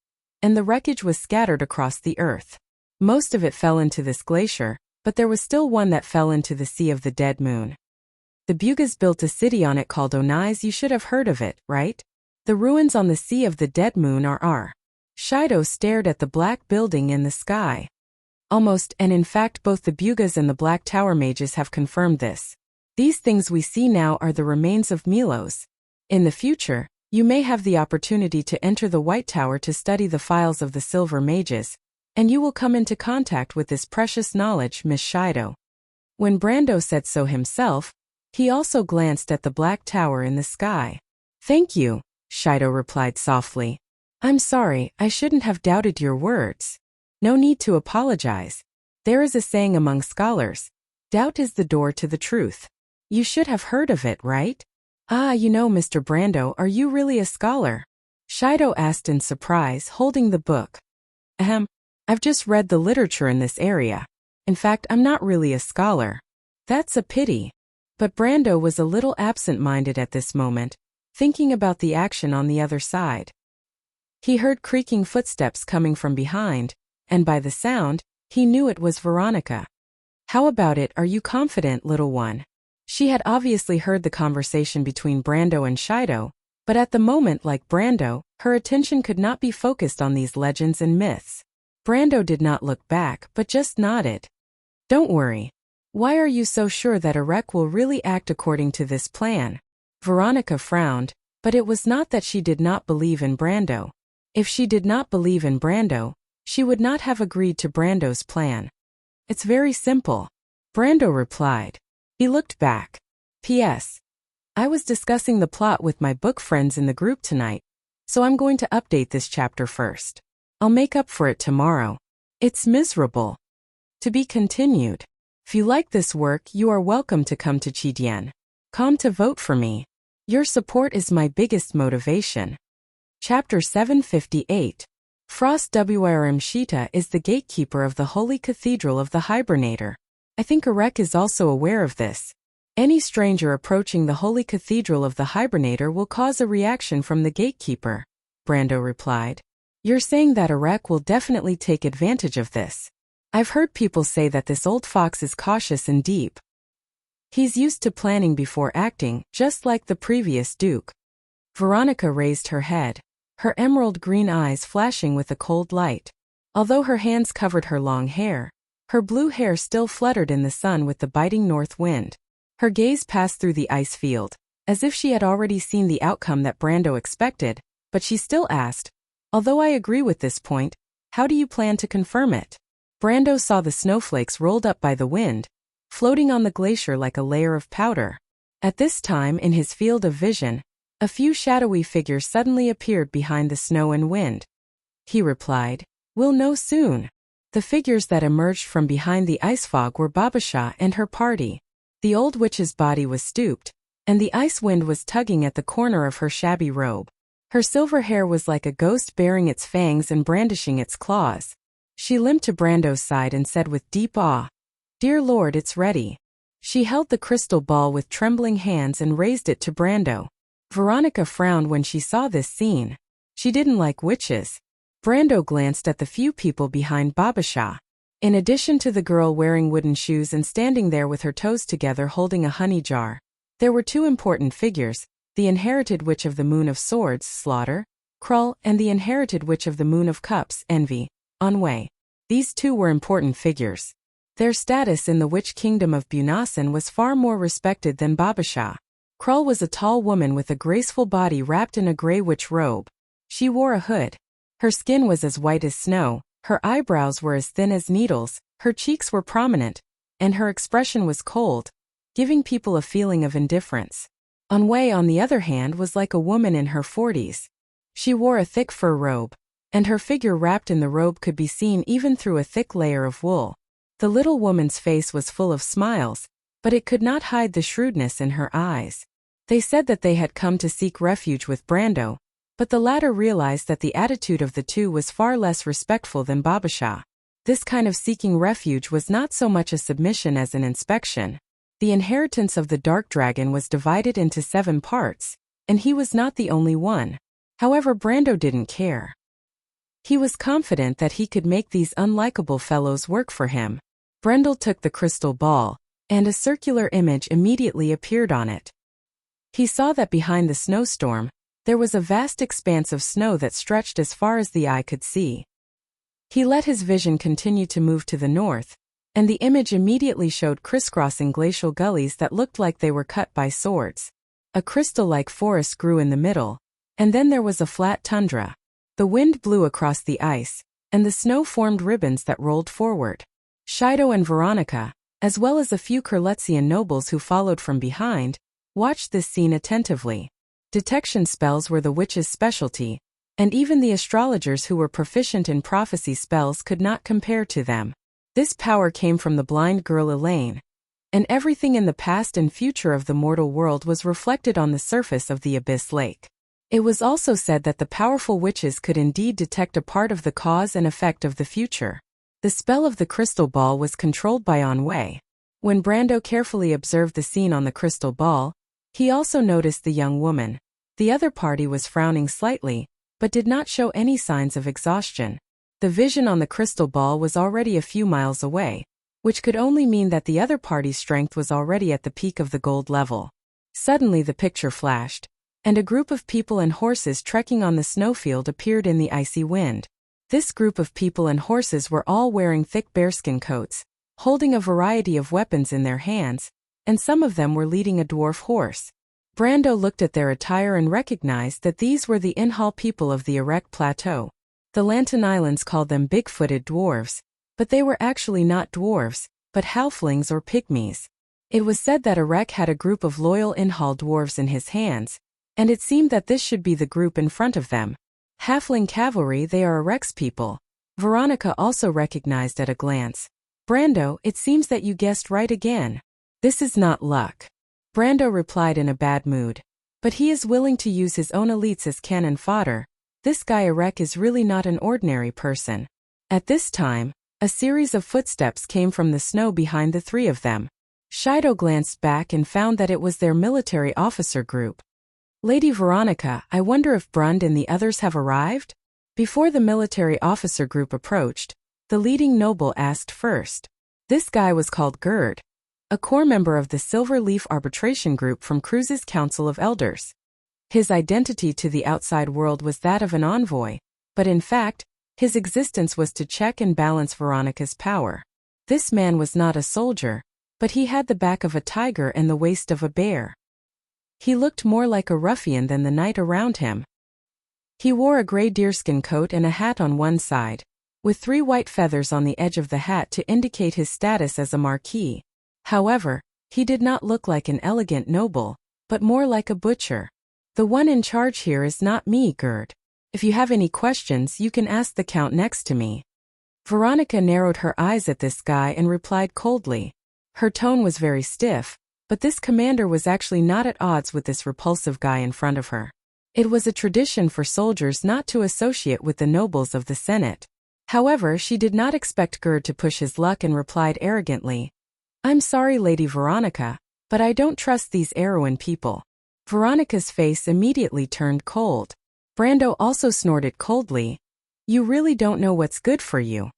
and the wreckage was scattered across the earth. Most of it fell into this glacier, but there was still one that fell into the Sea of the Dead Moon. The Bugas built a city on it called Onais. You should have heard of it, right? The ruins on the Sea of the Dead Moon are. Shido stared at the black building in the sky. "Almost, and in fact both the Bugas and the Black Tower mages have confirmed this. These things we see now are the remains of Milos. In the future, you may have the opportunity to enter the White Tower to study the files of the Silver Mages, and you will come into contact with this precious knowledge, Miss Shido." When Brando said so himself, he also glanced at the Black Tower in the sky. "Thank you," Shido replied softly. "I'm sorry, I shouldn't have doubted your words." "No need to apologize. There is a saying among scholars, doubt is the door to the truth. You should have heard of it, right?" "Ah, you know, Mr. Brando, are you really a scholar?" Shido asked in surprise, holding the book. I've just read the literature in this area. In fact, I'm not really a scholar." "That's a pity." But Brando was a little absent-minded at this moment, thinking about the action on the other side. He heard creaking footsteps coming from behind, and by the sound, he knew it was Veronica. "How about it, are you confident, little one?" She had obviously heard the conversation between Brando and Shido, but at the moment, like Brando, her attention could not be focused on these legends and myths. Brando did not look back, but just nodded. "Don't worry. Why are you so sure that Erek will really act according to this plan?" Veronica frowned, but it was not that she did not believe in Brando. If she did not believe in Brando, she would not have agreed to Brando's plan. "It's very simple," Brando replied. He looked back. "P.S. I was discussing the plot with my book friends in the group tonight, so I'm going to update this chapter first. I'll make up for it tomorrow. It's miserable. To be continued. If you like this work, you are welcome to come to Chidian.com to vote for me. Your support is my biggest motivation." Chapter 758. Frost Wrm Shita is the gatekeeper of the Holy Cathedral of the Hibernator. I think Erek is also aware of this. Any stranger approaching the Holy Cathedral of the Hibernator will cause a reaction from the gatekeeper, Brando replied. "You're saying that Erek will definitely take advantage of this. I've heard people say that this old fox is cautious and deep. He's used to planning before acting, just like the previous duke." Veronica raised her head, her emerald green eyes flashing with a cold light. Although her hands covered her long hair, her blue hair still fluttered in the sun with the biting north wind. Her gaze passed through the ice field, as if she had already seen the outcome that Brando expected, but she still asked, "Although I agree with this point, how do you plan to confirm it?" Brando saw the snowflakes rolled up by the wind, floating on the glacier like a layer of powder. At this time in his field of vision, a few shadowy figures suddenly appeared behind the snow and wind. He replied, "We'll know soon." The figures that emerged from behind the ice fog were Babasha and her party. The old witch's body was stooped, and the ice wind was tugging at the corner of her shabby robe. Her silver hair was like a ghost baring its fangs and brandishing its claws. She limped to Brando's side and said with deep awe, "Dear Lord, it's ready." She held the crystal ball with trembling hands and raised it to Brando. Veronica frowned when she saw this scene. She didn't like witches. Brando glanced at the few people behind Babasha. In addition to the girl wearing wooden shoes and standing there with her toes together holding a honey jar, there were two important figures, the inherited witch of the Moon of Swords, Slaughter, Krull, and the inherited witch of the Moon of Cups, Envy, Anwei. These two were important figures. Their status in the witch kingdom of Bunasan was far more respected than Babasha. Krull was a tall woman with a graceful body wrapped in a gray witch robe. She wore a hood. Her skin was as white as snow, her eyebrows were as thin as needles, her cheeks were prominent, and her expression was cold, giving people a feeling of indifference. Anwei, on the other hand, was like a woman in her 40s. She wore a thick fur robe, and her figure wrapped in the robe could be seen even through a thick layer of wool. The little woman's face was full of smiles, but it could not hide the shrewdness in her eyes. They said that they had come to seek refuge with Brando, but the latter realized that the attitude of the two was far less respectful than Babasha. This kind of seeking refuge was not so much a submission as an inspection. The inheritance of the Dark Dragon was divided into 7 parts, and he was not the only one. However, Brando didn't care. He was confident that he could make these unlikable fellows work for him. Brendel took the crystal ball, and a circular image immediately appeared on it. He saw that behind the snowstorm, there was a vast expanse of snow that stretched as far as the eye could see. He let his vision continue to move to the north, and the image immediately showed crisscrossing glacial gullies that looked like they were cut by swords. A crystal-like forest grew in the middle, and then there was a flat tundra. The wind blew across the ice, and the snow formed ribbons that rolled forward. Shido and Veronica, as well as a few Kurletzian nobles who followed from behind, watched this scene attentively. Detection spells were the witch's specialty, and even the astrologers who were proficient in prophecy spells could not compare to them. This power came from the blind girl Elaine, and everything in the past and future of the mortal world was reflected on the surface of the Abyss Lake. It was also said that the powerful witches could indeed detect a part of the cause and effect of the future. The spell of the crystal ball was controlled by Anwei. When Brando carefully observed the scene on the crystal ball, he also noticed the young woman. The other party was frowning slightly, but did not show any signs of exhaustion. The vision on the crystal ball was already a few miles away, which could only mean that the other party's strength was already at the peak of the gold level. Suddenly the picture flashed, and a group of people and horses trekking on the snowfield appeared in the icy wind. This group of people and horses were all wearing thick bearskin coats, holding a variety of weapons in their hands, and some of them were leading a dwarf horse. Brando looked at their attire and recognized that these were the Inhal people of the Erek Plateau. The Lantan Islands called them big-footed dwarves, but they were actually not dwarves, but halflings or pygmies. It was said that Erek had a group of loyal Inhal dwarves in his hands, and it seemed that this should be the group in front of them. Halfling cavalry, they are Erek's people. Veronica also recognized at a glance. Brando, it seems that you guessed right again. This is not luck. Brando replied in a bad mood. But he is willing to use his own elites as cannon fodder. This guy Erek is really not an ordinary person. At this time, a series of footsteps came from the snow behind the three of them. Shido glanced back and found that it was their military officer group. Lady Veronica, I wonder if Brund and the others have arrived? Before the military officer group approached, the leading noble asked first. This guy was called Gerd, a core member of the Silver Leaf Arbitration Group from Cruz's Council of Elders. His identity to the outside world was that of an envoy, but in fact, his existence was to check and balance Veronica's power. This man was not a soldier, but he had the back of a tiger and the waist of a bear. He looked more like a ruffian than the knight around him. He wore a gray deerskin coat and a hat on one side, with 3 white feathers on the edge of the hat to indicate his status as a marquis. However, he did not look like an elegant noble, but more like a butcher. The one in charge here is not me, Gerd. If you have any questions, you can ask the count next to me. Veronica narrowed her eyes at this guy and replied coldly. Her tone was very stiff, but this commander was actually not at odds with this repulsive guy in front of her. It was a tradition for soldiers not to associate with the nobles of the Senate. However, she did not expect Gerd to push his luck and replied arrogantly, "I'm sorry, Lady Veronica, but I don't trust these Erewhon people." Veronica's face immediately turned cold. Brando also snorted coldly, "You really don't know what's good for you."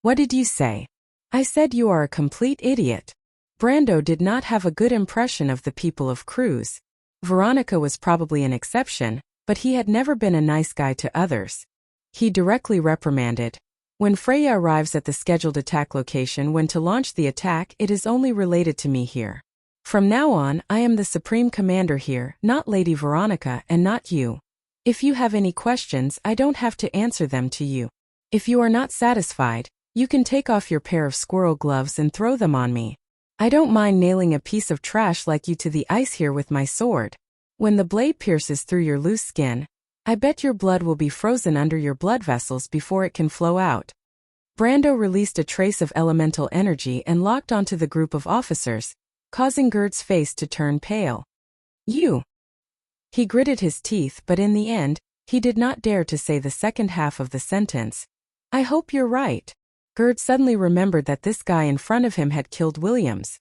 "What did you say?" "I said you are a complete idiot." Brando did not have a good impression of the people of Cruz. Veronica was probably an exception, but he had never been a nice guy to others. He directly reprimanded, "When Freya arrives at the scheduled attack location when to launch the attack, it is only related to me here. From now on, I am the supreme commander here, not Lady Veronica and not you. If you have any questions, I don't have to answer them to you. If you are not satisfied, you can take off your pair of squirrel gloves and throw them on me. I don't mind nailing a piece of trash like you to the ice here with my sword. When the blade pierces through your loose skin, I bet your blood will be frozen under your blood vessels before it can flow out." Brando released a trace of elemental energy and locked onto the group of officers, causing Gerd's face to turn pale. "You." He gritted his teeth, but in the end, he did not dare to say the second half of the sentence. "I hope you're right." Gerd suddenly remembered that this guy in front of him had killed Williams.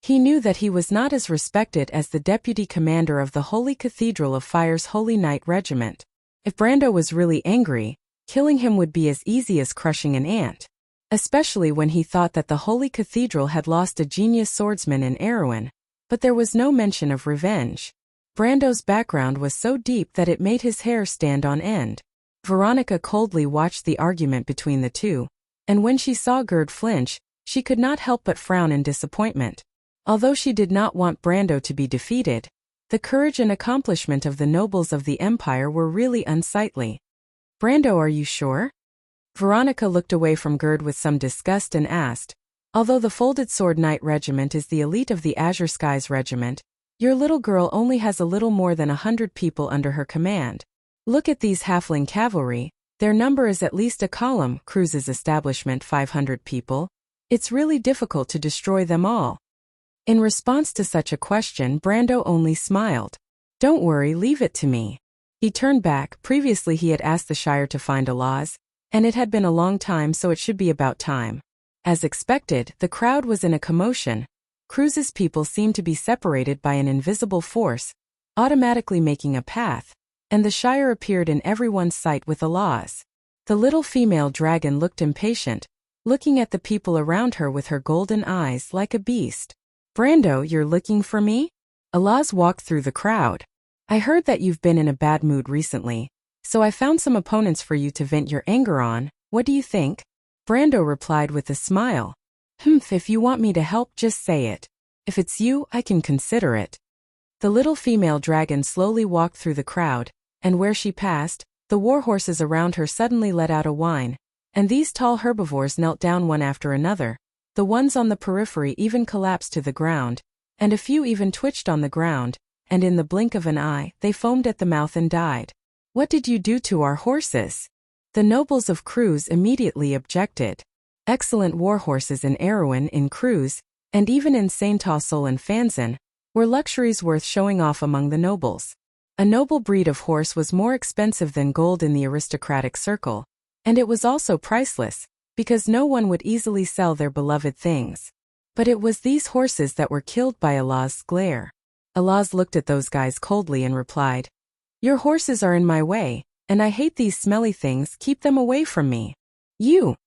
He knew that he was not as respected as the deputy commander of the Holy Cathedral of Fire's Holy Knight Regiment. If Brando was really angry, killing him would be as easy as crushing an ant. Especially when he thought that the Holy Cathedral had lost a genius swordsman in Erewhon, but there was no mention of revenge. Brando's background was so deep that it made his hair stand on end. Veronica coldly watched the argument between the two, and when she saw Gerd flinch, she could not help but frown in disappointment. Although she did not want Brando to be defeated, the courage and accomplishment of the nobles of the Empire were really unsightly. "Brando, are you sure?" Veronica looked away from Gerd with some disgust and asked, "Although the Folded Sword Knight Regiment is the elite of the Azure Skies Regiment, your little girl only has a little more than 100 people under her command. Look at these halfling cavalry, their number is at least a column, Cruz's establishment 500 people. It's really difficult to destroy them all." In response to such a question, Brando only smiled. "Don't worry, leave it to me." He turned back. Previously he had asked the Shire to find Alaz, and it had been a long time, so it should be about time. As expected, the crowd was in a commotion. Cruz's people seemed to be separated by an invisible force, automatically making a path, and the Shire appeared in everyone's sight with Alaz. The little female dragon looked impatient, looking at the people around her with her golden eyes like a beast. "Brando, you're looking for me?" Alaz walked through the crowd. "I heard that you've been in a bad mood recently, so I found some opponents for you to vent your anger on. What do you think?" Brando replied with a smile. If you want me to help, just say it. If it's you, I can consider it." The little female dragon slowly walked through the crowd, and where she passed, the warhorses around her suddenly let out a whine, and these tall herbivores knelt down one after another. The ones on the periphery even collapsed to the ground, and a few even twitched on the ground, and in the blink of an eye, they foamed at the mouth and died. "What did you do to our horses?" The nobles of Cruz immediately objected. Excellent warhorses in Erewhon, in Cruz, and even in Saint-Tassel and Fanzan, were luxuries worth showing off among the nobles. A noble breed of horse was more expensive than gold in the aristocratic circle, and it was also priceless, because no one would easily sell their beloved things. But it was these horses that were killed by Alaz's glare. Alaz looked at those guys coldly and replied, "Your horses are in my way, and I hate these smelly things, keep them away from me." "You!"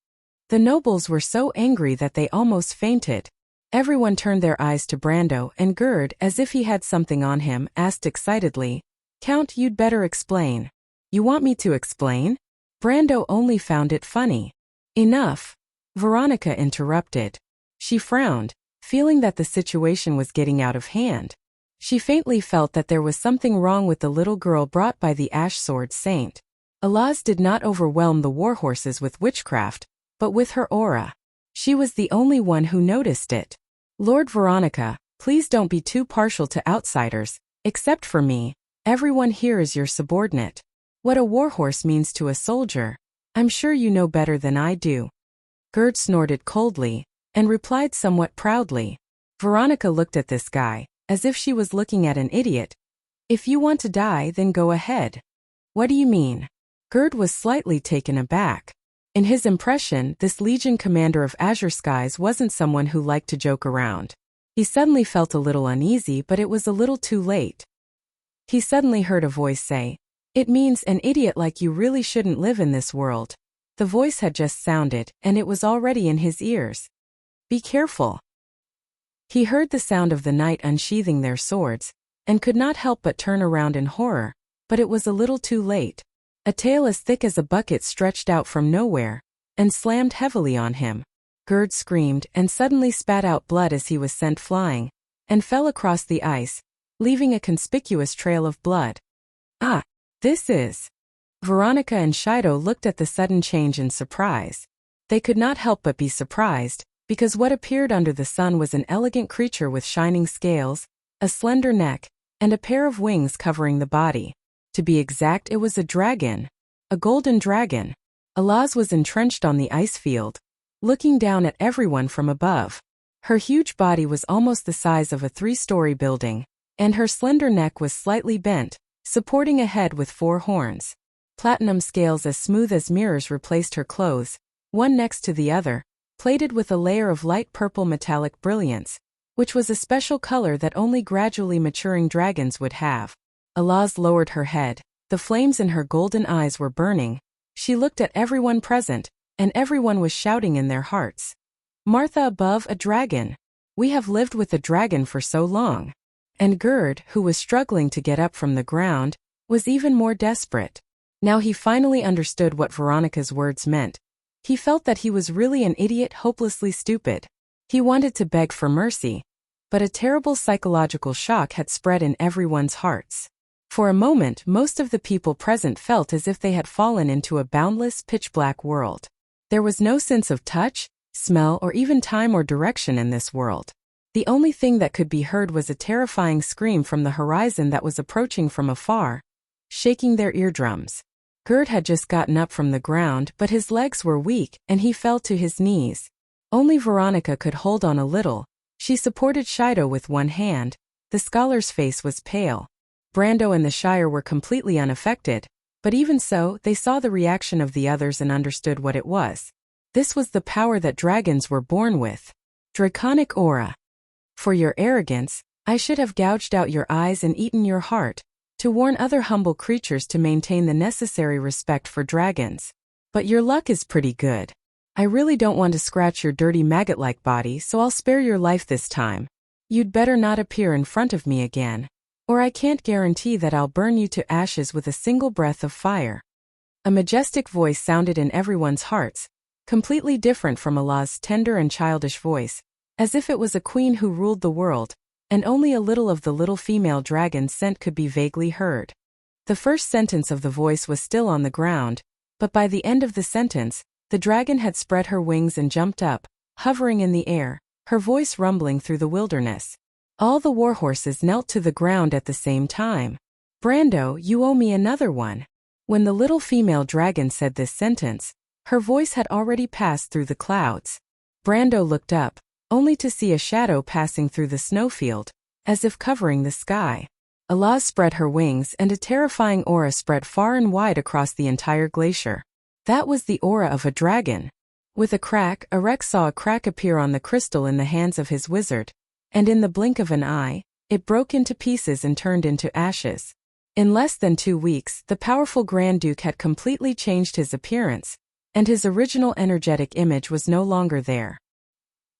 The nobles were so angry that they almost fainted. Everyone turned their eyes to Brando, and Gerd, as if he had something on him, asked excitedly, "Count, you'd better explain." "You want me to explain?" Brando only found it funny. "Enough," Veronica interrupted. She frowned, feeling that the situation was getting out of hand. She faintly felt that there was something wrong with the little girl brought by the Ash Sword Saint. Alaz did not overwhelm the warhorses with witchcraft, but with her aura. She was the only one who noticed it. "Lord Veronica, please don't be too partial to outsiders. Except for me, everyone here is your subordinate. What a warhorse means to a soldier, I'm sure you know better than I do." Gerd snorted coldly, and replied somewhat proudly. Veronica looked at this guy, as if she was looking at an idiot. "If you want to die, then go ahead." "What do you mean?" Gerd was slightly taken aback. In his impression, this Legion commander of Azure Skies wasn't someone who liked to joke around. He suddenly felt a little uneasy, but it was a little too late. He suddenly heard a voice say, "It means an idiot like you really shouldn't live in this world." The voice had just sounded, and it was already in his ears. "Be careful." He heard the sound of the knight unsheathing their swords, and could not help but turn around in horror, but it was a little too late. A tail as thick as a bucket stretched out from nowhere, and slammed heavily on him. Gerd screamed and suddenly spat out blood as he was sent flying, and fell across the ice, leaving a conspicuous trail of blood. "Ah, this is..." Veronica and Shido looked at the sudden change in surprise. They could not help but be surprised, because what appeared under the sun was an elegant creature with shining scales, a slender neck, and a pair of wings covering the body. To be exact, it was a dragon. A golden dragon. Alaz was entrenched on the ice field, looking down at everyone from above. Her huge body was almost the size of a 3-story building, and her slender neck was slightly bent, supporting a head with 4 horns. Platinum scales as smooth as mirrors replaced her clothes, one next to the other, plated with a layer of light purple metallic brilliance, which was a special color that only gradually maturing dragons would have. Alaz lowered her head. The flames in her golden eyes were burning. She looked at everyone present, and everyone was shouting in their hearts, "Martha above a dragon! We have lived with a dragon for so long." And Gerd, who was struggling to get up from the ground, was even more desperate. Now he finally understood what Veronica's words meant. He felt that he was really an idiot, hopelessly stupid. He wanted to beg for mercy, but a terrible psychological shock had spread in everyone's hearts. For a moment, most of the people present felt as if they had fallen into a boundless, pitch-black world. There was no sense of touch, smell, or even time or direction in this world. The only thing that could be heard was a terrifying scream from the horizon that was approaching from afar, shaking their eardrums. Gerd had just gotten up from the ground, but his legs were weak, and he fell to his knees. Only Veronica could hold on a little. She supported Shido with one hand. The scholar's face was pale. Brando and the Shire were completely unaffected, but even so, they saw the reaction of the others and understood what it was. This was the power that dragons were born with. Draconic aura. For your arrogance, I should have gouged out your eyes and eaten your heart, to warn other humble creatures to maintain the necessary respect for dragons. But your luck is pretty good. I really don't want to scratch your dirty maggot-like body, so I'll spare your life this time. You'd better not appear in front of me again, or I can't guarantee that I'll burn you to ashes with a single breath of fire." A majestic voice sounded in everyone's hearts, completely different from Alaz's tender and childish voice, as if it was a queen who ruled the world, and only a little of the little female dragon's scent could be vaguely heard. The first sentence of the voice was still on the ground, but by the end of the sentence, the dragon had spread her wings and jumped up, hovering in the air, her voice rumbling through the wilderness. All the warhorses knelt to the ground at the same time. "Brando, you owe me another one." When the little female dragon said this sentence, her voice had already passed through the clouds. Brando looked up, only to see a shadow passing through the snowfield, as if covering the sky. Alaz spread her wings and a terrifying aura spread far and wide across the entire glacier. That was the aura of a dragon. With a crack, Arek saw a crack appear on the crystal in the hands of his wizard, and in the blink of an eye, it broke into pieces and turned into ashes. In less than 2 weeks, the powerful Grand Duke had completely changed his appearance, and his original energetic image was no longer there.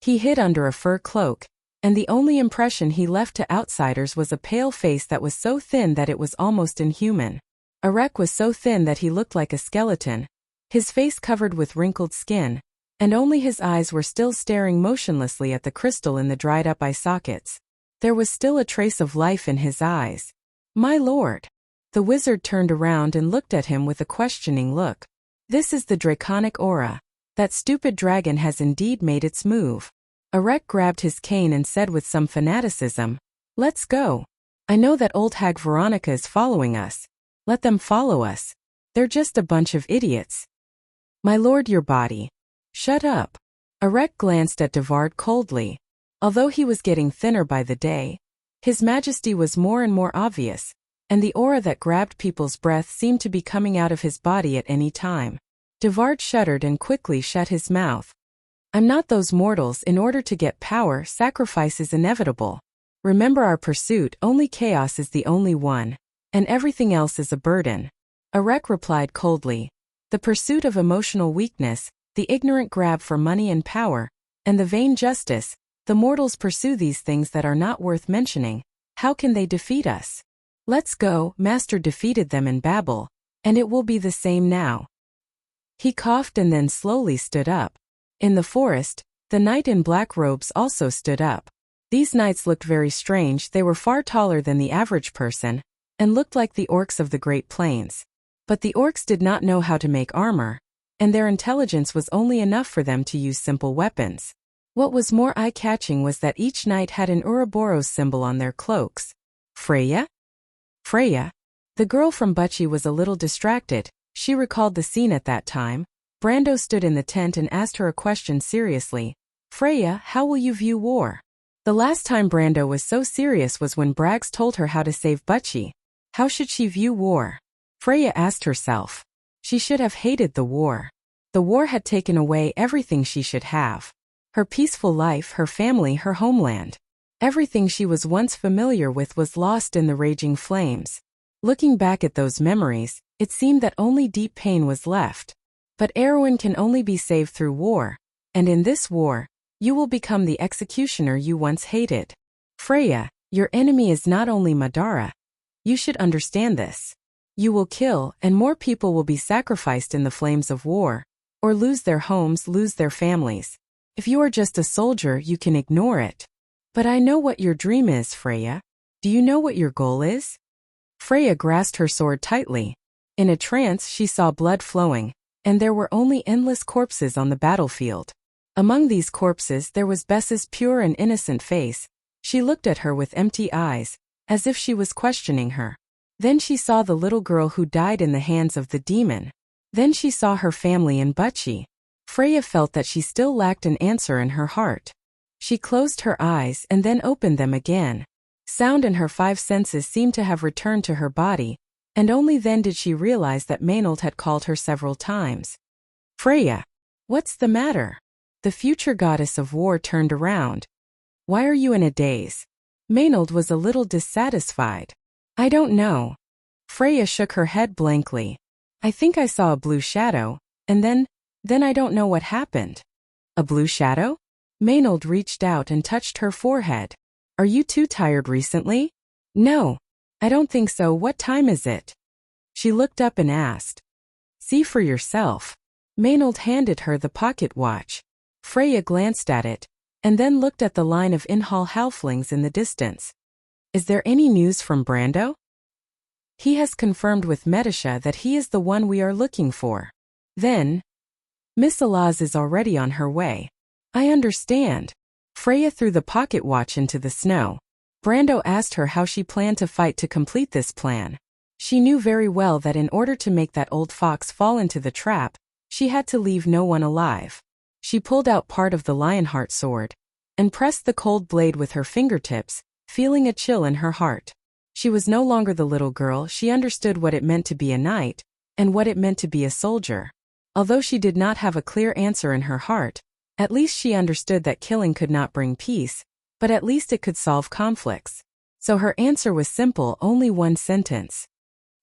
He hid under a fur cloak, and the only impression he left to outsiders was a pale face that was so thin that it was almost inhuman. Arek was so thin that he looked like a skeleton, his face covered with wrinkled skin, and only his eyes were still staring motionlessly at the crystal in the dried-up eye sockets. There was still a trace of life in his eyes. "My lord." The wizard turned around and looked at him with a questioning look. "This is the draconic aura. That stupid dragon has indeed made its move." Arek grabbed his cane and said with some fanaticism, "Let's go. I know that old hag Veronica is following us. Let them follow us. They're just a bunch of idiots." "My lord, your body." "Shut up." Arek glanced at Devard coldly. Although he was getting thinner by the day, his majesty was more and more obvious, and the aura that grabbed people's breath seemed to be coming out of his body at any time. Devard shuddered and quickly shut his mouth. I'm not those mortals. In order to get power, sacrifice is inevitable. Remember our pursuit, only chaos is the only one, and everything else is a burden. Arek replied coldly. The pursuit of emotional weakness, the ignorant grab for money and power, and the vain justice, the mortals pursue these things that are not worth mentioning. How can they defeat us? Let's go. Master defeated them in Babel, and it will be the same now. He coughed and then slowly stood up. In the forest, the knight in black robes also stood up. These knights looked very strange. They were far taller than the average person, and looked like the orcs of the Great Plains. But the orcs did not know how to make armor, and their intelligence was only enough for them to use simple weapons. What was more eye-catching was that each knight had an Ouroboros symbol on their cloaks. Freya? Freya? The girl from Bucci was a little distracted. She recalled the scene at that time. Brando stood in the tent and asked her a question seriously. Freya, how will you view war? The last time Brando was so serious was when Braggs told her how to save Bucci. How should she view war? Freya asked herself. She should have hated the war. The war had taken away everything she should have. Her peaceful life, her family, her homeland. Everything she was once familiar with was lost in the raging flames. Looking back at those memories, it seemed that only deep pain was left. But Erwin can only be saved through war, and in this war, you will become the executioner you once hated. Freya, your enemy is not only Madara. You should understand this. You will kill, and more people will be sacrificed in the flames of war, or lose their homes, lose their families. If you are just a soldier, you can ignore it. But I know what your dream is, Freya. Do you know what your goal is? Freya grasped her sword tightly. In a trance, she saw blood flowing, and there were only endless corpses on the battlefield. Among these corpses there was Bess's pure and innocent face. She looked at her with empty eyes, as if she was questioning her. Then she saw the little girl who died in the hands of the demon. Then she saw her family in Bucci. Freya felt that she still lacked an answer in her heart. She closed her eyes and then opened them again. Sound and her 5 senses seemed to have returned to her body, and only then did she realize that Maynard had called her several times. Freya! What's the matter? The future goddess of war turned around. Why are you in a daze? Maynard was a little dissatisfied. I don't know. Freya shook her head blankly. I think I saw a blue shadow, and then I don't know what happened. A blue shadow? Maynard reached out and touched her forehead. Are you too tired recently? No. I don't think so. What time is it? She looked up and asked. See for yourself. Maynard handed her the pocket watch. Freya glanced at it, and then looked at the line of in-hall halflings in the distance. Is there any news from Brando? He has confirmed with Medisha that he is the one we are looking for. Then, Miss Alaz is already on her way. I understand. Freya threw the pocket watch into the snow. Brando asked her how she planned to fight to complete this plan. She knew very well that in order to make that old fox fall into the trap, she had to leave no one alive. She pulled out part of the Lionheart sword, and pressed the cold blade with her fingertips, feeling a chill in her heart. She was no longer the little girl. She understood what it meant to be a knight, and what it meant to be a soldier. Although she did not have a clear answer in her heart, at least she understood that killing could not bring peace, but at least it could solve conflicts. So her answer was simple, only one sentence.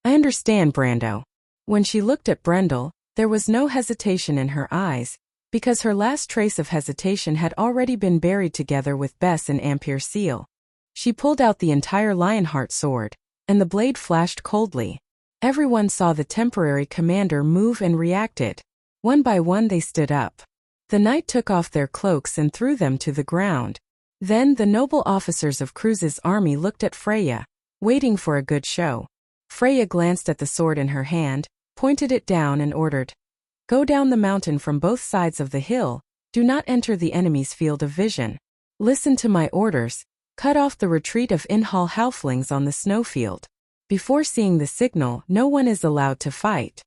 I understand, Brando. When she looked at Brendel, there was no hesitation in her eyes, because her last trace of hesitation had already been buried together with Bess and Ampere Seal. She pulled out the entire Lionheart sword, and the blade flashed coldly. Everyone saw the temporary commander move and reacted. One by one they stood up. The knight took off their cloaks and threw them to the ground. Then the noble officers of Cruz's army looked at Freya, waiting for a good show. Freya glanced at the sword in her hand, pointed it down and ordered, Go down the mountain from both sides of the hill, do not enter the enemy's field of vision. Listen to my orders, cut off the retreat of in-hall halflings on the snowfield. Before seeing the signal, no one is allowed to fight.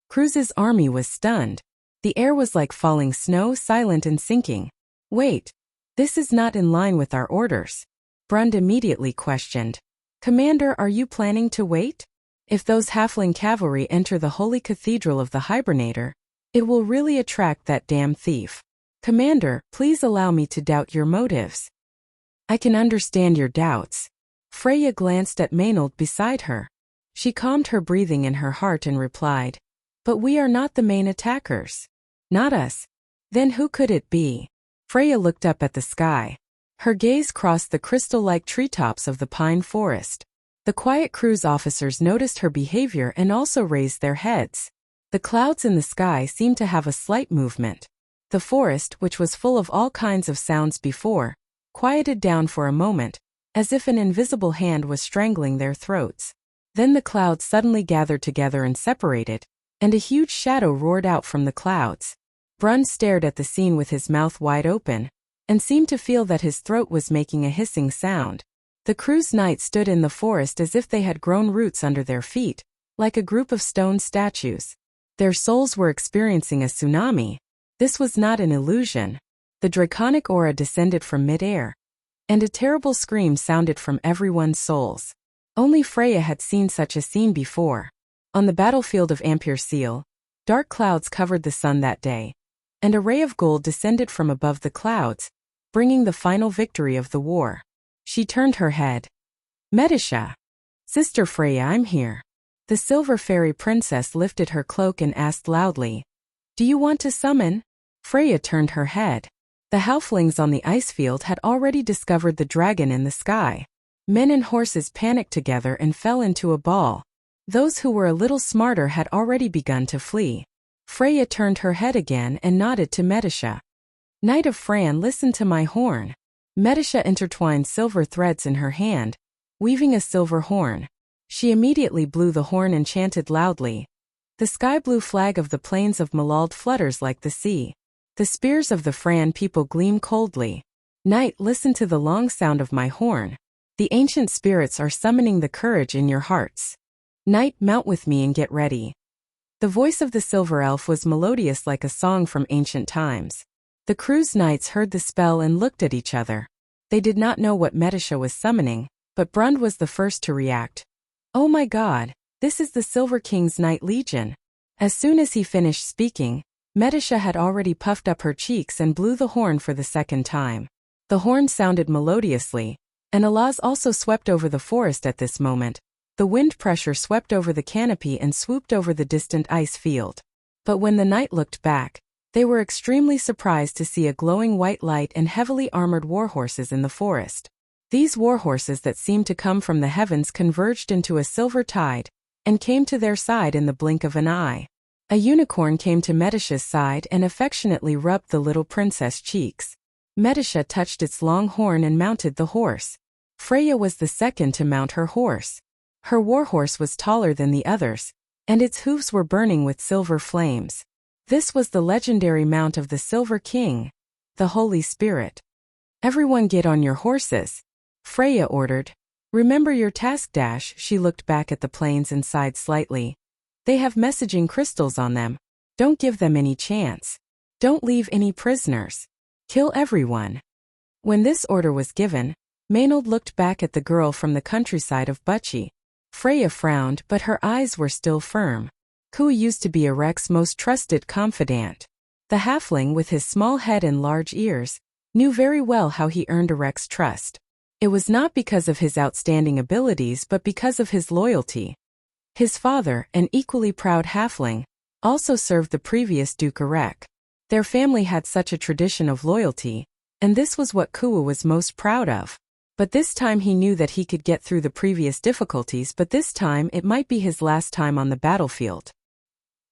Cruz's army was stunned. The air was like falling snow, silent and sinking. Wait, this is not in line with our orders. Brund immediately questioned. Commander, are you planning to wait? If those halfling cavalry enter the holy cathedral of the Hibernator, It will really attract that damn thief. Commander, please allow me to doubt your motives. I can understand your doubts. Freya glanced at Maynard beside her. She calmed her breathing in her heart and replied, but we are not the main attackers. Not us. Then who could it be? Freya looked up at the sky. Her gaze crossed the crystal-like treetops of the pine forest. The quiet cruise officers noticed her behavior and also raised their heads. The clouds in the sky seemed to have a slight movement. The forest, which was full of all kinds of sounds before, quieted down for a moment, as if an invisible hand was strangling their throats. Then the clouds suddenly gathered together and separated, and a huge shadow roared out from the clouds. Brun stared at the scene with his mouth wide open, and seemed to feel that his throat was making a hissing sound. The crew's knights stood in the forest as if they had grown roots under their feet, like a group of stone statues. Their souls were experiencing a tsunami. This was not an illusion. The draconic aura descended from mid-air, and a terrible scream sounded from everyone's souls. Only Freya had seen such a scene before. On the battlefield of Ampere Seal, dark clouds covered the sun that day, and a ray of gold descended from above the clouds, bringing the final victory of the war. She turned her head. Medisha. Sister Freya, I'm here. The silver fairy princess lifted her cloak and asked loudly, do you want to summon? Freya turned her head. The halflings on the ice field had already discovered the dragon in the sky. Men and horses panicked together and fell into a ball. Those who were a little smarter had already begun to flee. Freya turned her head again and nodded to Medisha. Knight of Fran, listen to my horn. Medisha intertwined silver threads in her hand, weaving a silver horn. She immediately blew the horn and chanted loudly. The sky-blue flag of the plains of Malald flutters like the sea. The spears of the Fran people gleam coldly. Knight, listen to the long sound of my horn. The ancient spirits are summoning the courage in your hearts. Knight, mount with me and get ready. The voice of the silver elf was melodious like a song from ancient times. The crew's knights heard the spell and looked at each other. They did not know what Medisha was summoning, but Brund was the first to react. Oh my God, this is the Silver King's Knight Legion. As soon as he finished speaking, Medisha had already puffed up her cheeks and blew the horn for the second time. The horn sounded melodiously, and a laws also swept over the forest at this moment. The wind pressure swept over the canopy and swooped over the distant ice field. But when the knight looked back, they were extremely surprised to see a glowing white light and heavily armored warhorses in the forest. These warhorses that seemed to come from the heavens converged into a silver tide, and came to their side in the blink of an eye. A unicorn came to Medisha's side and affectionately rubbed the little princess' cheeks. Medisha touched its long horn and mounted the horse. Freya was the second to mount her horse. Her warhorse was taller than the others, and its hooves were burning with silver flames. This was the legendary mount of the Silver King, the Holy Spirit. Everyone get on your horses, Freya ordered. Remember your task. She looked back at the planes and sighed slightly. They have messaging crystals on them. Don't give them any chance. Don't leave any prisoners. Kill everyone. When this order was given, Maynard looked back at the girl from the countryside of Butchie. Freya frowned, but her eyes were still firm. Kua used to be Arek's most trusted confidant. The halfling with his small head and large ears knew very well how he earned Arek's trust. It was not because of his outstanding abilities but because of his loyalty. His father, an equally proud halfling, also served the previous Duke Arek. Their family had such a tradition of loyalty, and this was what Kua was most proud of. But this time he knew that he could get through the previous difficulties, but this time it might be his last time on the battlefield.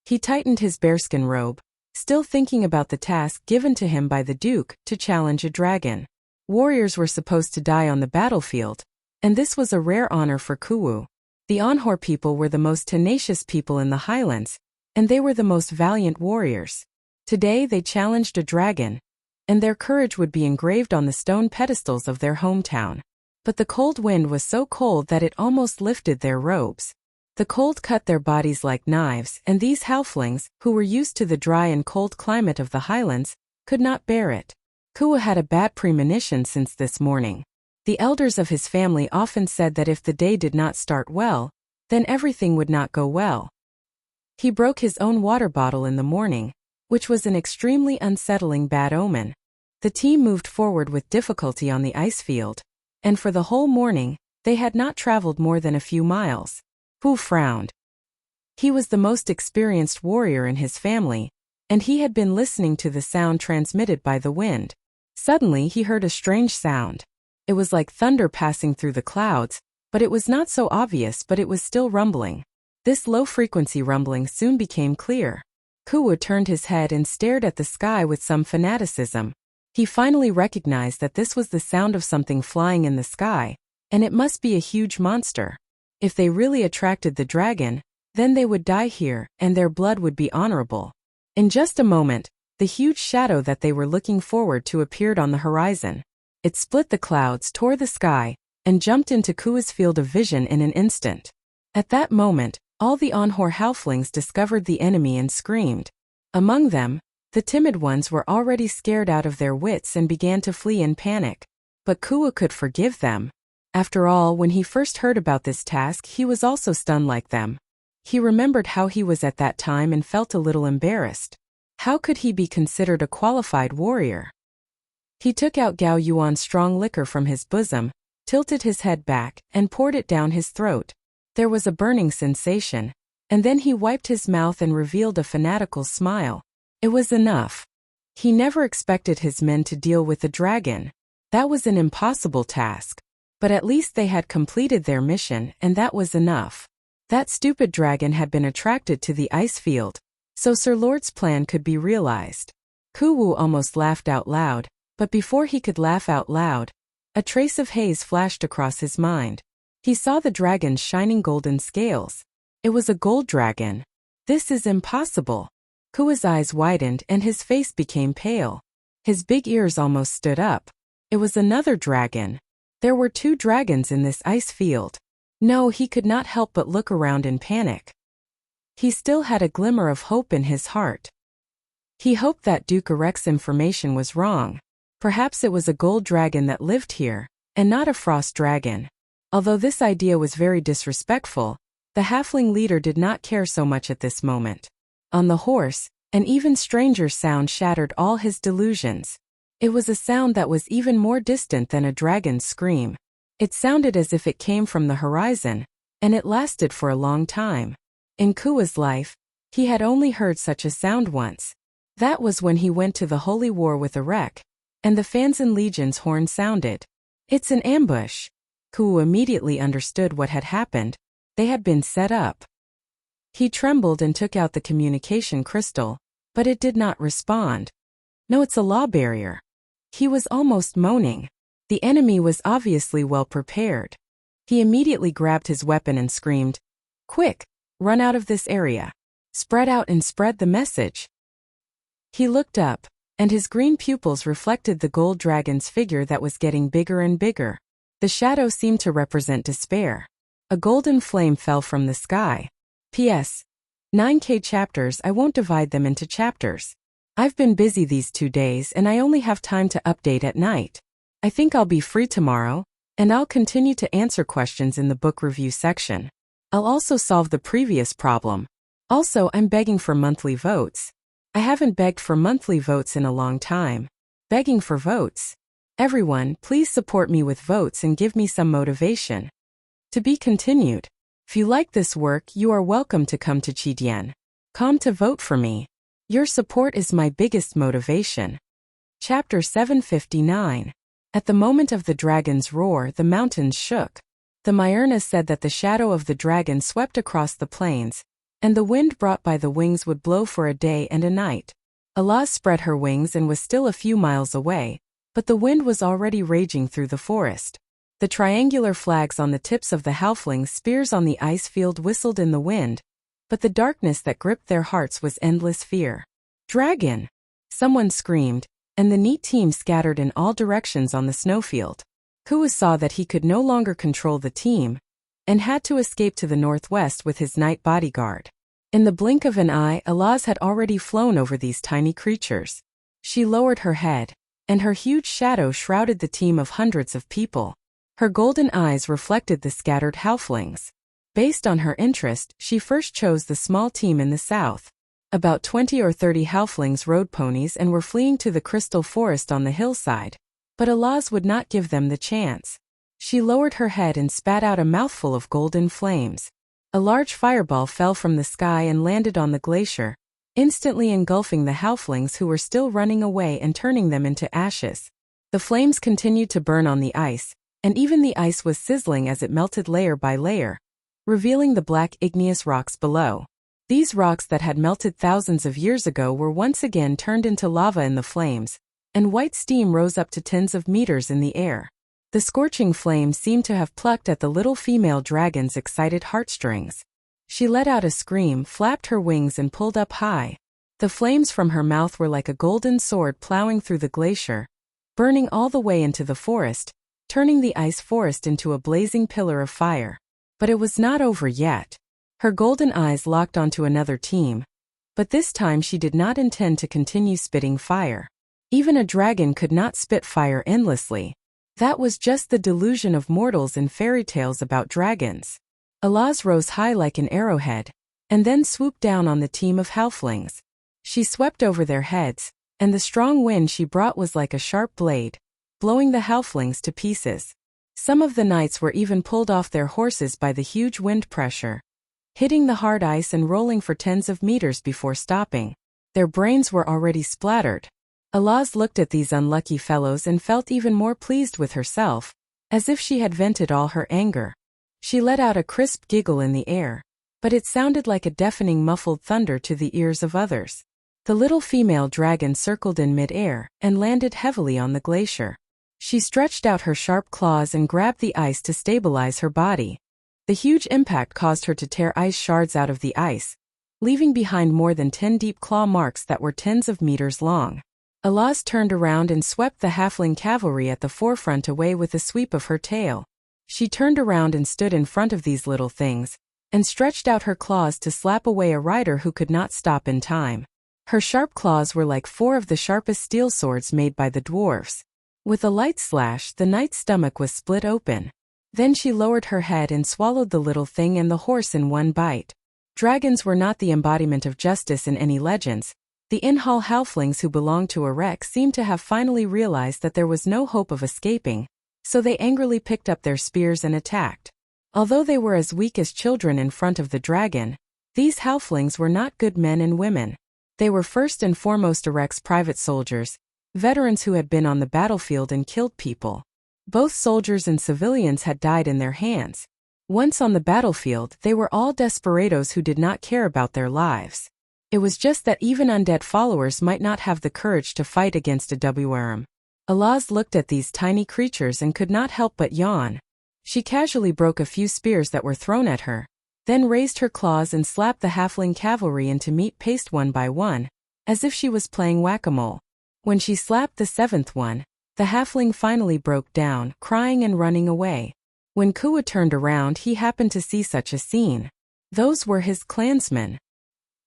He tightened his bearskin robe, still thinking about the task given to him by the Duke to challenge a dragon. Warriors were supposed to die on the battlefield, and this was a rare honor for Kua. The Onhor people were the most tenacious people in the Highlands, and they were the most valiant warriors. Today they challenged a dragon, and their courage would be engraved on the stone pedestals of their hometown. But the cold wind was so cold that it almost lifted their robes. The cold cut their bodies like knives, and these halflings, who were used to the dry and cold climate of the Highlands, could not bear it. Kua had a bad premonition since this morning. The elders of his family often said that if the day did not start well, then everything would not go well. He broke his own water bottle in the morning, which was an extremely unsettling bad omen. The team moved forward with difficulty on the ice field, and for the whole morning, they had not traveled more than a few miles. Wu frowned. He was the most experienced warrior in his family, and he had been listening to the sound transmitted by the wind. Suddenly he heard a strange sound. It was like thunder passing through the clouds, but it was not so obvious, but it was still rumbling. This low-frequency rumbling soon became clear. Kuwu turned his head and stared at the sky with some fanaticism. He finally recognized that this was the sound of something flying in the sky, and it must be a huge monster. If they really attracted the dragon, then they would die here, and their blood would be honorable. In just a moment, the huge shadow that they were looking forward to appeared on the horizon. It split the clouds, tore the sky, and jumped into Kuwa's field of vision in an instant. At that moment, all the Onhor halflings discovered the enemy and screamed. Among them, the timid ones were already scared out of their wits and began to flee in panic. But Kuwa could forgive them. After all, when he first heard about this task, he was also stunned like them. He remembered how he was at that time and felt a little embarrassed. How could he be considered a qualified warrior? He took out Gao Yuan's strong liquor from his bosom, tilted his head back, and poured it down his throat. There was a burning sensation, and then he wiped his mouth and revealed a fanatical smile. It was enough. He never expected his men to deal with the dragon. That was an impossible task. But at least they had completed their mission, and that was enough. That stupid dragon had been attracted to the ice field, so Sir Lord's plan could be realized. Kuwu almost laughed out loud, but before he could laugh out loud, a trace of haze flashed across his mind. He saw the dragon's shining golden scales. It was a gold dragon. This is impossible. Kuwa's eyes widened and his face became pale. His big ears almost stood up. It was another dragon. There were 2 dragons in this ice field. No, he could not help but look around in panic. He still had a glimmer of hope in his heart. He hoped that Duke Arek's information was wrong. Perhaps it was a gold dragon that lived here, and not a frost dragon. Although this idea was very disrespectful, the halfling leader did not care so much at this moment. On the horse, an even stranger sound shattered all his delusions. It was a sound that was even more distant than a dragon's scream. It sounded as if it came from the horizon, and it lasted for a long time. In Kuwa's life, he had only heard such a sound once. That was when he went to the Holy War with Arek, and the Fanzan Legion's horn sounded. It's an ambush. Kuwa immediately understood what had happened. They had been set up. He trembled and took out the communication crystal, but it did not respond. No, it's a law barrier. He was almost moaning. The enemy was obviously well prepared. He immediately grabbed his weapon and screamed, "Quick, run out of this area. Spread out and spread the message." He looked up, and his green pupils reflected the gold dragon's figure that was getting bigger and bigger. The shadow seemed to represent despair. A golden flame fell from the sky. P.S. 9K chapters. I won't divide them into chapters. I've been busy these 2 days and I only have time to update at night. I think I'll be free tomorrow, and I'll continue to answer questions in the book review section. I'll also solve the previous problem. Also, I'm begging for monthly votes. I haven't begged for monthly votes in a long time. Begging for votes. Everyone, please support me with votes and give me some motivation. To be continued. If you like this work, you are welcome to come to Chidian.com to vote for me. Your support is my biggest motivation. Chapter 759. At the moment of the dragon's roar, the mountains shook. The Myrna said that the shadow of the dragon swept across the plains, and the wind brought by the wings would blow for a day and a night. Allah spread her wings and was still a few miles away, but the wind was already raging through the forest. The triangular flags on the tips of the halflings' spears on the ice field whistled in the wind, but the darkness that gripped their hearts was endless fear. "Dragon!" Someone screamed, and the neat team scattered in all directions on the snowfield. Kuwa saw that he could no longer control the team, and had to escape to the northwest with his night bodyguard. In the blink of an eye, Alaz had already flown over these tiny creatures. She lowered her head, and her huge shadow shrouded the team of hundreds of people. Her golden eyes reflected the scattered halflings. Based on her interest, she first chose the small team in the south. About 20 or 30 halflings rode ponies and were fleeing to the crystal forest on the hillside. But Alaz would not give them the chance. She lowered her head and spat out a mouthful of golden flames. A large fireball fell from the sky and landed on the glacier, instantly engulfing the halflings who were still running away and turning them into ashes. The flames continued to burn on the ice, and even the ice was sizzling as it melted layer by layer, revealing the black igneous rocks below. These rocks that had melted thousands of years ago were once again turned into lava in the flames, and white steam rose up to tens of meters in the air. The scorching flames seemed to have plucked at the little female dragon's excited heartstrings. She let out a scream, flapped her wings and pulled up high. The flames from her mouth were like a golden sword plowing through the glacier, burning all the way into the forest, turning the ice forest into a blazing pillar of fire. But it was not over yet. Her golden eyes locked onto another team, but this time she did not intend to continue spitting fire. Even a dragon could not spit fire endlessly. That was just the delusion of mortals in fairy tales about dragons. Alaz rose high like an arrowhead, and then swooped down on the team of halflings. She swept over their heads, and the strong wind she brought was like a sharp blade, blowing the halflings to pieces. Some of the knights were even pulled off their horses by the huge wind pressure, hitting the hard ice and rolling for tens of meters before stopping. Their brains were already splattered. Alaz looked at these unlucky fellows and felt even more pleased with herself, as if she had vented all her anger. She let out a crisp giggle in the air, but it sounded like a deafening muffled thunder to the ears of others. The little female dragon circled in mid-air and landed heavily on the glacier. She stretched out her sharp claws and grabbed the ice to stabilize her body. The huge impact caused her to tear ice shards out of the ice, leaving behind more than 10 deep claw marks that were tens of meters long. Alaz turned around and swept the halfling cavalry at the forefront away with a sweep of her tail. She turned around and stood in front of these little things, and stretched out her claws to slap away a rider who could not stop in time. Her sharp claws were like 4 of the sharpest steel swords made by the dwarves. With a light slash, the knight's stomach was split open. Then she lowered her head and swallowed the little thing and the horse in one bite. Dragons were not the embodiment of justice in any legends. The in-hall halflings who belonged to Erek seemed to have finally realized that there was no hope of escaping, so they angrily picked up their spears and attacked. Although they were as weak as children in front of the dragon, these halflings were not good men and women. They were first and foremost Erek's private soldiers, veterans who had been on the battlefield and killed people. Both soldiers and civilians had died in their hands. Once on the battlefield, they were all desperados who did not care about their lives. It was just that even undead followers might not have the courage to fight against a WRM. Alaz looked at these tiny creatures and could not help but yawn. She casually broke a few spears that were thrown at her, then raised her claws and slapped the halfling cavalry into meat paste one by one, as if she was playing whack-a-mole. When she slapped the 7th one, the halfling finally broke down, crying and running away. When Kua turned around, he happened to see such a scene. Those were his clansmen.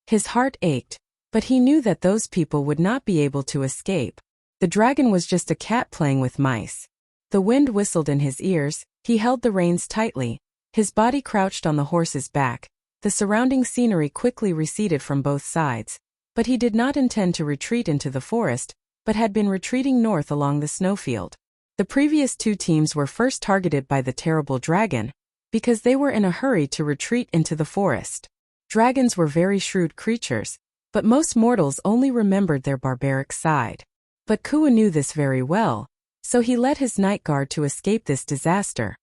His heart ached, but he knew that those people would not be able to escape. The dragon was just a cat playing with mice. The wind whistled in his ears, he held the reins tightly, his body crouched on the horse's back. The surrounding scenery quickly receded from both sides, but he did not intend to retreat into the forest, but had been retreating north along the snowfield. The previous 2 teams were first targeted by the terrible dragon, because they were in a hurry to retreat into the forest. Dragons were very shrewd creatures, but most mortals only remembered their barbaric side. But Kua knew this very well, so he led his night guard to escape this disaster.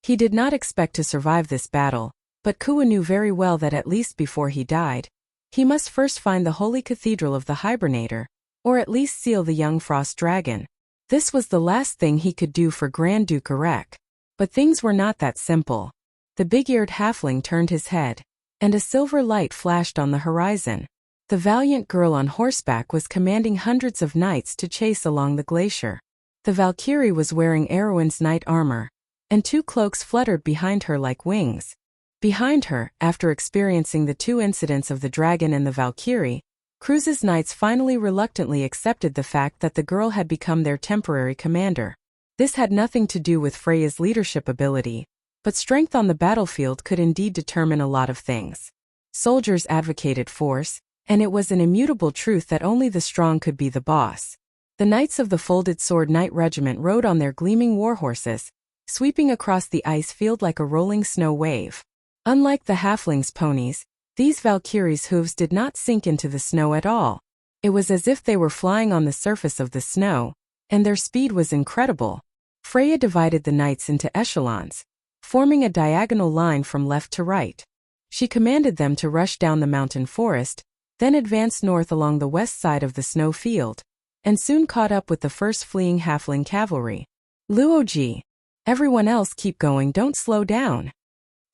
He did not expect to survive this battle, but Kua knew very well that at least before he died, he must first find the holy cathedral of the Hibernator, or at least seal the young frost dragon. This was the last thing he could do for Grand Duke Erek. But things were not that simple. The big-eared halfling turned his head, and a silver light flashed on the horizon. The valiant girl on horseback was commanding hundreds of knights to chase along the glacier. The Valkyrie was wearing Erwin's knight armor, and 2 cloaks fluttered behind her like wings. Behind her, after experiencing the 2 incidents of the dragon and the Valkyrie, Cruz's knights finally reluctantly accepted the fact that the girl had become their temporary commander. This had nothing to do with Freya's leadership ability, but strength on the battlefield could indeed determine a lot of things. Soldiers advocated force, and it was an immutable truth that only the strong could be the boss. The knights of the Folded Sword Knight Regiment rode on their gleaming warhorses, sweeping across the ice field like a rolling snow wave. Unlike the halflings' ponies, these Valkyries' hooves did not sink into the snow at all. It was as if they were flying on the surface of the snow, and their speed was incredible. Freya divided the knights into echelons, forming a diagonal line from left to right. She commanded them to rush down the mountain forest, then advance north along the west side of the snow field, and soon caught up with the first fleeing halfling cavalry. Luoji! Everyone else keep going, don't slow down.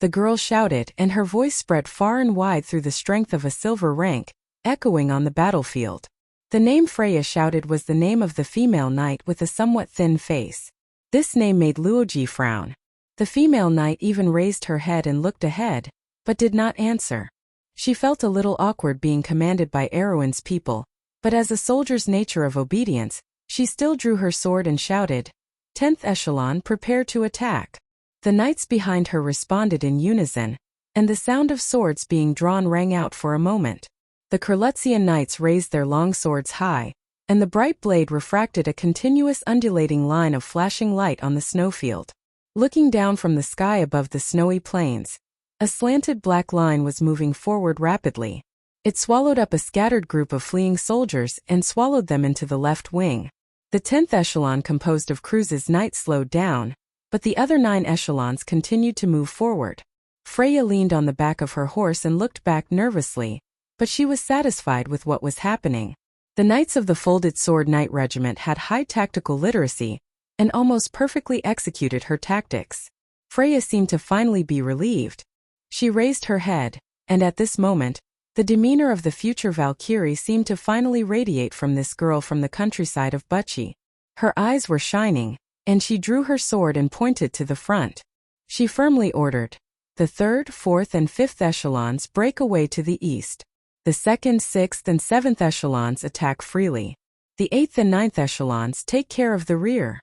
The girl shouted, and her voice spread far and wide through the strength of a silver rank, echoing on the battlefield. The name Freya shouted was the name of the female knight with a somewhat thin face. This name made Luoji frown. The female knight even raised her head and looked ahead, but did not answer. She felt a little awkward being commanded by Erwin's people, but as a soldier's nature of obedience, she still drew her sword and shouted, "10th echelon, prepare to attack." The knights behind her responded in unison, and the sound of swords being drawn rang out for a moment. The Kurlutzian knights raised their long swords high, and the bright blade refracted a continuous undulating line of flashing light on the snowfield. Looking down from the sky above the snowy plains, a slanted black line was moving forward rapidly. It swallowed up a scattered group of fleeing soldiers and swallowed them into the left wing. The 10th echelon composed of Cruz's knights slowed down, but the other 9 echelons continued to move forward. Freya leaned on the back of her horse and looked back nervously, but she was satisfied with what was happening. The Knights of the Folded Sword Knight Regiment had high tactical literacy and almost perfectly executed her tactics. Freya seemed to finally be relieved. She raised her head, and at this moment, the demeanor of the future Valkyrie seemed to finally radiate from this girl from the countryside of Buchi. Her eyes were shining, and she drew her sword and pointed to the front. She firmly ordered, "The 3rd, 4th and 5th echelons break away to the east. The 2nd, 6th and 7th echelons attack freely. The 8th and 9th echelons take care of the rear.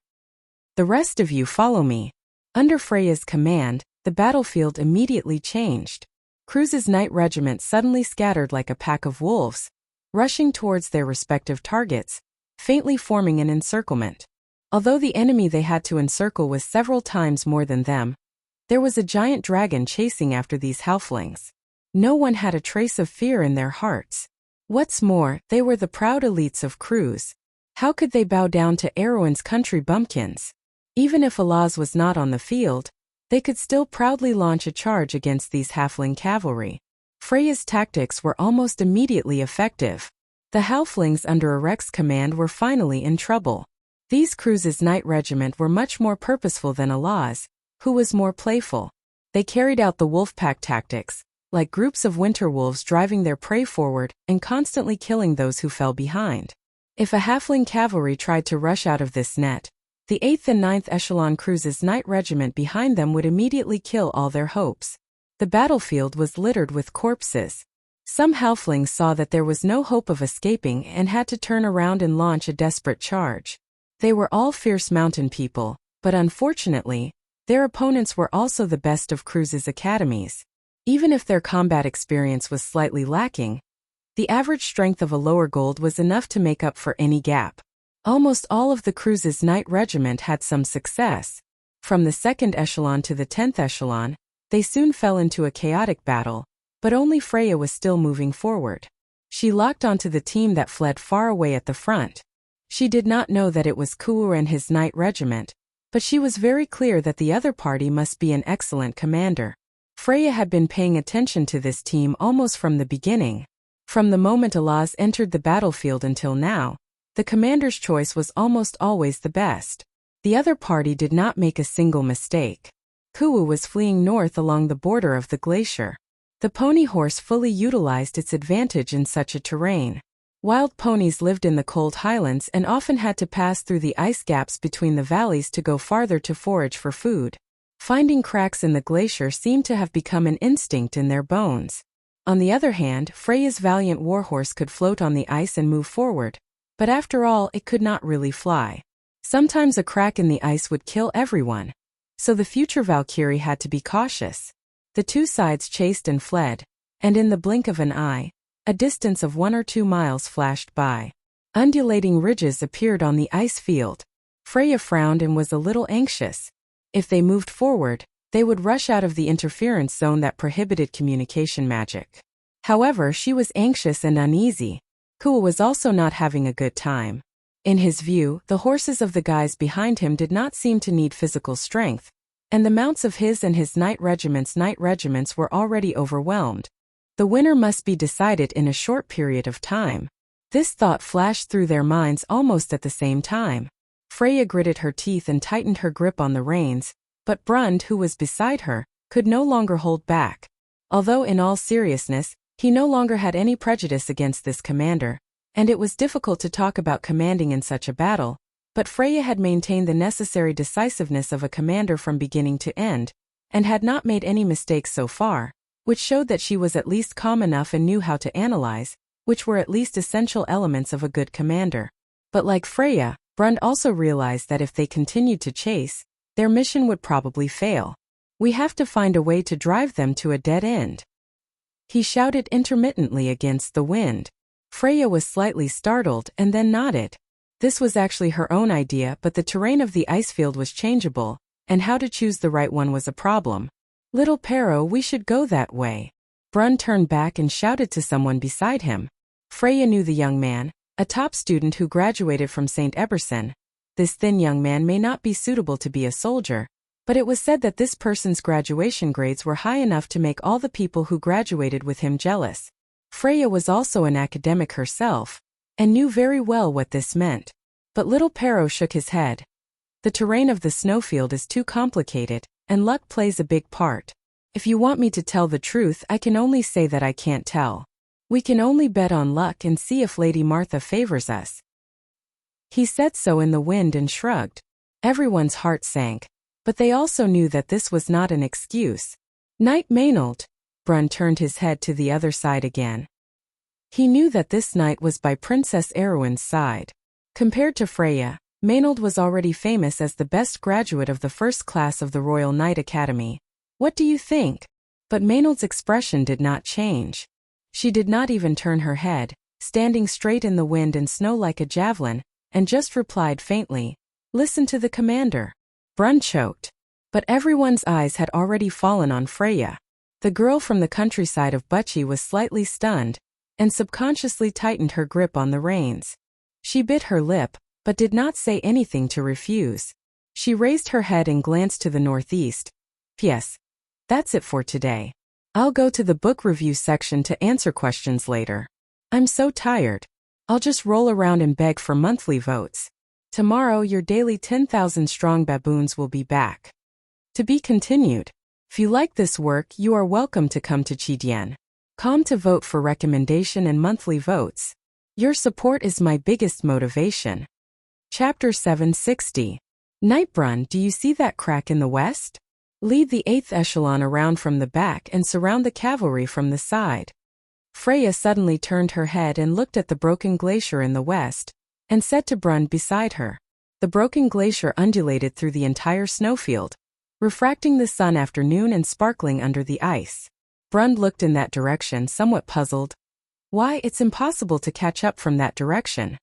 The rest of you follow me." Under Freya's command, the battlefield immediately changed. Cruz's knight regiment suddenly scattered like a pack of wolves, rushing towards their respective targets, faintly forming an encirclement. Although the enemy they had to encircle was several times more than them, there was a giant dragon chasing after these halflings. No one had a trace of fear in their hearts. What's more, they were the proud elites of Cruz. How could they bow down to Erwin's country bumpkins? Even if Alaz was not on the field, they could still proudly launch a charge against these halfling cavalry. Freya's tactics were almost immediately effective. The halflings under Arek's command were finally in trouble. These Cruz's knight regiment were much more purposeful than Alaz, who was more playful. They carried out the wolfpack tactics, like groups of winter wolves driving their prey forward and constantly killing those who fell behind. If a halfling cavalry tried to rush out of this net, the 8th and 9th echelon Cruz's knight regiment behind them would immediately kill all their hopes. The battlefield was littered with corpses. Some halflings saw that there was no hope of escaping and had to turn around and launch a desperate charge. They were all fierce mountain people, but unfortunately, their opponents were also the best of Cruz's academies. Even if their combat experience was slightly lacking, the average strength of a lower gold was enough to make up for any gap. Almost all of the Cruz's knight regiment had some success. From the 2nd echelon to the 10th echelon, they soon fell into a chaotic battle, but only Freya was still moving forward. She locked onto the team that fled far away at the front. She did not know that it was Kuur and his knight regiment, but she was very clear that the other party must be an excellent commander. Freya had been paying attention to this team almost from the beginning. From the moment Alaz entered the battlefield until now, the commander's choice was almost always the best. The other party did not make a single mistake. Kuwu was fleeing north along the border of the glacier. The pony horse fully utilized its advantage in such a terrain. Wild ponies lived in the cold highlands and often had to pass through the ice gaps between the valleys to go farther to forage for food. Finding cracks in the glacier seemed to have become an instinct in their bones. On the other hand, Freya's valiant warhorse could float on the ice and move forward, but after all, it could not really fly. Sometimes a crack in the ice would kill everyone. So the future Valkyrie had to be cautious. The two sides chased and fled, and in the blink of an eye, A distance of 1 or 2 miles flashed by. Undulating ridges appeared on the ice field. Freya frowned and was a little anxious. If they moved forward, they would rush out of the interference zone that prohibited communication magic. However, she was anxious and uneasy. Kuo was also not having a good time. In his view, the horses of the guys behind him did not seem to need physical strength, and the mounts of his and his knight regiments were already overwhelmed. The winner must be decided in a short period of time. This thought flashed through their minds almost at the same time. Freya gritted her teeth and tightened her grip on the reins, but Brund, who was beside her, could no longer hold back. Although in all seriousness, he no longer had any prejudice against this commander, and it was difficult to talk about commanding in such a battle, but Freya had maintained the necessary decisiveness of a commander from beginning to end, and had not made any mistakes so far, which showed that she was at least calm enough and knew how to analyze, which were at least essential elements of a good commander. But like Freya, Brund also realized that if they continued to chase, their mission would probably fail. We have to find a way to drive them to a dead end. He shouted intermittently against the wind. Freya was slightly startled and then nodded. This was actually her own idea, but the terrain of the ice field was changeable, and how to choose the right one was a problem. Little Pero, we should go that way. Brund turned back and shouted to someone beside him. Freya knew the young man, a top student who graduated from St. Eberson. This thin young man may not be suitable to be a soldier, but it was said that this person's graduation grades were high enough to make all the people who graduated with him jealous. Freya was also an academic herself, and knew very well what this meant. But little Pero shook his head. The terrain of the snowfield is too complicated, and luck plays a big part. If you want me to tell the truth, I can only say that I can't tell. We can only bet on luck and see if Lady Martha favors us. He said so in the wind and shrugged. Everyone's heart sank, but they also knew that this was not an excuse. Knight Maynard. Brund turned his head to the other side again. He knew that this knight was by Princess Erwin's side. Compared to Freya, Maynard was already famous as the best graduate of the first class of the Royal Knight Academy. What do you think? But Maynard's expression did not change. She did not even turn her head, standing straight in the wind and snow like a javelin, and just replied faintly, "Listen to the commander." Brund choked. But everyone's eyes had already fallen on Freya. The girl from the countryside of Bucci was slightly stunned, and subconsciously tightened her grip on the reins. She bit her lip, but did not say anything to refuse. She raised her head and glanced to the northeast. "Yes. That's it for today. I'll go to the book review section to answer questions later. I'm so tired. I'll just roll around and beg for monthly votes. Tomorrow your daily 10,000 strong baboons will be back." To be continued. If you like this work, you are welcome to come to Chidian.com to vote for recommendation and monthly votes. Your support is my biggest motivation. Chapter 760. Knight Brund, do you see that crack in the west? Lead the 8th echelon around from the back and surround the cavalry from the side. Freya suddenly turned her head and looked at the broken glacier in the west, and said to Brund beside her. The broken glacier undulated through the entire snowfield, refracting the sun after noon and sparkling under the ice. Brund looked in that direction, somewhat puzzled. "Why, it's impossible to catch up from that direction."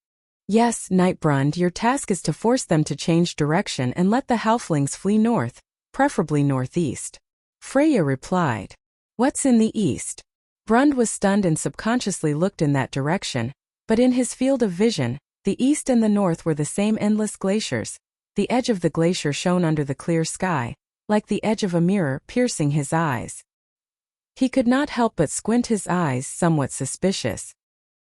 "Yes, Knight Brund, your task is to force them to change direction and let the halflings flee north, preferably northeast." Freya replied. "What's in the east?" Brund was stunned and subconsciously looked in that direction, but in his field of vision, the east and the north were the same endless glaciers. The edge of the glacier shone under the clear sky, like the edge of a mirror, piercing his eyes. He could not help but squint his eyes, somewhat suspicious.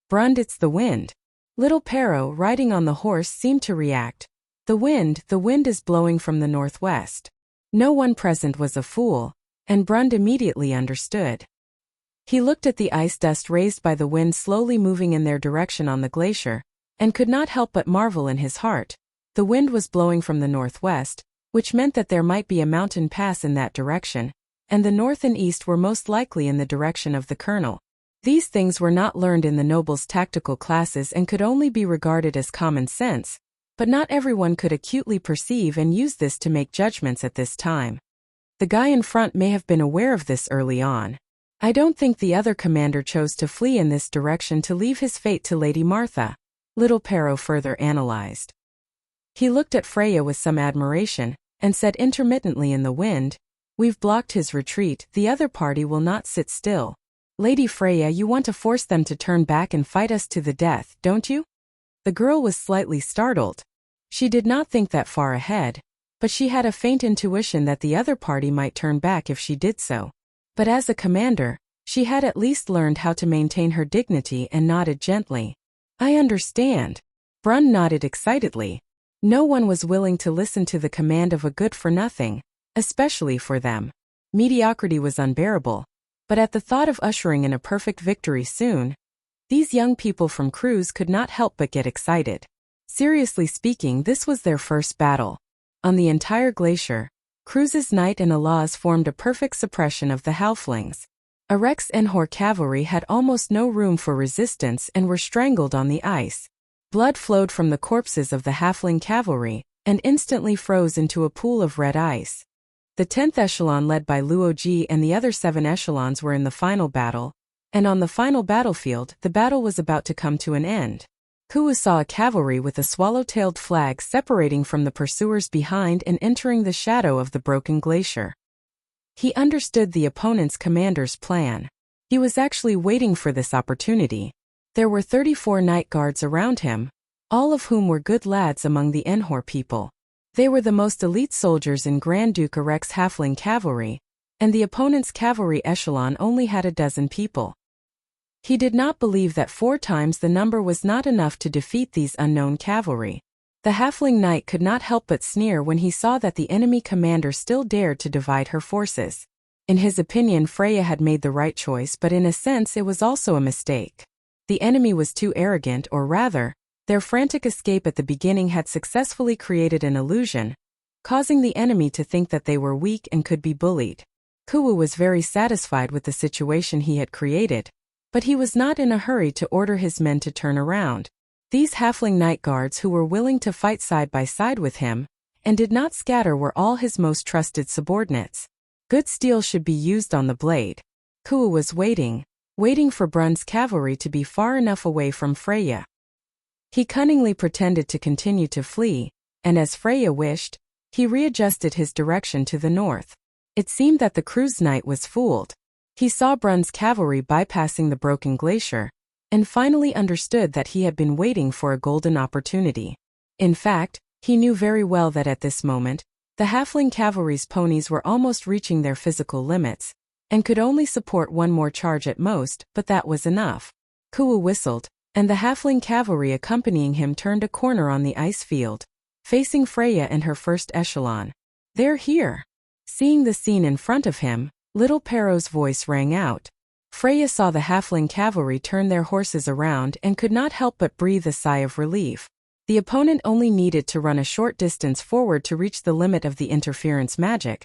"Brund, it's the wind." Little Pero, riding on the horse, seemed to react. The wind is blowing from the northwest." No one present was a fool, and Brund immediately understood. He looked at the ice dust raised by the wind slowly moving in their direction on the glacier, and could not help but marvel in his heart. The wind was blowing from the northwest, which meant that there might be a mountain pass in that direction, and the north and east were most likely in the direction of the colonel. These things were not learned in the nobles' tactical classes and could only be regarded as common sense, but not everyone could acutely perceive and use this to make judgments at this time. The guy in front may have been aware of this early on. I don't think the other commander chose to flee in this direction to leave his fate to Lady Martha, little Pero further analyzed. He looked at Freya with some admiration, and said intermittently in the wind, "We've blocked his retreat, the other party will not sit still. Lady Freya, you want to force them to turn back and fight us to the death, don't you?" The girl was slightly startled. She did not think that far ahead, but she had a faint intuition that the other party might turn back if she did so. But as a commander, she had at least learned how to maintain her dignity and nodded gently. "I understand." Brun nodded excitedly. No one was willing to listen to the command of a good-for-nothing, especially for them. Mediocrity was unbearable, but at the thought of ushering in a perfect victory soon, these young people from Cruz could not help but get excited. Seriously speaking, this was their first battle. On the entire glacier, Cruz's knight and Allah's formed a perfect suppression of the halflings. Arek's Enhor cavalry had almost no room for resistance and were strangled on the ice. Blood flowed from the corpses of the halfling cavalry, and instantly froze into a pool of red ice. The 10th echelon led by Luoji and the other 7 echelons were in the final battle, and on the final battlefield the battle was about to come to an end. Kuwu saw a cavalry with a swallow-tailed flag separating from the pursuers behind and entering the shadow of the broken glacier. He understood the opponent's commander's plan. He was actually waiting for this opportunity. There were 34 night guards around him, all of whom were good lads among the Enhor people. They were the most elite soldiers in Grand Duke Arek's halfling cavalry, and the opponent's cavalry echelon only had a dozen people. He did not believe that 4 times the number was not enough to defeat these unknown cavalry. The halfling knight could not help but sneer when he saw that the enemy commander still dared to divide her forces. In his opinion, Freya had made the right choice, but in a sense it was also a mistake. The enemy was too arrogant, or rather, their frantic escape at the beginning had successfully created an illusion, causing the enemy to think that they were weak and could be bullied. Kuwu was very satisfied with the situation he had created, but he was not in a hurry to order his men to turn around. These halfling night guards who were willing to fight side by side with him, and did not scatter, were all his most trusted subordinates. Good steel should be used on the blade. Kuwu was waiting for Brun's cavalry to be far enough away from Freya. He cunningly pretended to continue to flee, and as Freya wished, he readjusted his direction to the north. It seemed that the Cruz knight was fooled. He saw Brun's cavalry bypassing the broken glacier, and finally understood that he had been waiting for a golden opportunity. In fact, he knew very well that at this moment, the halfling cavalry's ponies were almost reaching their physical limits, and could only support one more charge at most, but that was enough. Kuwu whistled, and the halfling cavalry accompanying him turned a corner on the ice field, facing Freya and her first echelon. "They're here." Seeing the scene in front of him, little Pero's voice rang out. Freya saw the halfling cavalry turn their horses around and could not help but breathe a sigh of relief. The opponent only needed to run a short distance forward to reach the limit of the interference magic,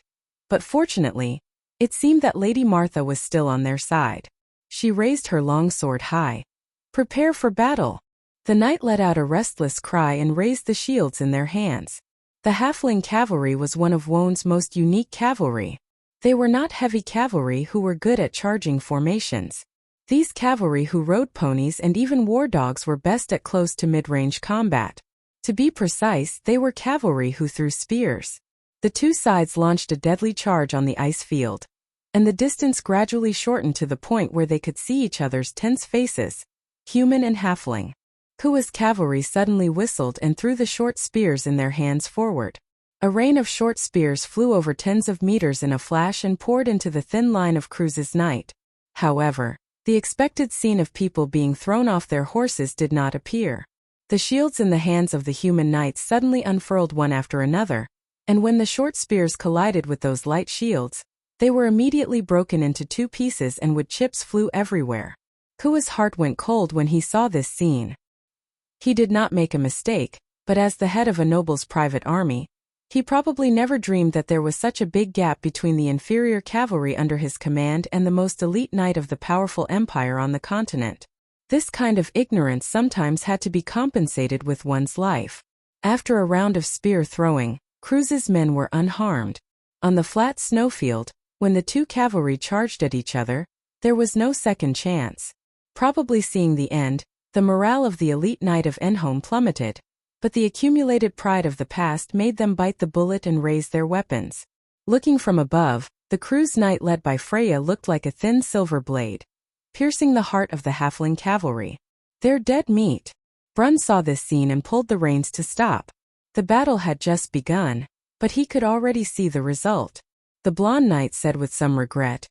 but fortunately, it seemed that Lady Martha was still on their side. She raised her long sword high. "Prepare for battle." The knight let out a restless cry and raised the shields in their hands. The halfling cavalry was one of Wone's most unique cavalry. They were not heavy cavalry who were good at charging formations. These cavalry who rode ponies and even war dogs were best at close to mid-range combat. To be precise, they were cavalry who threw spears. The two sides launched a deadly charge on the ice field, and the distance gradually shortened to the point where they could see each other's tense faces, human and halfling. Kuwa's cavalry suddenly whistled and threw the short spears in their hands forward. A rain of short spears flew over tens of meters in a flash and poured into the thin line of Cruz's knight. However, the expected scene of people being thrown off their horses did not appear. The shields in the hands of the human knights suddenly unfurled one after another, and when the short spears collided with those light shields, they were immediately broken into 2 pieces and wood chips flew everywhere. Kuwa's heart went cold when he saw this scene. He did not make a mistake, but as the head of a noble's private army, he probably never dreamed that there was such a big gap between the inferior cavalry under his command and the most elite knight of the powerful empire on the continent. This kind of ignorance sometimes had to be compensated with one's life. After a round of spear throwing, Cruz's men were unharmed. On the flat snowfield, when the 2 cavalry charged at each other, There was no second chance. Probably seeing the end, the morale of the elite knight of Enholm plummeted, but the accumulated pride of the past made them bite the bullet and raise their weapons. Looking from above, the crew's knight led by Freya looked like a thin silver blade, piercing the heart of the halfling cavalry. They're dead meat. Brun saw this scene and pulled the reins to stop. The battle had just begun, but he could already see the result. The blonde knight said with some regret,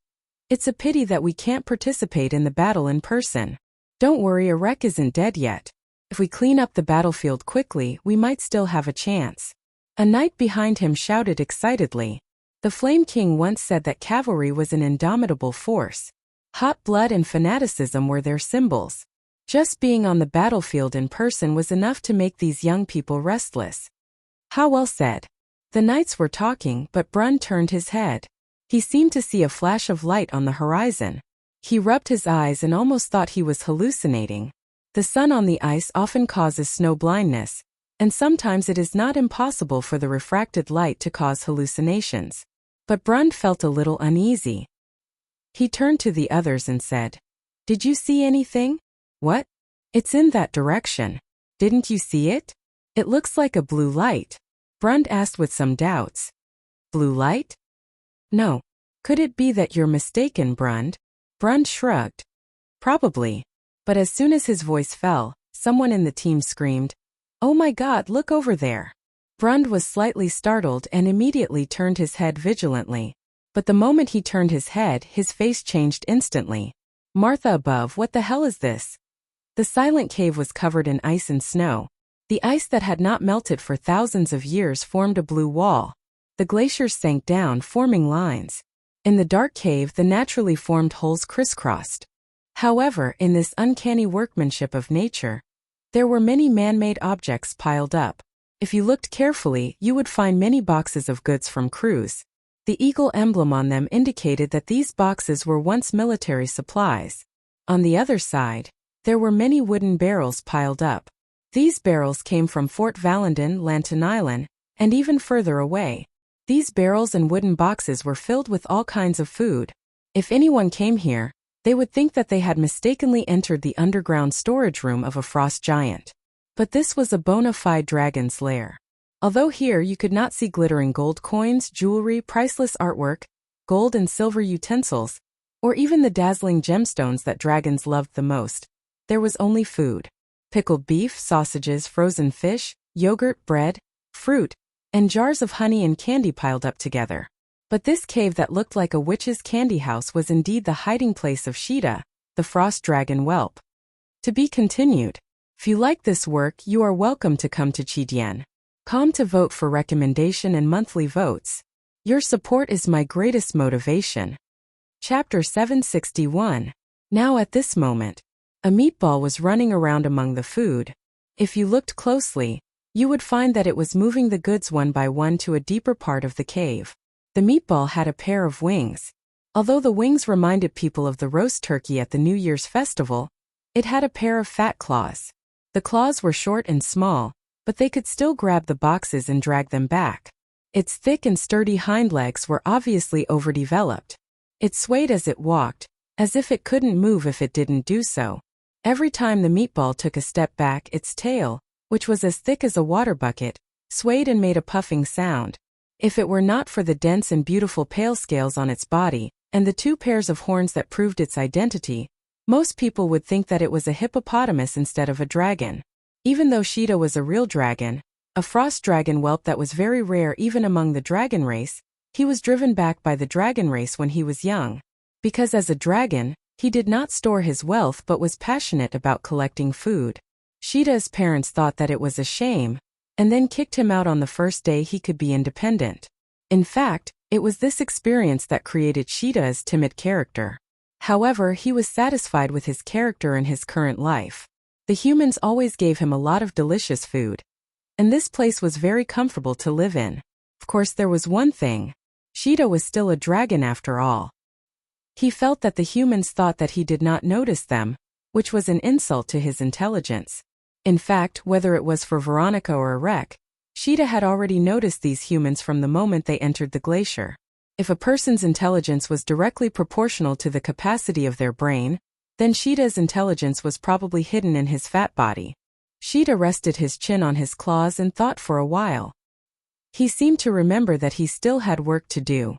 "It's a pity that we can't participate in the battle in person. Don't worry, Arek isn't dead yet. If we clean up the battlefield quickly, we might still have a chance." A knight behind him shouted excitedly. The Flame King once said that cavalry was an indomitable force. Hot blood and fanaticism were their symbols. Just being on the battlefield in person was enough to make these young people restless. How well said. The knights were talking, but Brun turned his head. He seemed to see a flash of light on the horizon. He rubbed his eyes and almost thought he was hallucinating. The sun on the ice often causes snow blindness, and sometimes it is not impossible for the refracted light to cause hallucinations. But Brun felt a little uneasy. He turned to the others and said, "Did you see anything?" "What?" "It's in that direction. Didn't you see it? It looks like a blue light." Brun asked with some doubts. "Blue light?" "No. Could it be that you're mistaken, Brun?" Brun shrugged. "Probably." But as soon as his voice fell, someone in the team screamed, "Oh my God, look over there." Brun was slightly startled and immediately turned his head vigilantly. But the moment he turned his head, his face changed instantly. "Martha above, what the hell is this?" The silent cave was covered in ice and snow. The ice that had not melted for thousands of years formed a blue wall. The glaciers sank down, forming lines. In the dark cave, the naturally formed holes crisscrossed. However, in this uncanny workmanship of nature, there were many man-made objects piled up. If you looked carefully, you would find many boxes of goods from crews. The eagle emblem on them indicated that these boxes were once military supplies. On the other side, there were many wooden barrels piled up. These barrels came from Fort Valendon, Lantanailan, and even further away. These barrels and wooden boxes were filled with all kinds of food. If anyone came here, they would think that they had mistakenly entered the underground storage room of a frost giant. But this was a bona fide dragon's lair. Although here you could not see glittering gold coins, jewelry, priceless artwork, gold and silver utensils, or even the dazzling gemstones that dragons loved the most, there was only food. Pickled beef, sausages, frozen fish, yogurt, bread, fruit, and jars of honey and candy piled up together. But this cave that looked like a witch's candy house was indeed the hiding place of Sheeta, the frost dragon whelp. To be continued. If you like this work, you are welcome to come to Chidian.com to vote for recommendation and monthly votes. Your support is my greatest motivation. Chapter 761. Now at this moment, a meatball was running around among the food. If you looked closely, you would find that it was moving the goods one by one to a deeper part of the cave. The meatball had a pair of wings. Although the wings reminded people of the roast turkey at the New Year's festival, it had a pair of fat claws. The claws were short and small, but they could still grab the boxes and drag them back. Its thick and sturdy hind legs were obviously overdeveloped. It swayed as it walked, as if it couldn't move if it didn't do so. Every time the meatball took a step back, its tail, which was as thick as a water bucket, swayed and made a puffing sound. If it were not for the dense and beautiful pale scales on its body, and the two pairs of horns that proved its identity, most people would think that it was a hippopotamus instead of a dragon. Even though Sheeta was a real dragon, a frost dragon whelp that was very rare even among the dragon race, he was driven back by the dragon race when he was young. Because as a dragon, he did not store his wealth but was passionate about collecting food. Sheeta's parents thought that it was a shame, and then kicked him out on the first day he could be independent. In fact, it was this experience that created Sheeta's timid character. However, he was satisfied with his character and his current life. The humans always gave him a lot of delicious food, and this place was very comfortable to live in. Of course, there was one thing. Sheeta was still a dragon after all. He felt that the humans thought that he did not notice them, which was an insult to his intelligence. In fact, whether it was for Veronica or Arek, Sheeta had already noticed these humans from the moment they entered the glacier. If a person's intelligence was directly proportional to the capacity of their brain, then Sheeta's intelligence was probably hidden in his fat body. Sheeta rested his chin on his claws and thought for a while. He seemed to remember that he still had work to do.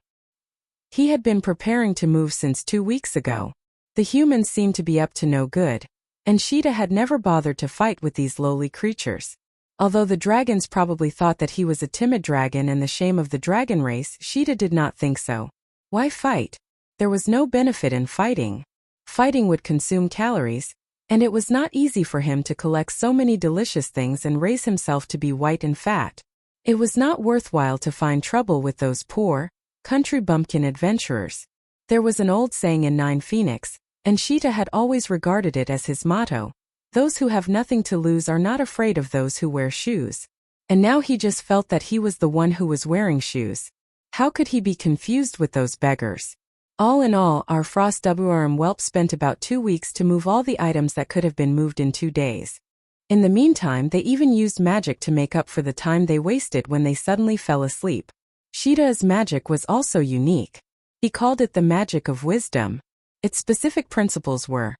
He had been preparing to move since 2 weeks ago. The humans seemed to be up to no good, and Sheeta had never bothered to fight with these lowly creatures. Although the dragons probably thought that he was a timid dragon and the shame of the dragon race, Sheeta did not think so. Why fight? There was no benefit in fighting. Fighting would consume calories, and it was not easy for him to collect so many delicious things and raise himself to be white and fat. It was not worthwhile to find trouble with those poor, country bumpkin adventurers. There was an old saying in Nine Phoenix, and Sheeta had always regarded it as his motto: those who have nothing to lose are not afraid of those who wear shoes. And now he just felt that he was the one who was wearing shoes. How could he be confused with those beggars? All in all, our Frost WRM whelp spent about 2 weeks to move all the items that could have been moved in 2 days. In the meantime, they even used magic to make up for the time they wasted when they suddenly fell asleep. Sheeta's magic was also unique. He called it the magic of wisdom. Its specific principles were: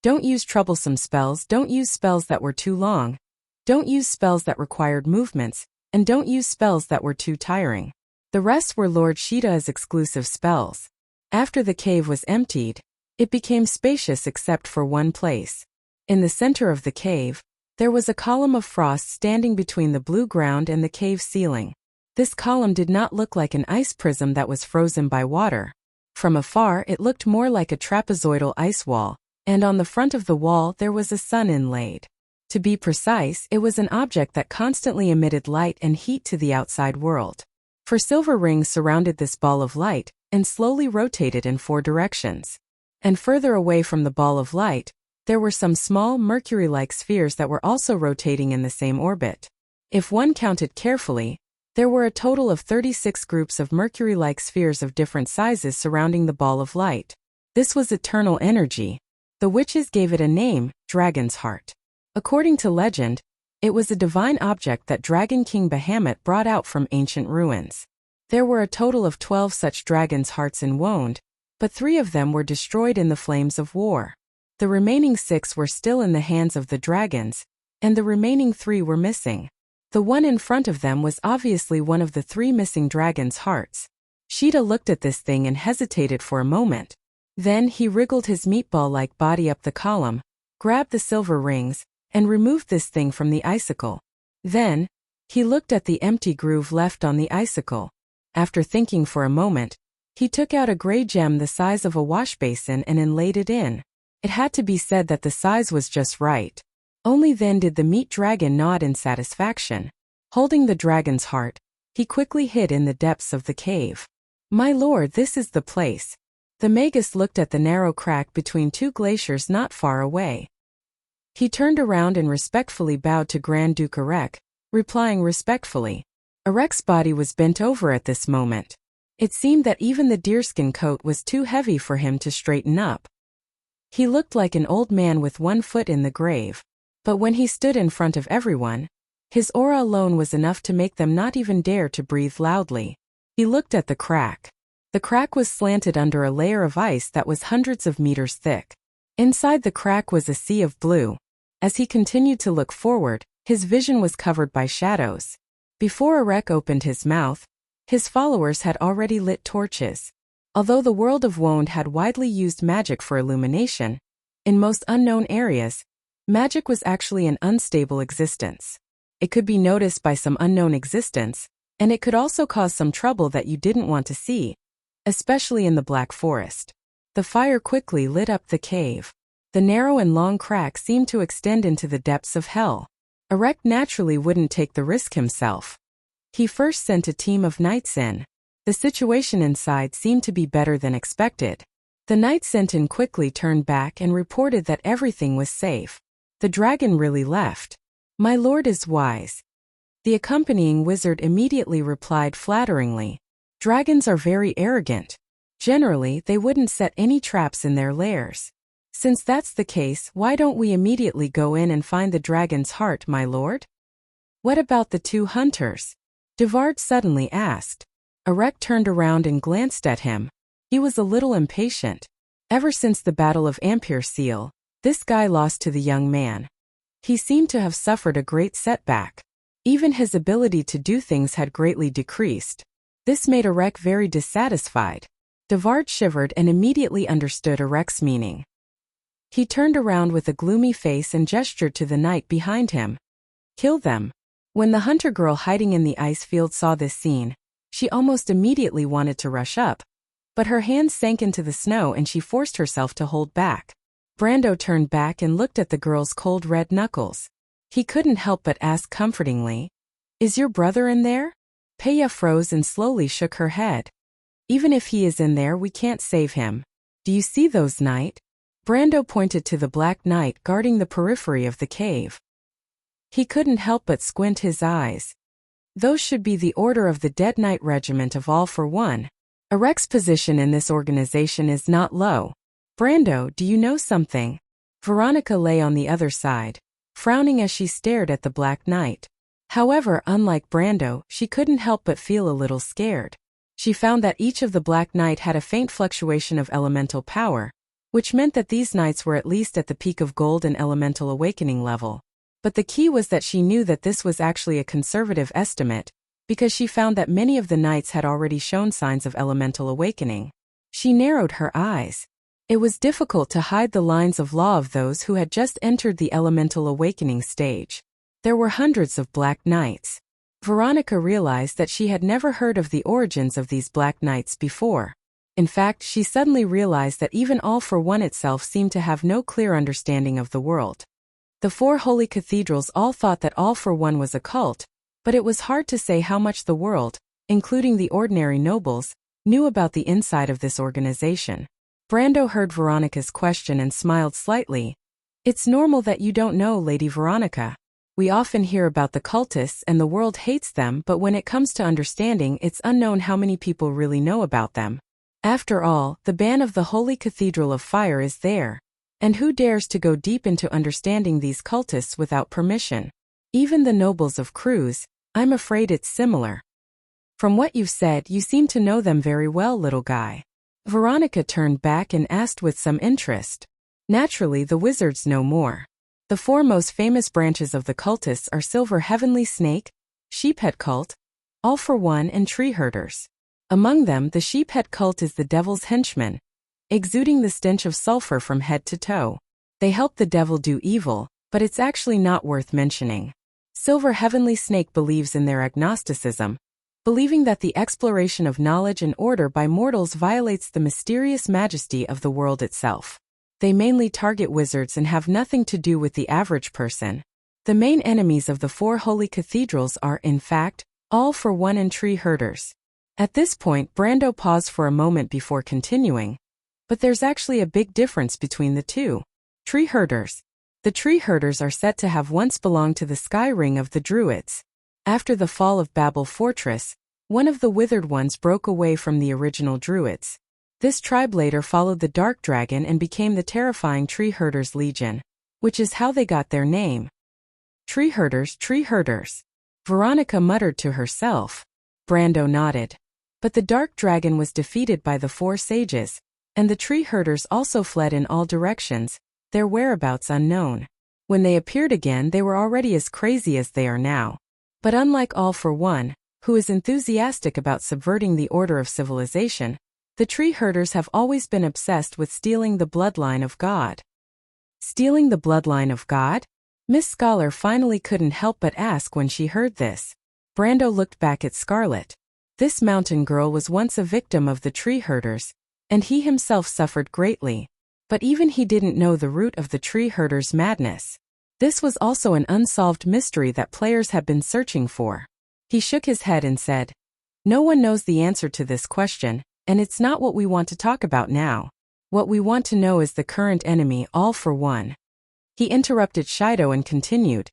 don't use troublesome spells, don't use spells that were too long, don't use spells that required movements, and don't use spells that were too tiring. The rest were Lord Sheeta's exclusive spells. After the cave was emptied, it became spacious except for one place. In the center of the cave, there was a column of frost standing between the blue ground and the cave ceiling. This column did not look like an ice prism that was frozen by water. From afar, it looked more like a trapezoidal ice wall, and on the front of the wall there was a sun inlaid. To be precise, it was an object that constantly emitted light and heat to the outside world. 4 silver rings surrounded this ball of light, and slowly rotated in 4 directions. And further away from the ball of light, there were some small mercury-like spheres that were also rotating in the same orbit. If one counted carefully, there were a total of 36 groups of mercury-like spheres of different sizes surrounding the ball of light. This was eternal energy. The witches gave it a name, Dragon's Heart. According to legend, it was a divine object that Dragon King Bahamut brought out from ancient ruins. There were a total of 12 such dragon's hearts in Wonde, but 3 of them were destroyed in the flames of war. The remaining 6 were still in the hands of the dragons, and the remaining 3 were missing. The one in front of them was obviously one of the 3 missing dragon's hearts. Sheeta looked at this thing and hesitated for a moment. Then he wriggled his meatball-like body up the column, grabbed the silver rings, and removed this thing from the icicle. Then, he looked at the empty groove left on the icicle. After thinking for a moment, he took out a gray gem the size of a wash basin and inlaid it in. It had to be said that the size was just right. Only then did the meat dragon nod in satisfaction. Holding the dragon's heart, he quickly hid in the depths of the cave. "My lord, this is the place." The Magus looked at the narrow crack between 2 glaciers not far away. He turned around and respectfully bowed to Grand Duke Erek, replying respectfully. Erek's body was bent over at this moment. It seemed that even the deerskin coat was too heavy for him to straighten up. He looked like an old man with 1 foot in the grave. But when he stood in front of everyone, his aura alone was enough to make them not even dare to breathe loudly. He looked at the crack. The crack was slanted under a layer of ice that was hundreds of meters thick. Inside the crack was a sea of blue. As he continued to look forward, his vision was covered by shadows. Before Erek opened his mouth, his followers had already lit torches. Although the world of Wonde had widely used magic for illumination, in most unknown areas, magic was actually an unstable existence. It could be noticed by some unknown existence, and it could also cause some trouble that you didn't want to see, especially in the Black Forest. The fire quickly lit up the cave. The narrow and long crack seemed to extend into the depths of hell. Erek naturally wouldn't take the risk himself. He first sent a team of knights in. The situation inside seemed to be better than expected. The knights sent in quickly turned back and reported that everything was safe. The dragon really left. "My lord is wise." The accompanying wizard immediately replied flatteringly. "Dragons are very arrogant. Generally, they wouldn't set any traps in their lairs. Since that's the case, why don't we immediately go in and find the dragon's heart, my lord?" "What about the 2 hunters?" Devard suddenly asked. Erek turned around and glanced at him. He was a little impatient. Ever since the Battle of Ampere Seal, this guy lost to the young man. He seemed to have suffered a great setback. Even his ability to do things had greatly decreased. This made Erek very dissatisfied. Devard shivered and immediately understood Erek's meaning. He turned around with a gloomy face and gestured to the knight behind him. Kill them. When the hunter girl hiding in the ice field saw this scene, she almost immediately wanted to rush up. But her hands sank into the snow and she forced herself to hold back. Brando turned back and looked at the girl's cold red knuckles. He couldn't help but ask comfortingly, "Is your brother in there?" Peya froze and slowly shook her head. "Even if he is in there, we can't save him. Do you see those, knight?" Brando pointed to the Black Knight guarding the periphery of the cave. He couldn't help but squint his eyes. Those should be the Order of the Dead Knight Regiment of All for One. Erek's position in this organization is not low. "Brando, do you know something?" Veronica lay on the other side, frowning as she stared at the Black Knight. However, unlike Brando, she couldn't help but feel a little scared. She found that each of the Black Knight had a faint fluctuation of elemental power, which meant that these knights were at least at the peak of gold and elemental awakening level. But the key was that she knew that this was actually a conservative estimate, because she found that many of the knights had already shown signs of elemental awakening. She narrowed her eyes. It was difficult to hide the lines of law of those who had just entered the elemental awakening stage. There were hundreds of Black Knights. Veronica realized that she had never heard of the origins of these Black Knights before. In fact, she suddenly realized that even All for One itself seemed to have no clear understanding of the world. The four holy cathedrals all thought that All for One was a cult, but it was hard to say how much the world, including the ordinary nobles, knew about the inside of this organization. Brando heard Veronica's question and smiled slightly. "It's normal that you don't know, Lady Veronica. We often hear about the cultists and the world hates them, but when it comes to understanding, it's unknown how many people really know about them. After all, the ban of the Holy Cathedral of Fire is there. And who dares to go deep into understanding these cultists without permission? Even the nobles of Cruz, I'm afraid it's similar." "From what you've said, you seem to know them very well, little guy." Veronica turned back and asked with some interest. "Naturally, the wizards know more. The four most famous branches of the cultists are Silver Heavenly Snake, Sheephead Cult, All for One, and Tree Herders. Among them, the Sheephead Cult is the devil's henchman, exuding the stench of sulfur from head to toe. They help the devil do evil, but it's actually not worth mentioning. Silver Heavenly Snake believes in their agnosticism, believing that the exploration of knowledge and order by mortals violates the mysterious majesty of the world itself. They mainly target wizards and have nothing to do with the average person. The main enemies of the four holy cathedrals are, in fact, All for One and Tree Herders." At this point, Brando paused for a moment before continuing. "But there's actually a big difference between the two. Tree Herders. The Tree Herders are said to have once belonged to the Sky Ring of the Druids. After the fall of Babel Fortress, one of the Withered Ones broke away from the original Druids. This tribe later followed the Dark Dragon and became the terrifying Tree Herders Legion, which is how they got their name." Tree Herders, Tree Herders," Veronica muttered to herself. Brando nodded. "But the Dark Dragon was defeated by the four sages, and the Tree Herders also fled in all directions, their whereabouts unknown. When they appeared again, they were already as crazy as they are now. But unlike All for One, who is enthusiastic about subverting the order of civilization, the Tree Herders have always been obsessed with stealing the bloodline of God." "Stealing the bloodline of God?" Miss Scholar finally couldn't help but ask when she heard this. Brando looked back at Scarlet. This mountain girl was once a victim of the Tree Herders, and he himself suffered greatly. But even he didn't know the root of the Tree Herders' madness. This was also an unsolved mystery that players had been searching for. He shook his head and said, "No one knows the answer to this question, and it's not what we want to talk about now. What we want to know is the current enemy, All for One." He interrupted Shido and continued,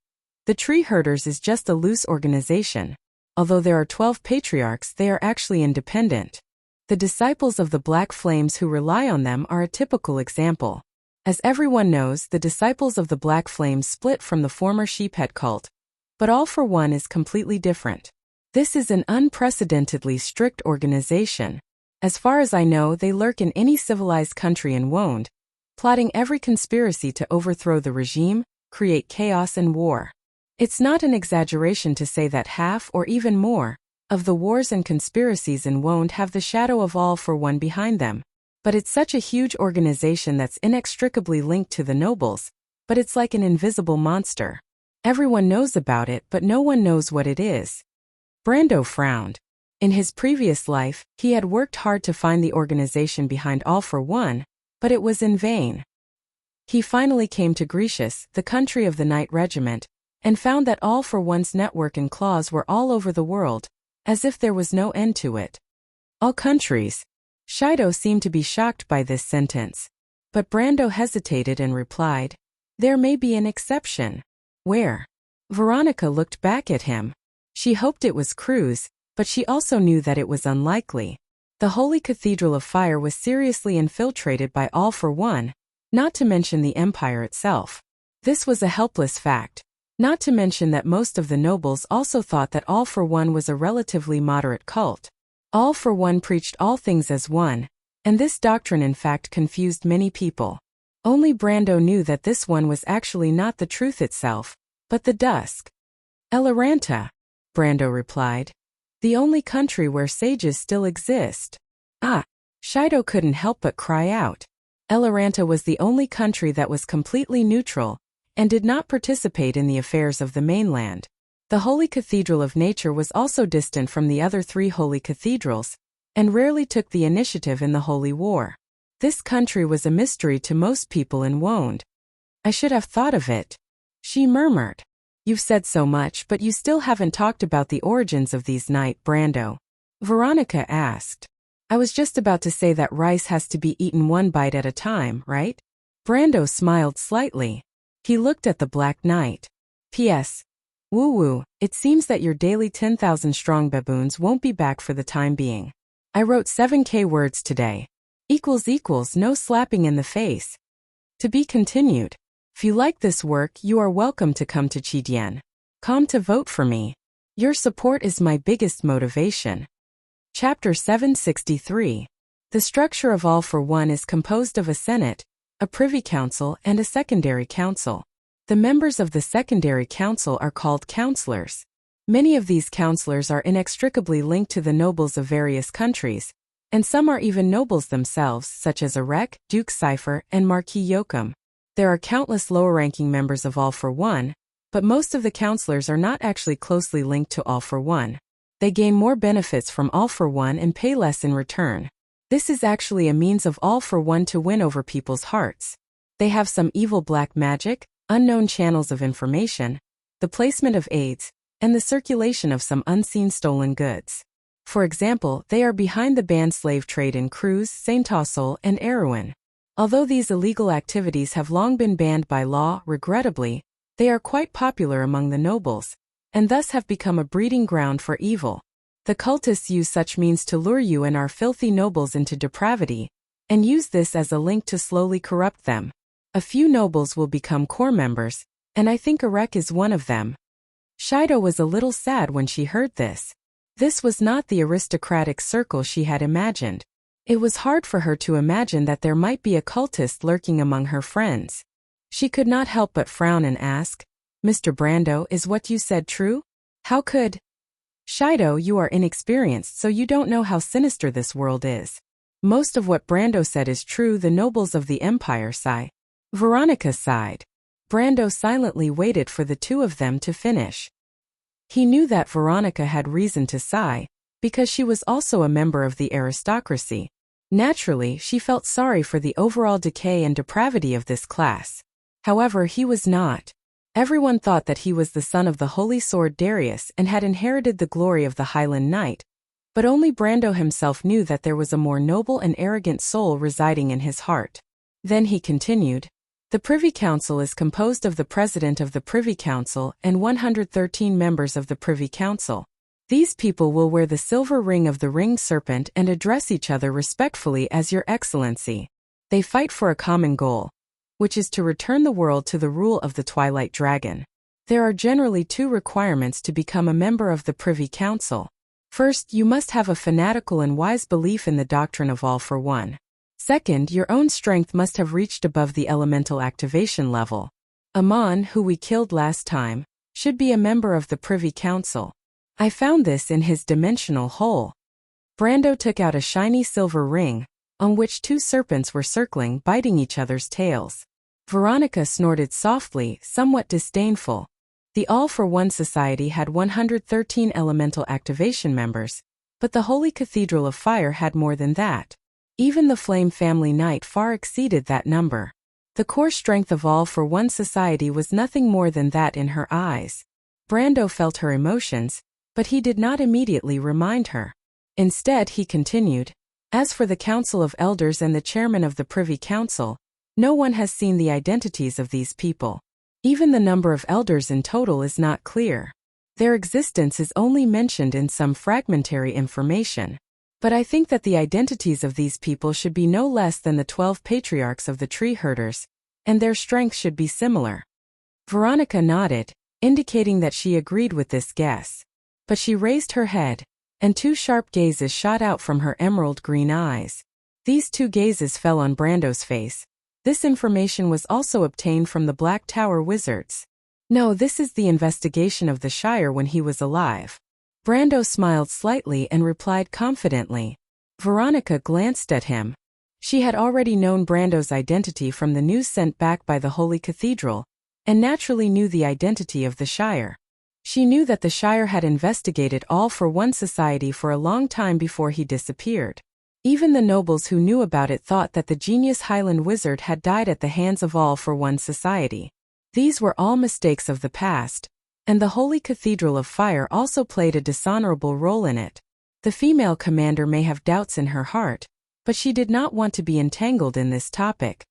"The Tree Herders is just a loose organization. Although there are 12 patriarchs, they are actually independent. The disciples of the Black Flames who rely on them are a typical example. As everyone knows, the disciples of the Black Flames split from the former Sheephead cult. But All for One is completely different. This is an unprecedentedly strict organization. As far as I know, they lurk in any civilized country in Wonde, plotting every conspiracy to overthrow the regime, create chaos and war. It's not an exaggeration to say that half or even more of the wars and conspiracies in Wonde have the shadow of All for One behind them. But it's such a huge organization that's inextricably linked to the nobles, but it's like an invisible monster. Everyone knows about it, but no one knows what it is. Brando frowned. In his previous life, he had worked hard to find the organization behind All for One, but it was in vain. He finally came to Grecius, the country of the Knight Regiment, and found that All for One's network and claws were all over the world, as if there was no end to it. All countries. Shido seemed to be shocked by this sentence. But Brando hesitated and replied, "There may be an exception." "Where?" Veronica looked back at him. She hoped it was Cruz, but she also knew that it was unlikely. The Holy Cathedral of Fire was seriously infiltrated by All for One, not to mention the Empire itself. This was a helpless fact. Not to mention that most of the nobles also thought that All for One was a relatively moderate cult. All for One preached all things as one, and this doctrine in fact confused many people. Only Brando knew that this one was actually not the truth itself, but the dusk. Eloranta, Brando replied. The only country where sages still exist. Ah, Shido couldn't help but cry out. Eloranta was the only country that was completely neutral, and did not participate in the affairs of the mainland. The Holy Cathedral of Nature was also distant from the other three holy cathedrals, and rarely took the initiative in the Holy War. This country was a mystery to most people in Wonde. I should have thought of it, she murmured. You've said so much, but you still haven't talked about the origins of these Knight Brando. Veronica asked. I was just about to say that rice has to be eaten one bite at a time, right? Brando smiled slightly. He looked at the Black Knight. P.S. Woo-woo, it seems that your daily 10,000-strong baboons won't be back for the time being. I wrote 7K words today. == no slapping in the face. To be continued. If you like this work, you are welcome to come to Chidien.com to vote for me. Your support is my biggest motivation. Chapter 763. The structure of All for One is composed of a Senate, a Privy Council, and a Secondary Council. The members of the Secondary Council are called councillors. Many of these councillors are inextricably linked to the nobles of various countries, and some are even nobles themselves, such as Arek, Duke Cypher, and Marquis Yoakum. There are countless lower-ranking members of All for One, but most of the councillors are not actually closely linked to All for One. They gain more benefits from All for One and pay less in return. This is actually a means of All for One to win over people's hearts. They have some evil black magic, unknown channels of information, the placement of aids, and the circulation of some unseen stolen goods. For example, they are behind the banned slave trade in Cruz, Saint-Tassel, and Erewhon. Although these illegal activities have long been banned by law, regrettably, they are quite popular among the nobles, and thus have become a breeding ground for evil. The cultists use such means to lure you and our filthy nobles into depravity, and use this as a link to slowly corrupt them. A few nobles will become core members, and I think Arek is one of them. Shido was a little sad when she heard this. This was not the aristocratic circle she had imagined. It was hard for her to imagine that there might be a cultist lurking among her friends. She could not help but frown and ask, Mr. Brando, is what you said true? How could? Shido, you are inexperienced, so you don't know how sinister this world is. Most of what Brando said is true. The nobles of the Empire sigh. Veronica sighed. Brando silently waited for the two of them to finish. He knew that Veronica had reason to sigh, because she was also a member of the aristocracy. Naturally, she felt sorry for the overall decay and depravity of this class. However, he was not. Everyone thought that he was the son of the Holy Sword Darius and had inherited the glory of the Highland Knight, but only Brando himself knew that there was a more noble and arrogant soul residing in his heart. Then he continued. The Privy Council is composed of the President of the Privy Council and 113 members of the Privy Council. These people will wear the silver ring of the ringed serpent and address each other respectfully as Your Excellency. They fight for a common goal, which is to return the world to the rule of the Twilight Dragon. There are generally two requirements to become a member of the Privy Council. First, you must have a fanatical and wise belief in the doctrine of all for one. Second, your own strength must have reached above the elemental activation level. Amon, who we killed last time, should be a member of the Privy Council. I found this in his dimensional hole. Brando took out a shiny silver ring, on which two serpents were circling, biting each other's tails. Veronica snorted softly, somewhat disdainful. The All for One Society had 113 elemental activation members, but the Holy Cathedral of Fire had more than that. Even the Flame Family Knight far exceeded that number. The core strength of All for One Society was nothing more than that in her eyes. Brando felt her emotions, but he did not immediately remind her. Instead, he continued, "As for the Council of Elders and the chairman of the Privy Council, no one has seen the identities of these people. Even the number of elders in total is not clear. Their existence is only mentioned in some fragmentary information. But I think that the identities of these people should be no less than the 12 patriarchs of the tree herders, and their strength should be similar." Veronica nodded, indicating that she agreed with this guess. But she raised her head, and two sharp gazes shot out from her emerald green eyes. These two gazes fell on Brando's face. This information was also obtained from the Black Tower wizards. No, this is the investigation of the Shire when he was alive. Brando smiled slightly and replied confidently. Veronica glanced at him. She had already known Brando's identity from the news sent back by the Holy Cathedral, and naturally knew the identity of the Shire. She knew that the Shire had investigated All for One Society for a long time before he disappeared. Even the nobles who knew about it thought that the genius Highland wizard had died at the hands of All for One Society. These were all mistakes of the past, and the Holy Cathedral of Fire also played a dishonorable role in it. The female commander may have doubts in her heart, but she did not want to be entangled in this topic.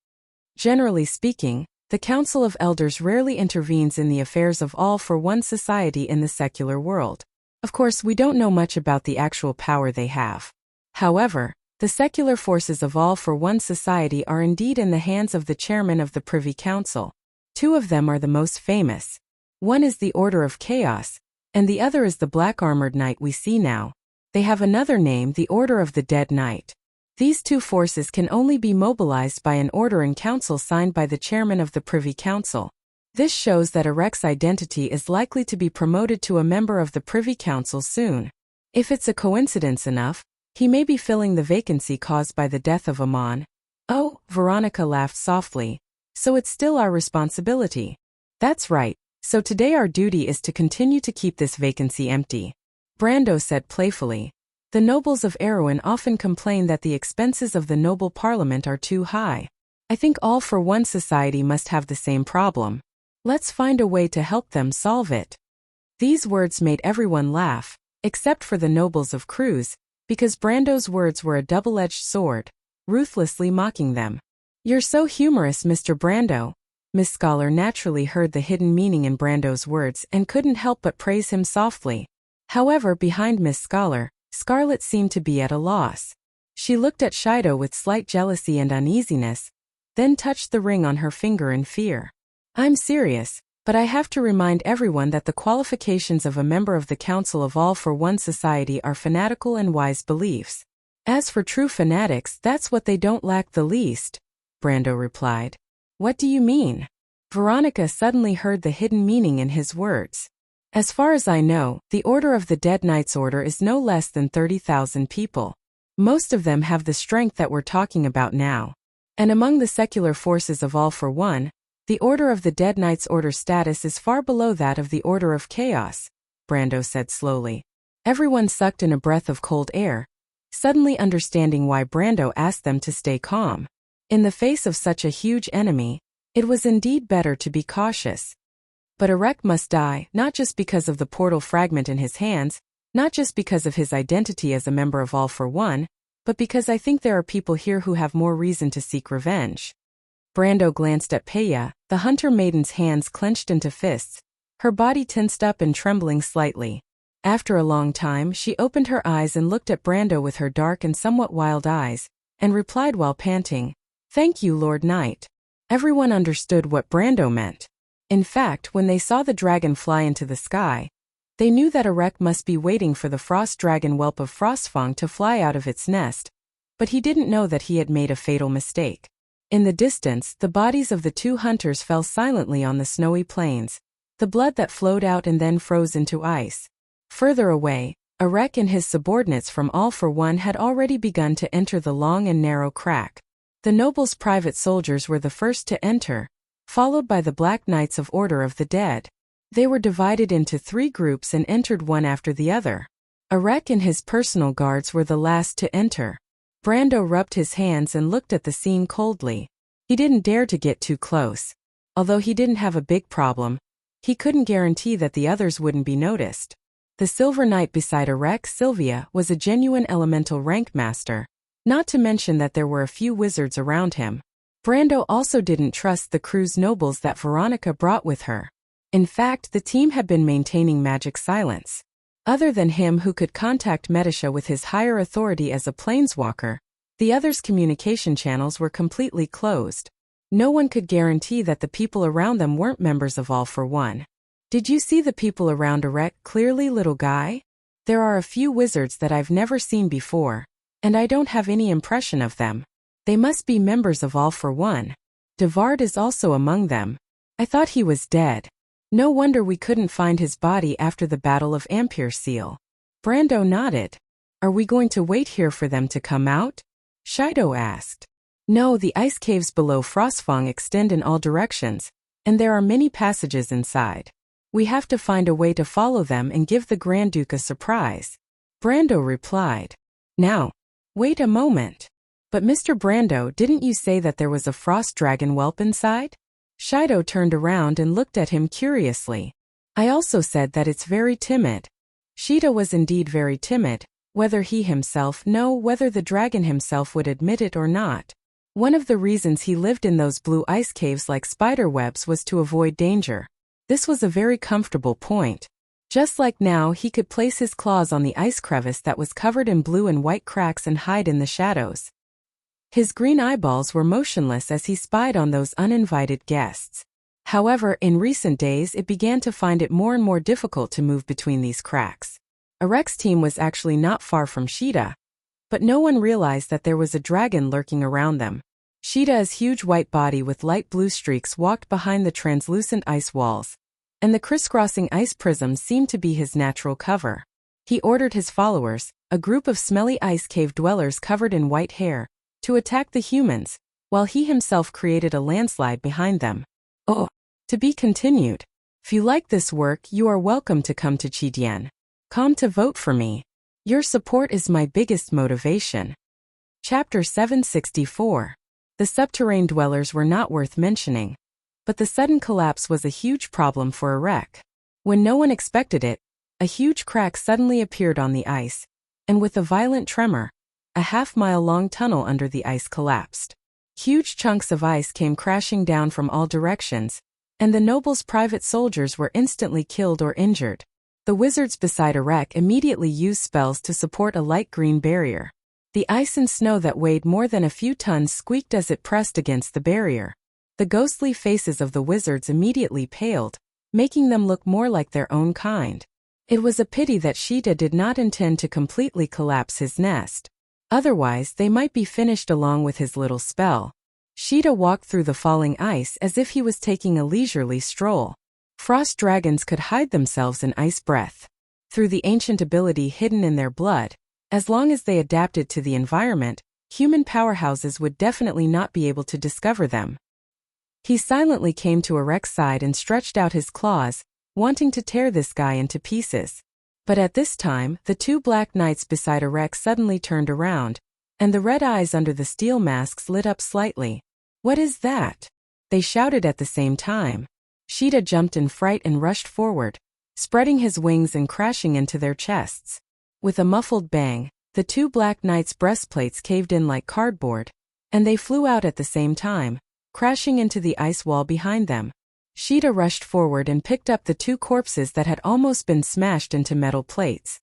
Generally speaking, the Council of Elders rarely intervenes in the affairs of All for One Society in the secular world. Of course, we don't know much about the actual power they have. However, the secular forces of All for One Society are indeed in the hands of the chairman of the Privy Council. Two of them are the most famous. One is the Order of Chaos, and the other is the black-armored knight we see now. They have another name, the Order of the Dead Knight. These two forces can only be mobilized by an order in council signed by the chairman of the Privy Council. This shows that Arek's identity is likely to be promoted to a member of the Privy Council soon. If it's a coincidence enough, he may be filling the vacancy caused by the death of Amon. Oh, Veronica laughed softly. So it's still our responsibility. That's right, so today our duty is to continue to keep this vacancy empty. Brando said playfully. The nobles of Erewhon often complain that the expenses of the noble parliament are too high. I think All for One Society must have the same problem. Let's find a way to help them solve it. These words made everyone laugh, except for the nobles of Cruz, because Brando's words were a double-edged sword, ruthlessly mocking them. "You're so humorous, Mr. Brando." Miss Scholar naturally heard the hidden meaning in Brando's words and couldn't help but praise him softly. However, behind Miss Scholar, Scarlet seemed to be at a loss. She looked at Shido with slight jealousy and uneasiness, then touched the ring on her finger in fear. "I'm serious, but I have to remind everyone that the qualifications of a member of the Council of All for One Society are fanatical and wise beliefs. As for true fanatics, that's what they don't lack the least," Brando replied. "What do you mean?" Veronica suddenly heard the hidden meaning in his words. "As far as I know, the Order of the Dead Knight's order is no less than 30,000 people. Most of them have the strength that we're talking about now. And among the secular forces of All for One, the Order of the Dead Knight's order status is far below that of the Order of Chaos," Brando said slowly. Everyone sucked in a breath of cold air, suddenly understanding why Brando asked them to stay calm. In the face of such a huge enemy, it was indeed better to be cautious. But Arek must die, not just because of the portal fragment in his hands, not just because of his identity as a member of All for One, but because I think there are people here who have more reason to seek revenge. Brando glanced at Peya, the hunter maiden's hands clenched into fists, her body tensed up and trembling slightly. After a long time, she opened her eyes and looked at Brando with her dark and somewhat wild eyes, and replied while panting, "Thank you, Lord Knight." Everyone understood what Brando meant. In fact, when they saw the dragon fly into the sky, they knew that Erek must be waiting for the frost dragon whelp of Frostfang to fly out of its nest, but he didn't know that he had made a fatal mistake. In the distance, the bodies of the two hunters fell silently on the snowy plains, the blood that flowed out and then froze into ice. Further away, Erek and his subordinates from All for One had already begun to enter the long and narrow crack. The noble's private soldiers were the first to enter, followed by the Black Knights of Order of the Dead. They were divided into 3 groups and entered one after the other. Erek and his personal guards were the last to enter. Brando rubbed his hands and looked at the scene coldly. He didn't dare to get too close. Although he didn't have a big problem, he couldn't guarantee that the others wouldn't be noticed. The Silver Knight beside Erek, Sylvia, was a genuine elemental rank master, not to mention that there were a few wizards around him. Brando also didn't trust the crew's nobles that Veronica brought with her. In fact, the team had been maintaining magic silence. Other than him who could contact Medisha with his higher authority as a planeswalker, the others' communication channels were completely closed. No one could guarantee that the people around them weren't members of All for One. Did you see the people around Erek clearly, little guy? There are a few wizards that I've never seen before, and I don't have any impression of them. They must be members of All for One. Devard is also among them. I thought he was dead. No wonder we couldn't find his body after the Battle of Ampere Seal. Brando nodded. Are we going to wait here for them to come out? Shido asked. No, the ice caves below Frostfang extend in all directions, and there are many passages inside. We have to find a way to follow them and give the Grand Duke a surprise. Brando replied. Now, wait a moment. But Mr. Brando, didn't you say that there was a frost dragon whelp inside? Shido turned around and looked at him curiously. I also said that it's very timid. Shido was indeed very timid, whether he himself whether the dragon himself would admit it or not. One of the reasons he lived in those blue ice caves like spider webs was to avoid danger. This was a very comfortable point. Just like now, he could place his claws on the ice crevice that was covered in blue and white cracks and hide in the shadows. His green eyeballs were motionless as he spied on those uninvited guests. However, in recent days it began to find it more and more difficult to move between these cracks. Erek's team was actually not far from Sheeta, but no one realized that there was a dragon lurking around them. Sheeta's huge white body with light blue streaks walked behind the translucent ice walls, and the crisscrossing ice prisms seemed to be his natural cover. He ordered his followers, a group of smelly ice cave dwellers covered in white hair, to attack the humans, while he himself created a landslide behind them. Oh, to be continued. If you like this work, you are welcome to come to Chidian. Come to vote for me. Your support is my biggest motivation. Chapter 764. The subterranean dwellers were not worth mentioning, but the sudden collapse was a huge problem for Erek. When no one expected it, a huge crack suddenly appeared on the ice, and with a violent tremor, a half-mile-long tunnel under the ice collapsed. Huge chunks of ice came crashing down from all directions, and the noble's private soldiers were instantly killed or injured. The wizards beside Erek immediately used spells to support a light green barrier. The ice and snow that weighed more than a few tons squeaked as it pressed against the barrier. The ghostly faces of the wizards immediately paled, making them look more like their own kind. It was a pity that Sheeta did not intend to completely collapse his nest. Otherwise, they might be finished along with his little spell. Sheeta walked through the falling ice as if he was taking a leisurely stroll. Frost dragons could hide themselves in ice breath. Through the ancient ability hidden in their blood, as long as they adapted to the environment, human powerhouses would definitely not be able to discover them. He silently came to Erek's side and stretched out his claws, wanting to tear this guy into pieces. But at this time, the 2 black knights beside Erek suddenly turned around, and the red eyes under the steel masks lit up slightly. What is that? They shouted at the same time. Sheeta jumped in fright and rushed forward, spreading his wings and crashing into their chests. With a muffled bang, the 2 black knights' breastplates caved in like cardboard, and they flew out at the same time, crashing into the ice wall behind them. Sheeta rushed forward and picked up the 2 corpses that had almost been smashed into metal plates.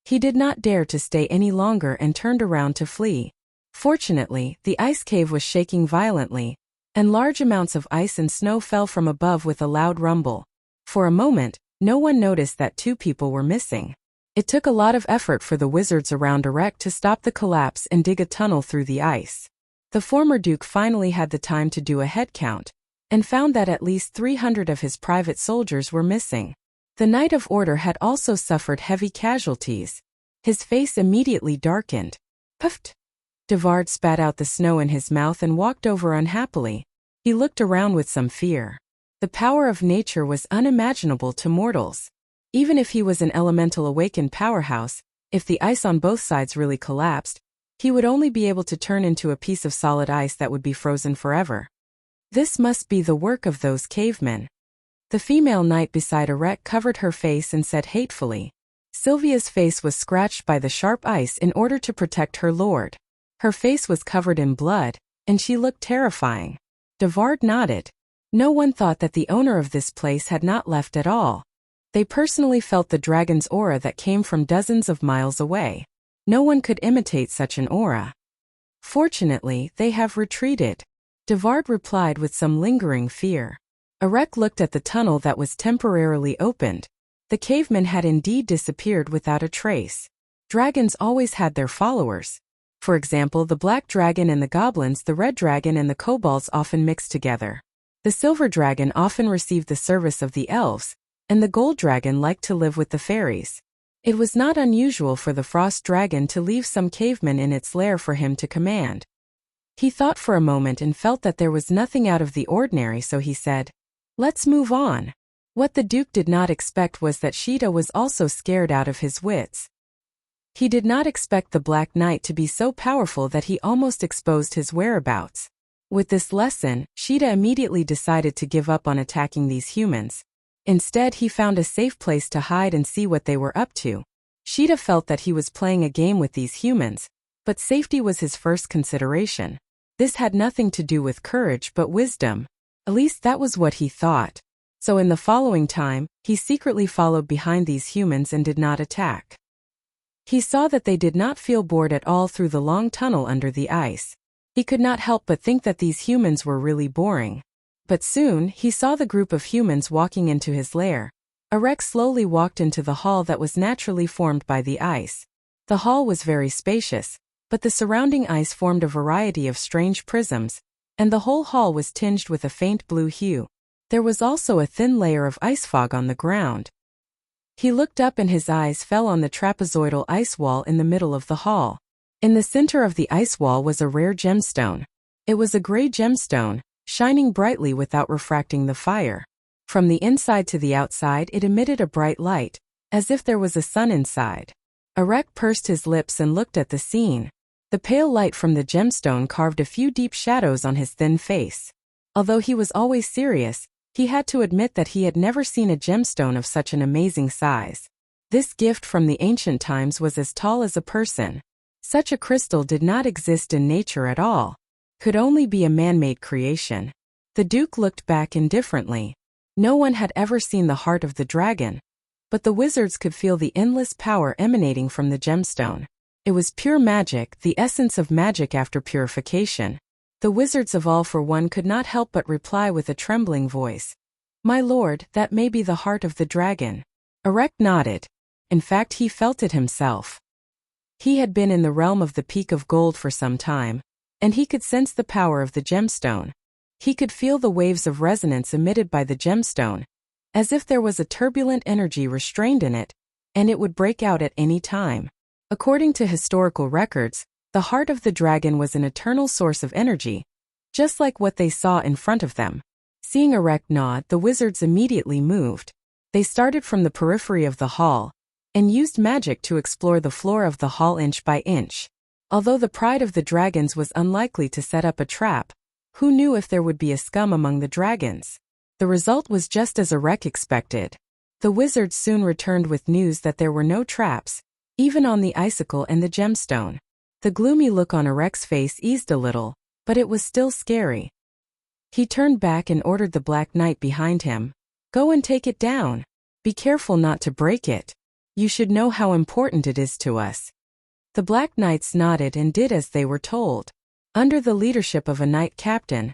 He did not dare to stay any longer and turned around to flee. Fortunately, the ice cave was shaking violently, and large amounts of ice and snow fell from above with a loud rumble. For a moment, no one noticed that 2 people were missing. It took a lot of effort for the wizards around Erek to stop the collapse and dig a tunnel through the ice. The former duke finally had the time to do a head count, and found that at least 300 of his private soldiers were missing. The Knight of Order had also suffered heavy casualties. His face immediately darkened. Puffed. Devard spat out the snow in his mouth and walked over unhappily. He looked around with some fear. The power of nature was unimaginable to mortals. Even if he was an elemental awakened powerhouse, if the ice on both sides really collapsed, he would only be able to turn into a piece of solid ice that would be frozen forever. This must be the work of those cavemen. The female knight beside Erek covered her face and said hatefully. Sylvia's face was scratched by the sharp ice in order to protect her lord. Her face was covered in blood, and she looked terrifying. Devard nodded. No one thought that the owner of this place had not left at all. They personally felt the dragon's aura that came from dozens of miles away. No one could imitate such an aura. Fortunately, they have retreated. Devard replied with some lingering fear. Erek looked at the tunnel that was temporarily opened. The cavemen had indeed disappeared without a trace. Dragons always had their followers. For example, the black dragon and the goblins, the red dragon and the kobolds often mixed together. The silver dragon often received the service of the elves, and the gold dragon liked to live with the fairies. It was not unusual for the frost dragon to leave some cavemen in its lair for him to command. He thought for a moment and felt that there was nothing out of the ordinary, so he said, "Let's move on." What the Duke did not expect was that Sheeta was also scared out of his wits. He did not expect the Black Knight to be so powerful that he almost exposed his whereabouts. With this lesson, Sheeta immediately decided to give up on attacking these humans. Instead, he found a safe place to hide and see what they were up to. Sheeta felt that he was playing a game with these humans, but safety was his first consideration. This had nothing to do with courage but wisdom. At least that was what he thought. So in the following time, he secretly followed behind these humans and did not attack. He saw that they did not feel bored at all through the long tunnel under the ice. He could not help but think that these humans were really boring. But soon, he saw the group of humans walking into his lair. Erek slowly walked into the hall that was naturally formed by the ice. The hall was very spacious, but the surrounding ice formed a variety of strange prisms, and the whole hall was tinged with a faint blue hue. There was also a thin layer of ice fog on the ground. He looked up and his eyes fell on the trapezoidal ice wall in the middle of the hall. In the center of the ice wall was a rare gemstone. It was a gray gemstone, shining brightly without refracting the fire. From the inside to the outside it emitted a bright light, as if there was a sun inside. Erek pursed his lips and looked at the scene. The pale light from the gemstone carved a few deep shadows on his thin face. Although he was always serious, he had to admit that he had never seen a gemstone of such an amazing size. This gift from the ancient times was as tall as a person. Such a crystal did not exist in nature at all. Could only be a man-made creation. The Duke looked back indifferently. No one had ever seen the heart of the dragon. But the wizards could feel the endless power emanating from the gemstone. It was pure magic, the essence of magic after purification. The wizards of all for one could not help but reply with a trembling voice. "My lord, that may be the heart of the dragon." Erek nodded. In fact, he felt it himself. He had been in the realm of the Peak of Gold for some time, and he could sense the power of the gemstone. He could feel the waves of resonance emitted by the gemstone, as if there was a turbulent energy restrained in it, and it would break out at any time. According to historical records, the heart of the dragon was an eternal source of energy, just like what they saw in front of them. Seeing Erek nod, the wizards immediately moved. They started from the periphery of the hall, and used magic to explore the floor of the hall inch by inch. Although the pride of the dragons was unlikely to set up a trap, who knew if there would be a scum among the dragons? The result was just as Erek expected. The wizards soon returned with news that there were no traps, even on the icicle and the gemstone. The gloomy look on Erek's face eased a little, but it was still scary. He turned back and ordered the Black Knight behind him. "Go and take it down. Be careful not to break it. You should know how important it is to us." The Black Knights nodded and did as they were told. Under the leadership of a knight captain,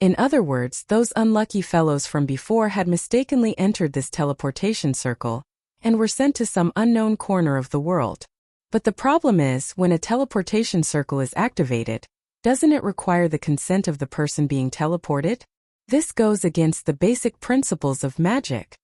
In other words, those unlucky fellows from before had mistakenly entered this teleportation circle and were sent to some unknown corner of the world. But the problem is, when a teleportation circle is activated, doesn't it require the consent of the person being teleported? This goes against the basic principles of magic.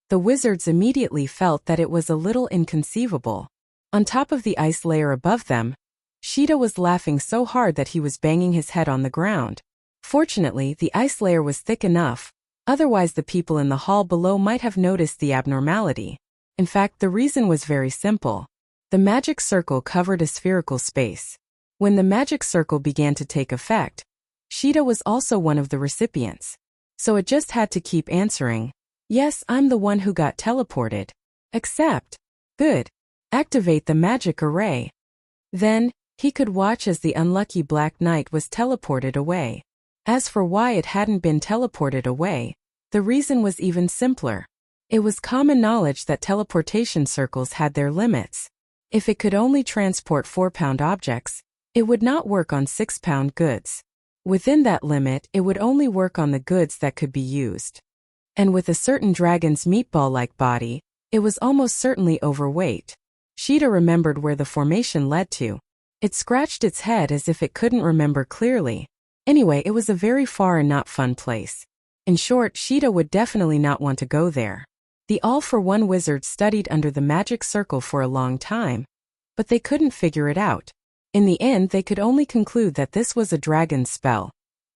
The wizards immediately felt that it was a little inconceivable. On top of the ice layer above them, Shida was laughing so hard that he was banging his head on the ground. Fortunately, the ice layer was thick enough, otherwise the people in the hall below might have noticed the abnormality. In fact, the reason was very simple. The magic circle covered a spherical space. When the magic circle began to take effect, Shida was also one of the recipients. So it just had to keep answering, "Yes, I'm the one who got teleported. Accept. Good. Activate the magic array." Then, he could watch as the unlucky Black Knight was teleported away. As for why it hadn't been teleported away, the reason was even simpler. It was common knowledge that teleportation circles had their limits. If it could only transport 4-pound objects, it would not work on 6-pound goods. Within that limit, it would only work on the goods that could be used. And with a certain dragon's meatball-like body, it was almost certainly overweight. Shida remembered where the formation led to. It scratched its head as if it couldn't remember clearly. Anyway, it was a very far and not fun place. In short, Shida would definitely not want to go there. The all-for-one wizards studied under the magic circle for a long time, but they couldn't figure it out. In the end, they could only conclude that this was a dragon's spell,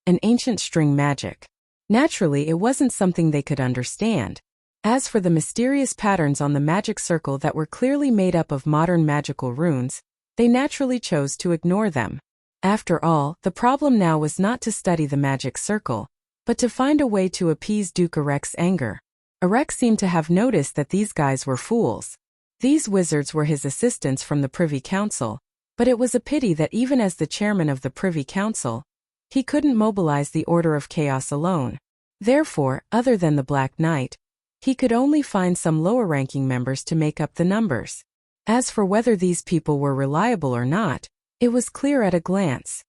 an ancient string magic. Naturally, it wasn't something they could understand. As for the mysterious patterns on the magic circle that were clearly made up of modern magical runes, they naturally chose to ignore them. After all, the problem now was not to study the magic circle, but to find a way to appease Duke Arek's anger. Arek seemed to have noticed that these guys were fools. These wizards were his assistants from the Privy Council, but it was a pity that even as the chairman of the Privy Council, he couldn't mobilize the Order of Chaos alone. Therefore, other than the Black Knight, he could only find some lower-ranking members to make up the numbers. As for whether these people were reliable or not, it was clear at a glance.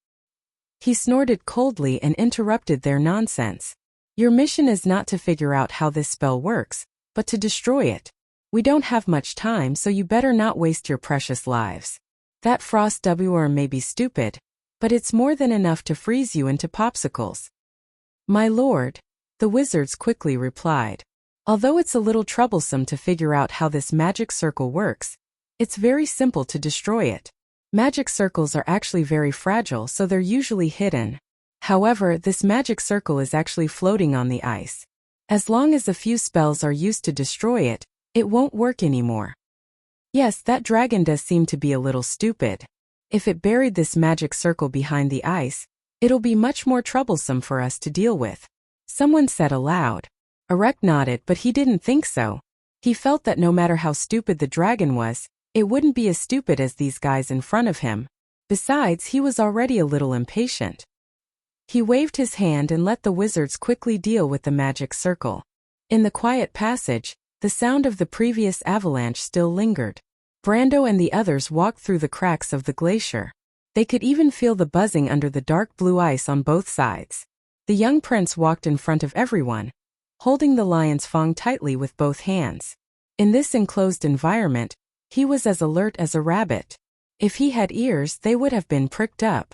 He snorted coldly and interrupted their nonsense. "Your mission is not to figure out how this spell works, but to destroy it. We don't have much time, so you better not waste your precious lives. That frost worm may be stupid, but it's more than enough to freeze you into popsicles." "My lord," the wizards quickly replied. "Although it's a little troublesome to figure out how this magic circle works, it's very simple to destroy it. Magic circles are actually very fragile, so they're usually hidden. However, this magic circle is actually floating on the ice. As long as a few spells are used to destroy it, it won't work anymore. Yes, that dragon does seem to be a little stupid. If it buried this magic circle behind the ice, it'll be much more troublesome for us to deal with," someone said aloud. Arek nodded, but he didn't think so. He felt that no matter how stupid the dragon was, it wouldn't be as stupid as these guys in front of him. Besides, he was already a little impatient. He waved his hand and let the wizards quickly deal with the magic circle. In the quiet passage, the sound of the previous avalanche still lingered. Brando and the others walked through the cracks of the glacier. They could even feel the buzzing under the dark blue ice on both sides. The young prince walked in front of everyone, holding the lion's fang tightly with both hands. In this enclosed environment, he was as alert as a rabbit. If he had ears, they would have been pricked up.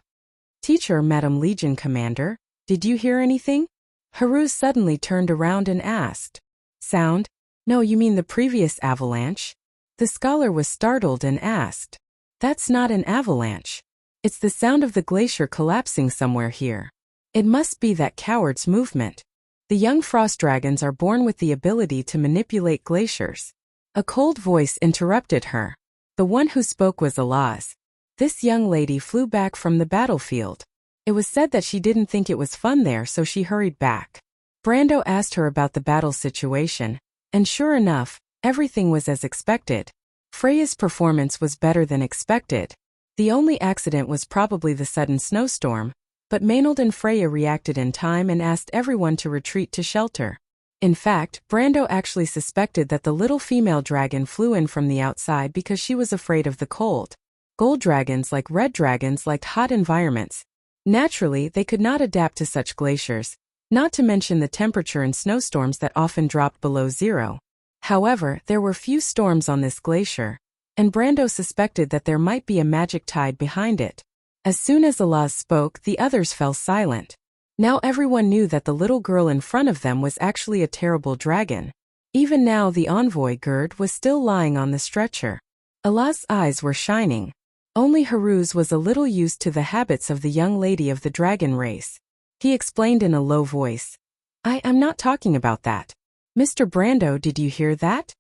"Teacher, Madam Legion Commander, did you hear anything?" Haru suddenly turned around and asked. "Sound? No, you mean the previous avalanche?" The scholar was startled and asked. "That's not an avalanche. It's the sound of the glacier collapsing somewhere here. It must be that coward's movement. The young frost dragons are born with the ability to manipulate glaciers." A cold voice interrupted her. The one who spoke was Alaz. This young lady flew back from the battlefield. It was said that she didn't think it was fun there, so she hurried back. Brando asked her about the battle situation, and sure enough, everything was as expected. Freya's performance was better than expected. The only accident was probably the sudden snowstorm, but Maynard and Freya reacted in time and asked everyone to retreat to shelter. In fact, Brando actually suspected that the little female dragon flew in from the outside because she was afraid of the cold. Gold dragons like red dragons liked hot environments. Naturally, they could not adapt to such glaciers, not to mention the temperature and snowstorms that often dropped below zero. However, there were few storms on this glacier, and Brando suspected that there might be a magic tide behind it. As soon as Alaz spoke, the others fell silent. Now everyone knew that the little girl in front of them was actually a terrible dragon. Even now the envoy Gerd was still lying on the stretcher. Alaz's eyes were shining. Only Haruz was a little used to the habits of the young lady of the dragon race. He explained in a low voice, I'm not talking about that. Mr. Brando, did you hear that?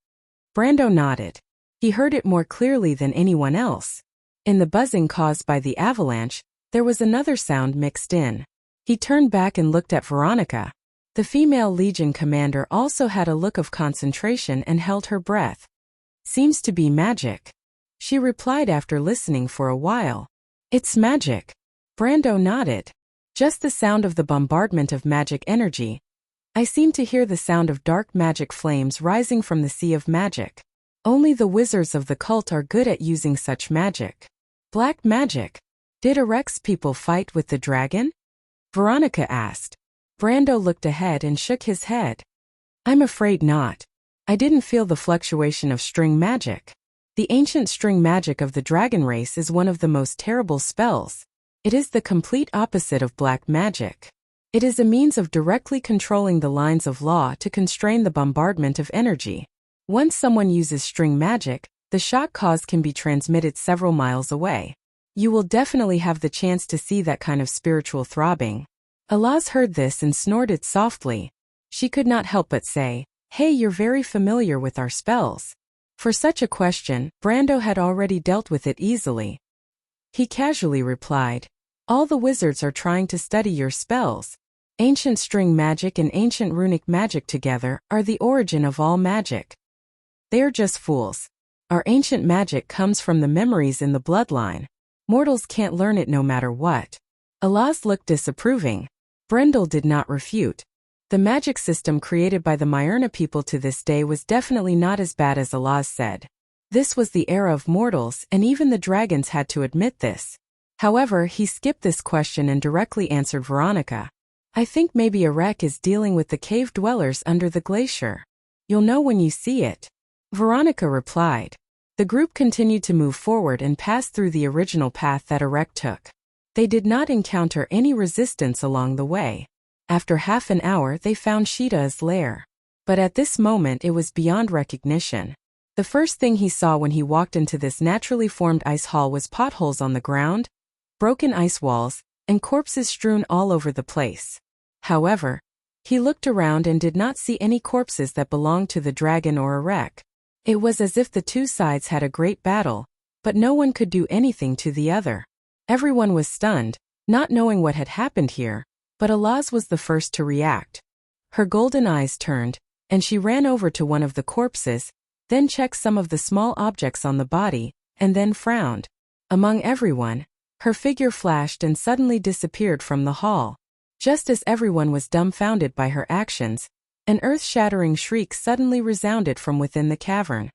Brando nodded. He heard it more clearly than anyone else. In the buzzing caused by the avalanche, there was another sound mixed in. He turned back and looked at Veronica. The female Legion commander also had a look of concentration and held her breath. Seems to be magic, she replied after listening for a while. It's magic. Brando nodded. Just the sound of the bombardment of magic energy. I seem to hear the sound of dark magic flames rising from the sea of magic. Only the wizards of the cult are good at using such magic. Black magic. Did Arex people fight with the dragon? Veronica asked. Brando looked ahead and shook his head. I'm afraid not. I didn't feel the fluctuation of string magic. The ancient string magic of the dragon race is one of the most terrible spells. It is the complete opposite of black magic. It is a means of directly controlling the lines of law to constrain the bombardment of energy. Once someone uses string magic, the shock caused can be transmitted several miles away. You will definitely have the chance to see that kind of spiritual throbbing. Alaz heard this and snorted softly. She could not help but say, Hey, you're very familiar with our spells. For such a question, Brando had already dealt with it easily. He casually replied, All the wizards are trying to study your spells. Ancient string magic and ancient runic magic together are the origin of all magic. They are just fools. Our ancient magic comes from the memories in the bloodline. Mortals can't learn it no matter what. Alaz looked disapproving. Brendel did not refute. The magic system created by the Myrna people to this day was definitely not as bad as Alaz said. This was the era of mortals, and even the dragons had to admit this. However, he skipped this question and directly answered Veronica. I think maybe Arek is dealing with the cave dwellers under the glacier. You'll know when you see it. Veronica replied. The group continued to move forward and passed through the original path that Arek took. They did not encounter any resistance along the way. After half an hour they found Sheeta's lair. But at this moment it was beyond recognition. The first thing he saw when he walked into this naturally formed ice hall was potholes on the ground, broken ice walls, and corpses strewn all over the place. However, he looked around and did not see any corpses that belonged to the dragon or Arek. It was as if the two sides had a great battle, but no one could do anything to the other. Everyone was stunned, not knowing what had happened here, but Alaz was the first to react. Her golden eyes turned, and she ran over to one of the corpses, then checked some of the small objects on the body, and then frowned. Among everyone, her figure flashed and suddenly disappeared from the hall. Just as everyone was dumbfounded by her actions, an earth-shattering shriek suddenly resounded from within the cavern.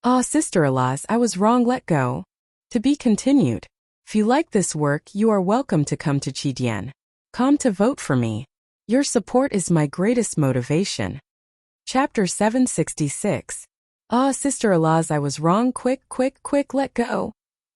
Ah, Sister Alaz, I was wrong, let go. To be continued. If you like this work, you are welcome to come to Chidian. Come to vote for me. Your support is my greatest motivation. Chapter 766. Ah, Sister Alaz, I was wrong, quick, let go.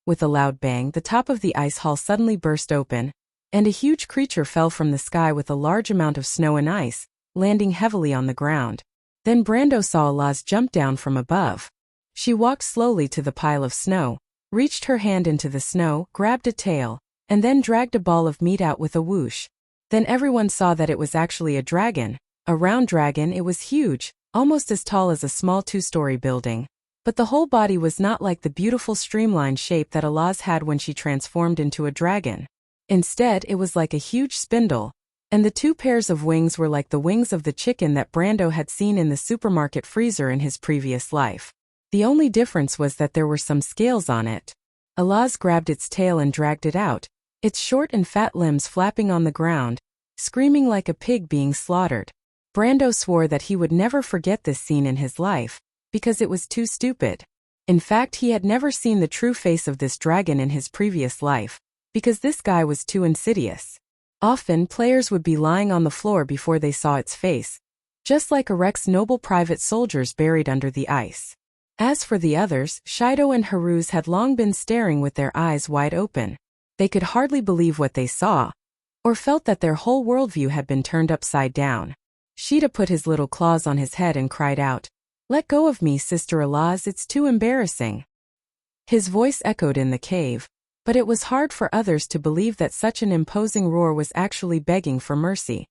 With a loud bang, the top of the ice hall suddenly burst open, and a huge creature fell from the sky with a large amount of snow and ice, landing heavily on the ground. Then Brando saw Alaz jump down from above. She walked slowly to the pile of snow, reached her hand into the snow, grabbed a tail, and then dragged a ball of meat out with a whoosh. Then everyone saw that it was actually a dragon. A round dragon. It was huge, almost as tall as a small two-story building. But the whole body was not like the beautiful streamlined shape that Alaz had when she transformed into a dragon. Instead, it was like a huge spindle, and the two pairs of wings were like the wings of the chicken that Brando had seen in the supermarket freezer in his previous life. The only difference was that there were some scales on it. Alaz grabbed its tail and dragged it out, its short and fat limbs flapping on the ground, screaming like a pig being slaughtered. Brando swore that he would never forget this scene in his life, because it was too stupid. In fact, he had never seen the true face of this dragon in his previous life, because this guy was too insidious. Often, players would be lying on the floor before they saw its face, just like Arek's noble private soldiers buried under the ice. As for the others, Shido and Haruz had long been staring with their eyes wide open. They could hardly believe what they saw, or felt that their whole worldview had been turned upside down. Shida put his little claws on his head and cried out, "Let go of me, Sister Alaz, it's too embarrassing." His voice echoed in the cave, but it was hard for others to believe that such an imposing roar was actually begging for mercy.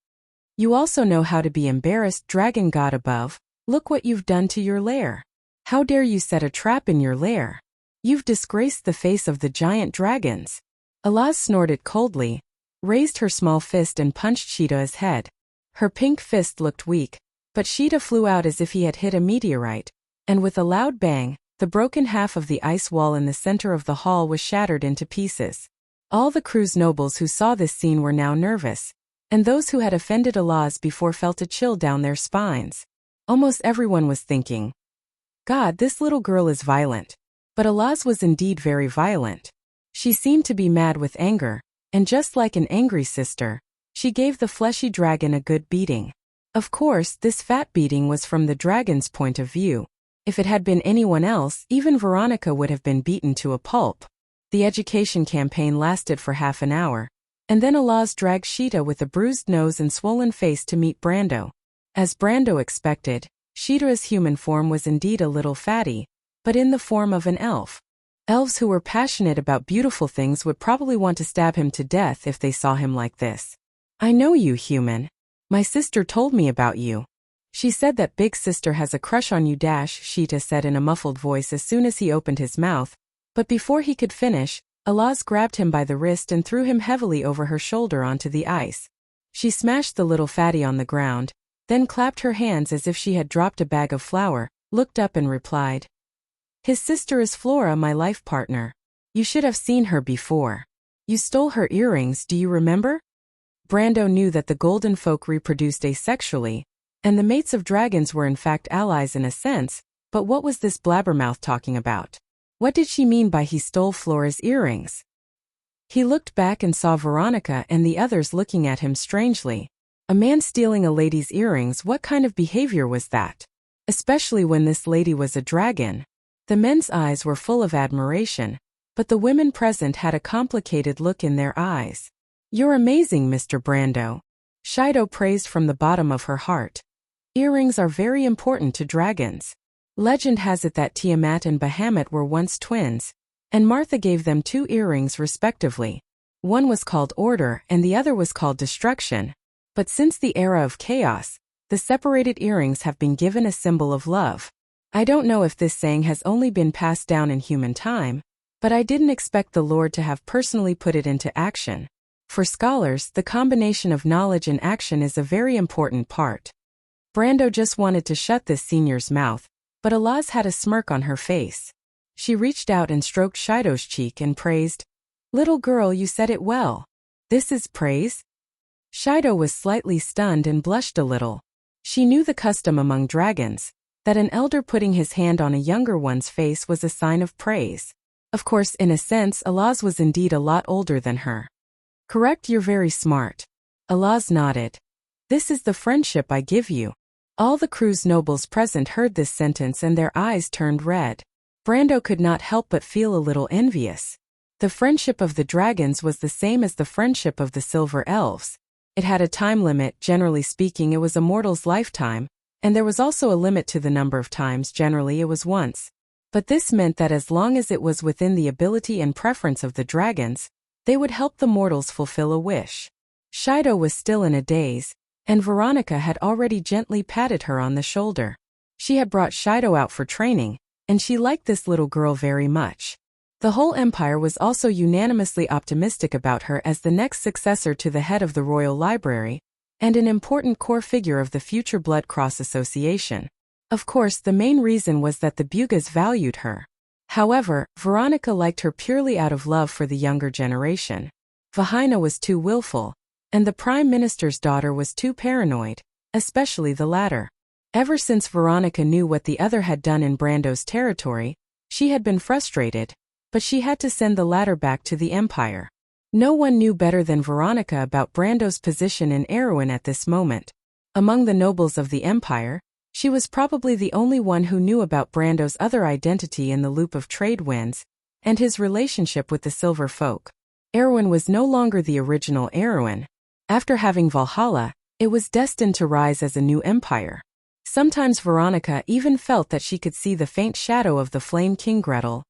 "You also know how to be embarrassed, dragon god above. Look what you've done to your lair. How dare you set a trap in your lair? You've disgraced the face of the giant dragons." Alaz snorted coldly, raised her small fist and punched Shida's head. Her pink fist looked weak, but Shida flew out as if he had hit a meteorite, and with a loud bang, the broken half of the ice wall in the center of the hall was shattered into pieces. All the crew's nobles who saw this scene were now nervous, and those who had offended Alaz before felt a chill down their spines. Almost everyone was thinking, "God, this little girl is violent." But Alaz was indeed very violent. She seemed to be mad with anger, and just like an angry sister, she gave the fleshy dragon a good beating. Of course, this fat beating was from the dragon's point of view. If it had been anyone else, even Veronica would have been beaten to a pulp. The education campaign lasted for half an hour, and then Alaz dragged Shida with a bruised nose and swollen face to meet Brando. As Brando expected, Shida's human form was indeed a little fatty, but in the form of an elf. Elves who were passionate about beautiful things would probably want to stab him to death if they saw him like this. "I know you, human. My sister told me about you. She said that Big Sister has a crush on you." Shida said in a muffled voice as soon as he opened his mouth, but before he could finish, Alaz grabbed him by the wrist and threw him heavily over her shoulder onto the ice. She smashed the little fatty on the ground, then clapped her hands as if she had dropped a bag of flour, looked up and replied, "His sister is Flora, my life partner. You should have seen her before. You stole her earrings, do you remember?" Brando knew that the golden folk reproduced asexually, and the mates of dragons were in fact allies in a sense, but what was this blabbermouth talking about? What did she mean by he stole Flora's earrings? He looked back and saw Veronica and the others looking at him strangely. A man stealing a lady's earrings, what kind of behavior was that? Especially when this lady was a dragon. The men's eyes were full of admiration, but the women present had a complicated look in their eyes. "You're amazing, Mr. Brando," Shido praised from the bottom of her heart. "Earrings are very important to dragons. Legend has it that Tiamat and Bahamut were once twins, and Martha gave them 2 earrings respectively. One was called Order and the other was called Destruction. But since the era of chaos, the separated earrings have been given a symbol of love. I don't know if this saying has only been passed down in human time, but I didn't expect the Lord to have personally put it into action. For scholars, the combination of knowledge and action is a very important part." Brando just wanted to shut this senior's mouth, but Alaz had a smirk on her face. She reached out and stroked Shido's cheek and praised, "Little girl, you said it well. This is praise?" Shido was slightly stunned and blushed a little. She knew the custom among dragons, that an elder putting his hand on a younger one's face was a sign of praise. Of course, in a sense, Alaz was indeed a lot older than her. "Correct, you're very smart." Alaz nodded. "This is the friendship I give you." All the crew's nobles present heard this sentence and their eyes turned red. Brando could not help but feel a little envious. The friendship of the dragons was the same as the friendship of the silver elves. It had a time limit, generally speaking it was a mortal's lifetime, and there was also a limit to the number of times, generally it was once. But this meant that as long as it was within the ability and preference of the dragons, they would help the mortals fulfill a wish. Shido was still in a daze, and Veronica had already gently patted her on the shoulder. She had brought Shido out for training, and she liked this little girl very much. The whole empire was also unanimously optimistic about her as the next successor to the head of the Royal Library, and an important core figure of the future Blood Cross Association. Of course, the main reason was that the Bugas valued her. However, Veronica liked her purely out of love for the younger generation. Vahina was too willful, and the Prime Minister's daughter was too paranoid, especially the latter. Ever since Veronica knew what the other had done in Brando's territory, she had been frustrated, but she had to send the latter back to the Empire. No one knew better than Veronica about Brando's position in Erewhon at this moment. Among the nobles of the empire, she was probably the only one who knew about Brando's other identity in the loop of trade winds, and his relationship with the Silver Folk. Erewhon was no longer the original Erewhon. After having Valhalla, it was destined to rise as a new empire. Sometimes Veronica even felt that she could see the faint shadow of the Flame King Gretel,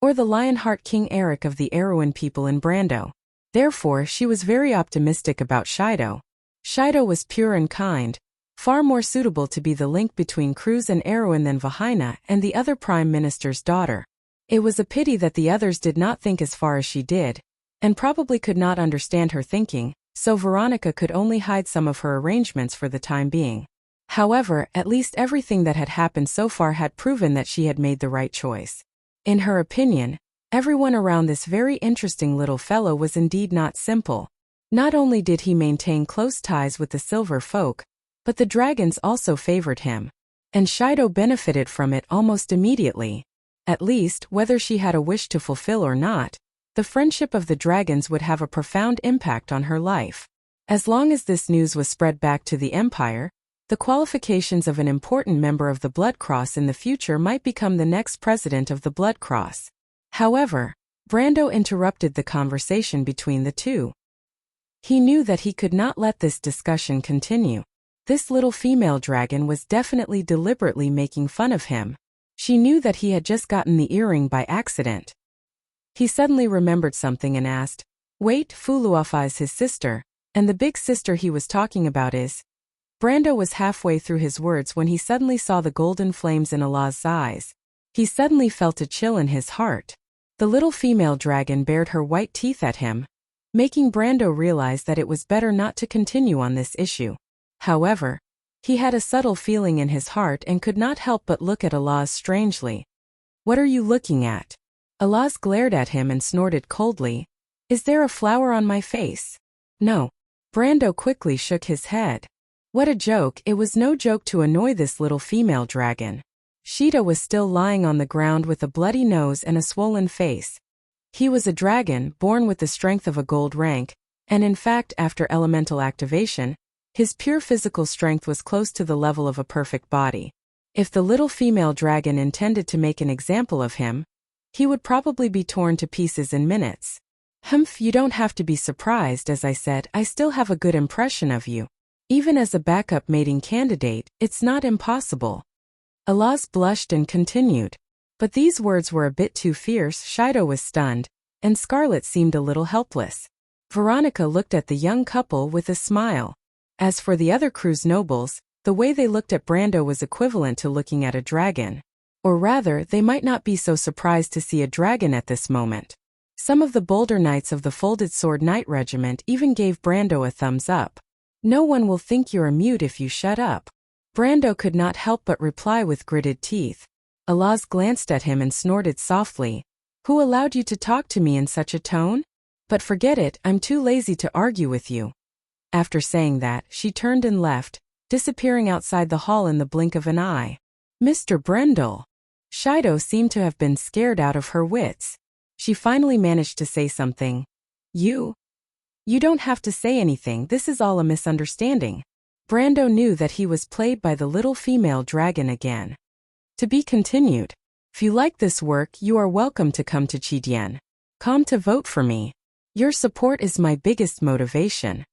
or the Lionheart King Eric of the Erewhon people in Brando. Therefore, she was very optimistic about Shido. Shido was pure and kind, far more suitable to be the link between Cruz and Erewhon than Vahina and the other Prime Minister's daughter. It was a pity that the others did not think as far as she did, and probably could not understand her thinking, so Veronica could only hide some of her arrangements for the time being. However, at least everything that had happened so far had proven that she had made the right choice. In her opinion, everyone around this very interesting little fellow was indeed not simple. Not only did he maintain close ties with the Silver Folk, but the dragons also favored him. And Shido benefited from it almost immediately. At least, whether she had a wish to fulfill or not, the friendship of the dragons would have a profound impact on her life. As long as this news was spread back to the Empire, the qualifications of an important member of the Blood Cross in the future might become the next president of the Blood Cross. However, Brando interrupted the conversation between the two. He knew that he could not let this discussion continue. This little female dragon was definitely deliberately making fun of him. She knew that he had just gotten the earring by accident. He suddenly remembered something and asked, "Wait, Fuluafa is his sister, and the big sister he was talking about is..." Brando was halfway through his words when he suddenly saw the golden flames in Allah's eyes. He suddenly felt a chill in his heart. The little female dragon bared her white teeth at him, making Brando realize that it was better not to continue on this issue. However, he had a subtle feeling in his heart and could not help but look at Allah's strangely. "What are you looking at?" Allah's glared at him and snorted coldly. "Is there a flower on my face?" "No." Brando quickly shook his head. What a joke! It was no joke to annoy this little female dragon. Shido was still lying on the ground with a bloody nose and a swollen face. He was a dragon, born with the strength of a gold rank, and in fact after elemental activation, his pure physical strength was close to the level of a perfect body. If the little female dragon intended to make an example of him, he would probably be torn to pieces in minutes. "Humph, you don't have to be surprised. As I said, I still have a good impression of you. Even as a backup mating candidate, it's not impossible." Allah's blushed and continued. But these words were a bit too fierce. Shido was stunned, and Scarlet seemed a little helpless. Veronica looked at the young couple with a smile. As for the other Cruz nobles, the way they looked at Brando was equivalent to looking at a dragon. Or rather, they might not be so surprised to see a dragon at this moment. Some of the bolder knights of the Folded Sword Knight Regiment even gave Brando a thumbs up. "No one will think you're a mute if you shut up." Brando could not help but reply with gritted teeth. Allah's glanced at him and snorted softly. "Who allowed you to talk to me in such a tone? But forget it, I'm too lazy to argue with you." After saying that, she turned and left, disappearing outside the hall in the blink of an eye. "Mr. Brendel." Shido seemed to have been scared out of her wits. She finally managed to say something. You don't have to say anything, this is all a misunderstanding." Brando knew that he was played by the little female dragon again. To be continued. If you like this work, you are welcome to come to Chidien.com to vote for me. Your support is my biggest motivation.